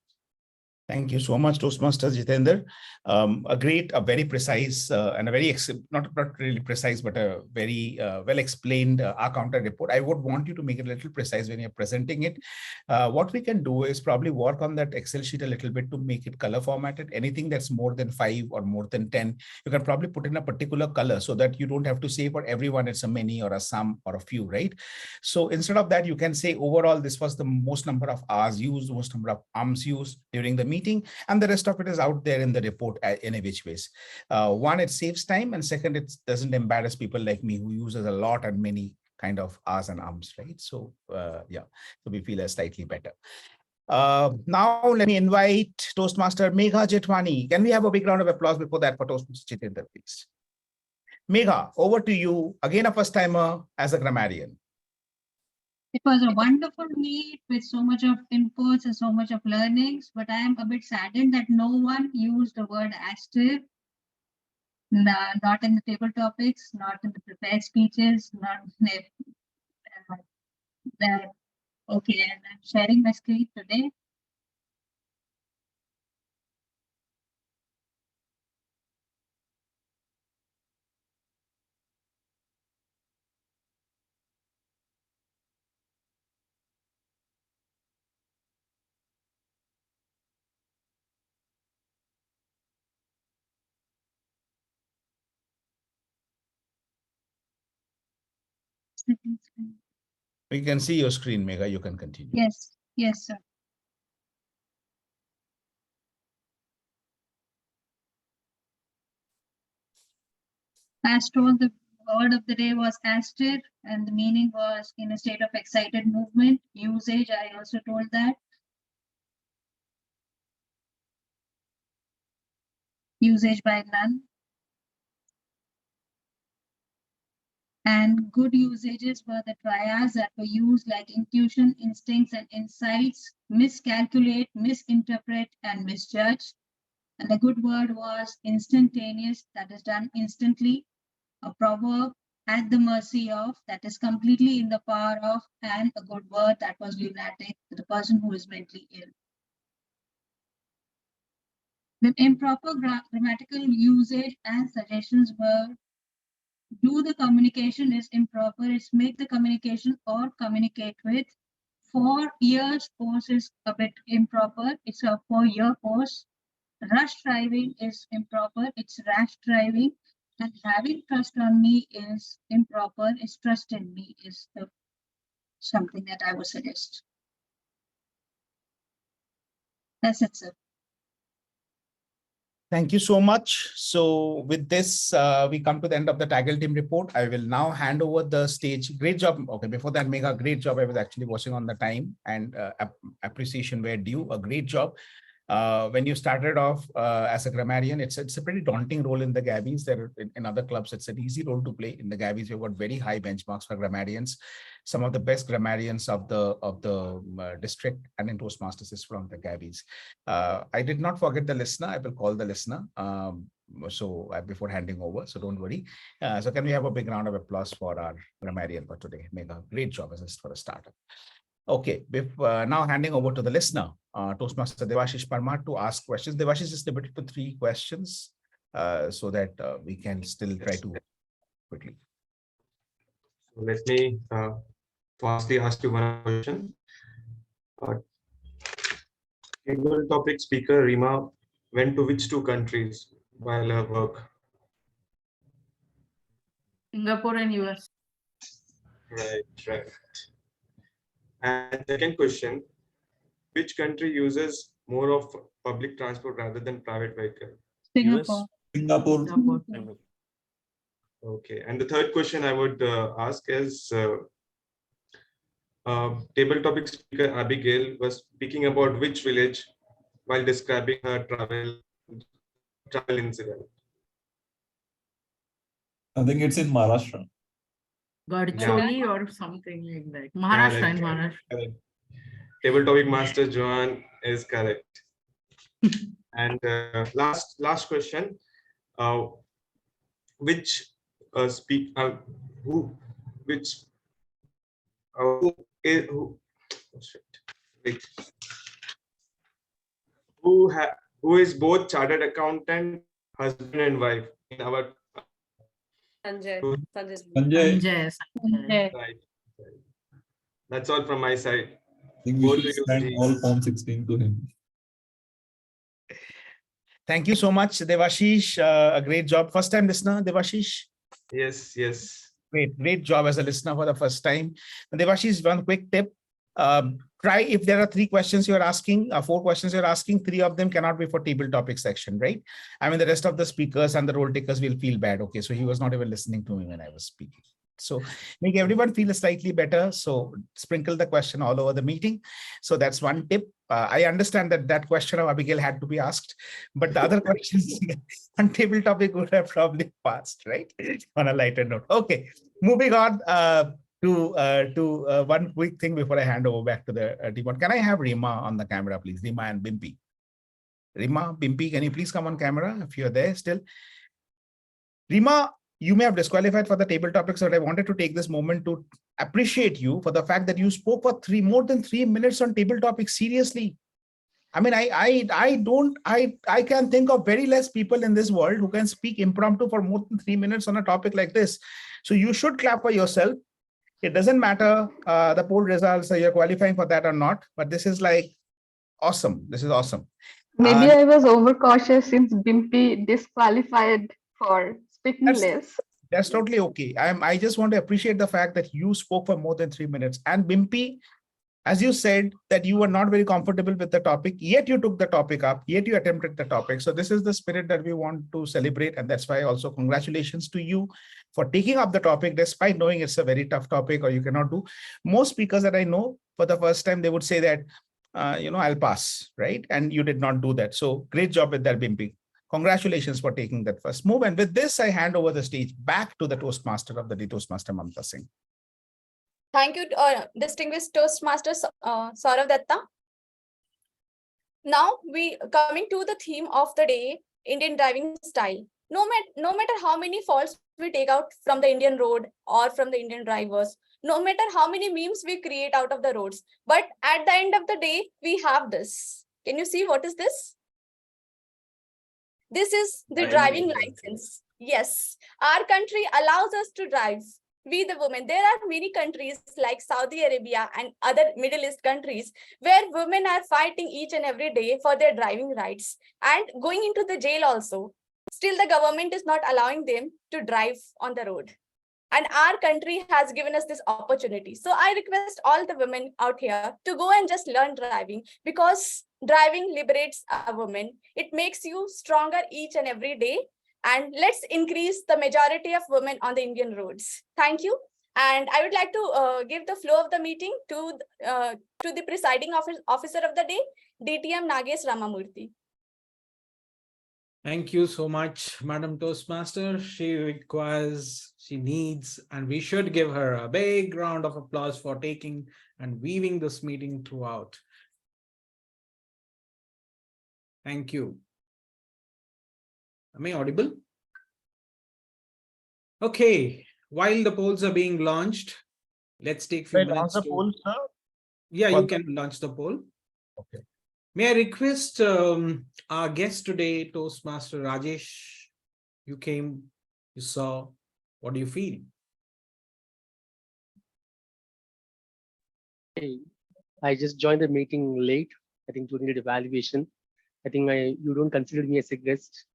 Thank you so much, Toastmasters Jitender. A very precise and a very, not really precise, but a very well explained R counter report. I would want you to make it a little precise when you're presenting it. What we can do is probably work on that Excel sheet a little bit to make it color formatted. Anything that's more than 5 or more than 10, you can probably put in a particular color so that you don't have to say for everyone it's a many or a some or a few, right? So instead of that, you can say overall, this was the most number of hours used, most number of arms used during the meeting, and the rest of it is out there in the report in a which ways. One, it saves time, and second, it doesn't embarrass people like me who uses a lot and many kind of hours and arms, right? So yeah, so we feel slightly better. Now let me invite Toastmaster Megha Jethwani. Can we have a big round of applause before that for Toastmaster Jitender, please? Megha, over to you. Again, a first timer as a grammarian. It was a wonderful meet with so much of inputs and so much of learnings, but I am a bit saddened that no one used the word asterisk, not in the table topics, not in the prepared speeches, not in the, okay, and I'm sharing my screen today. We can see your screen, Megha. You can continue. Yes, yes, sir. As told, the word of the day was astir, and the meaning was in a state of excited movement. Usage, I also told that. Usage by none. And good usages were the triads that were used like intuition, instincts, and insights, miscalculate, misinterpret, and misjudge. And the good word was instantaneous, that is done instantly. A proverb, at the mercy of, that is completely in the power of, and a good word that was lunatic, the person who is mentally ill. The improper grammatical usage and suggestions were do the communication is improper, it's make the communication or communicate with. 4 years course is a bit improper, it's a 4-year course. Rush driving is improper, it's rash driving. And having trust on me is improper, it's trust in me is something that I would suggest. That's it, sir. Thank you so much. So with this, we come to the end of the Taggle team report. I will now hand over the stage. Great job. Okay, before that, Megha, great job. I was actually watching on the time, and appreciation were due. A great job. When you started off as a grammarian, it's a pretty daunting role in the Gabbys. There in other clubs, it's an easy role to play. In the Gabbys, we've got very high benchmarks for grammarians. Some of the best grammarians of the district and in Toastmasters is from the Gabbys. I did not forget the listener. I will call the listener. Before handing over, so don't worry. So can we have a big round of applause for our grammarian for today? Megha, great job as for a starter. Okay, now handing over to the listener, Toastmaster Devasish Parmar, to ask questions. Devasish is limited to 3 questions so that we can still try to quickly. So let me firstly ask you one question. Table topic speaker Rima went to which 2 countries while her work? Singapore and US. Right. And second question, which country uses more of public transport rather than private vehicle? Singapore. Singapore. Okay, and the third question I would ask is, table topic speaker Abigail was speaking about which village while describing her travel incident? I think it's in Maharashtra. Gadcholi or something like that. Maharashtra and Maharashtra. Correct. Table topic master Joane is correct. And last question, who who is both chartered accountant, husband and wife in our Sanjay. Sanjay. right. That's all from my side. I think we Over should to you, send Steve. all Form 16 to him. Thank you so much, Devashish. A great job. First time listener, Devashish. Yes, yes. Great job as a listener for the first time. Devashish, one quick tip. Try if there are 3 questions you're asking, 4 questions you're asking, 3 of them cannot be for table topic section, right? I mean, the rest of the speakers and the role takers will feel bad. Okay, so he was not even listening to me when I was speaking. So make everyone feel slightly better. So sprinkle the question all over the meeting. So that's one tip. I understand that question of Abigail had to be asked, but the other questions on table topic would have probably passed, right? On a lighter note. Okay, moving on to one quick thing before I hand over back to the TMOD. Can I have Rima on the camera, please? Rima and Bimpy. Rima, Bimpy, can you please come on camera if you're there still? Rima, you may have disqualified for the table topics, but I wanted to take this moment to appreciate you for the fact that you spoke for more than 3 minutes on table topics. Seriously. I mean, I can think of very less people in this world who can speak impromptu for more than 3 minutes on a topic like this. So you should clap for yourself. It doesn't matter the poll results, you're qualifying for that or not, but this is like awesome. This is awesome. Maybe I was overcautious since Bimpy disqualified for speaking less. That's totally okay. I just want to appreciate the fact that you spoke for more than 3 minutes. And Bimpy, as you said that you were not very comfortable with the topic, yet you took the topic up, yet you attempted the topic. So this is the spirit that we want to celebrate. And that's why also congratulations to you for taking up the topic, despite knowing it's a very tough topic or you cannot do. Most speakers that I know for the first time, they would say that, I'll pass, right? And you did not do that. So great job with that, Bimpy. Congratulations for taking that first move. And with this, I hand over the stage back to the Toastmaster of the day, Toastmaster Mamta Singh. Thank you, distinguished Toastmaster Sourav Dutta. Now we coming to the theme of the day, Indian driving style. No matter how many faults we take out from the Indian road or from the Indian drivers, no matter how many memes we create out of the roads, but at the end of the day, we have this. Can you see what is this? This is the driving license. Yes, our country allows us to drive. We the women, there are many countries like Saudi Arabia and other Middle East countries where women are fighting each and every day for their driving rights and going into the jail also. Still, the government is not allowing them to drive on the road. And our country has given us this opportunity. So I request all the women out here to go and just learn driving, because driving liberates a woman. It makes you stronger each and every day. And let's increase the majority of women on the Indian roads. Thank you. And I would like to give the flow of the meeting to the presiding officer of the day, DTM Nagesh Ramamurthy. Thank you so much, Madam Toastmaster. She requires, she needs, and we should give her a big round of applause for taking and weaving this meeting throughout. Thank you. Am I audible? Okay, while the polls are being launched, let's take a few minutes to... poll, sir? Yeah, you can launch the poll. Okay. May I request our guest today, Toastmaster Rajesh, you came, you saw, what do you feel? Hey, I just joined the meeting late, I think during the evaluation. I think you don't consider me as a guest.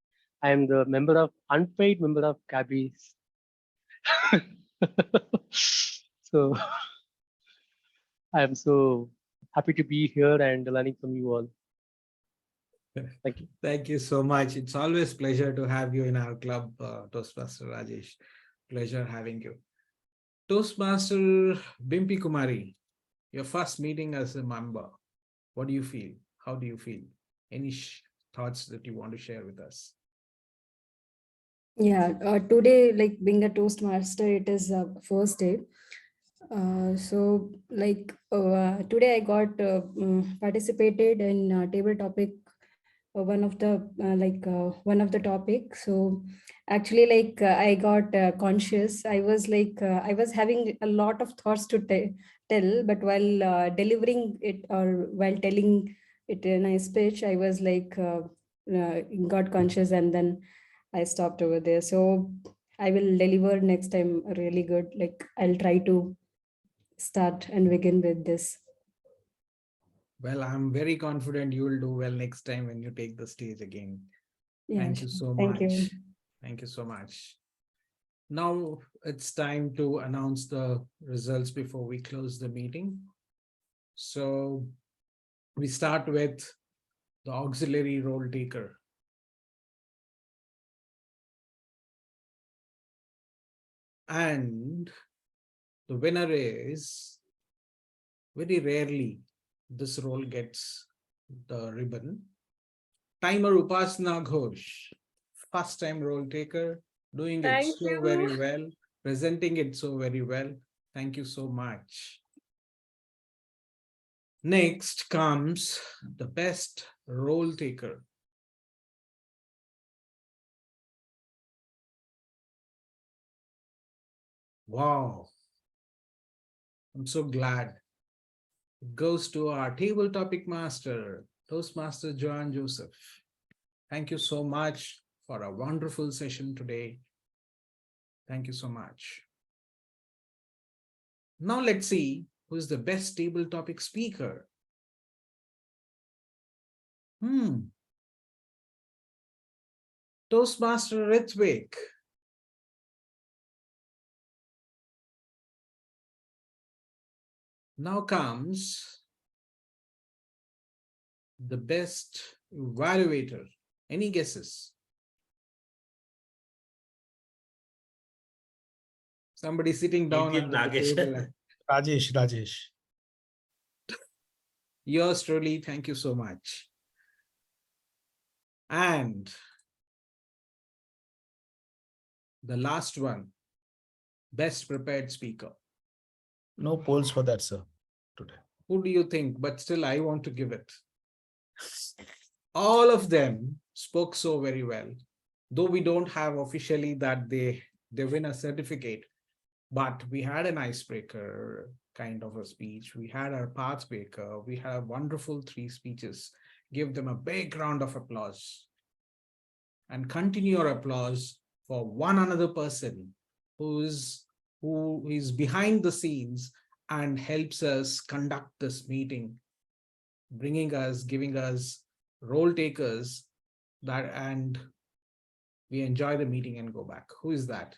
I am the unpaid member of Gabbys. So I am so happy to be here and learning from you all. Thank you. Thank you so much. It's always a pleasure to have you in our club, Toastmaster Rajesh. Pleasure having you. Toastmaster Bimpy Kumari, your first meeting as a member. What do you feel? How do you feel? Any thoughts that you want to share with us? Yeah, today, like being a Toastmaster, it is first day. So like today I got participated in table topic, one of the topics. So actually like I got conscious. I was having a lot of thoughts to tell, but while delivering it or while telling it in a speech, I was like, got conscious and then I stopped over there. So I will deliver next time really good. Like I'll try to start and begin with this. Well, I'm very confident you will do well next time when you take the stage again. Yeah, Thank you sure. so Thank much. you. Thank you so much. Now it's time to announce the results before we close the meeting. So we start with the auxiliary role taker. And the winner is, very rarely this role gets the ribbon. Timer Upasana Ghosh, first time role taker, doing it Thank so you. very well, presenting it so very well. Thank you so much. Next comes the best role taker. Wow. I'm so glad. It goes to our table topic master, Toastmaster Joan Joseph. Thank you so much for a wonderful session today. Thank you so much. Now let's see who's the best table topic speaker. Toastmaster Ritvik. Now comes the best evaluator. Any guesses? Somebody sitting down at the table. Rajesh. Yours truly, thank you so much. And the last one, best prepared speaker. No polls for that, sir, today. Who do you think? But still, I want to give it. All of them spoke so very well, though we don't have officially that they win a certificate, but we had an icebreaker kind of a speech. We had our Pathbreaker. We had wonderful 3 speeches. Give them a big round of applause. And continue your applause for one another person who is behind the scenes and helps us conduct this meeting, giving us role takers that, and we enjoy the meeting and go back. Who is that?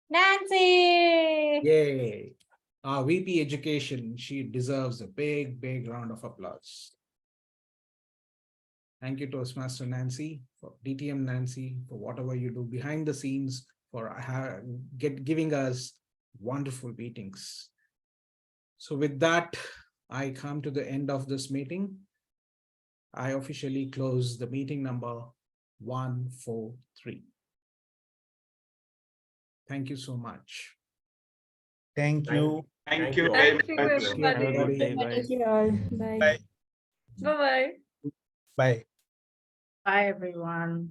Nancy! Yay! Our VP Education, she deserves a big round of applause. Thank you, Toastmaster Nancy, for DTM Nancy, for whatever you do behind the scenes, for giving us wonderful meetings. So with that, I come to the end of this meeting. I officially close the meeting number 143. Thank you so much. Thank you. Thank you. Thank you, everybody. Thank you all. Bye. Bye-bye. Bye. Bye, everyone.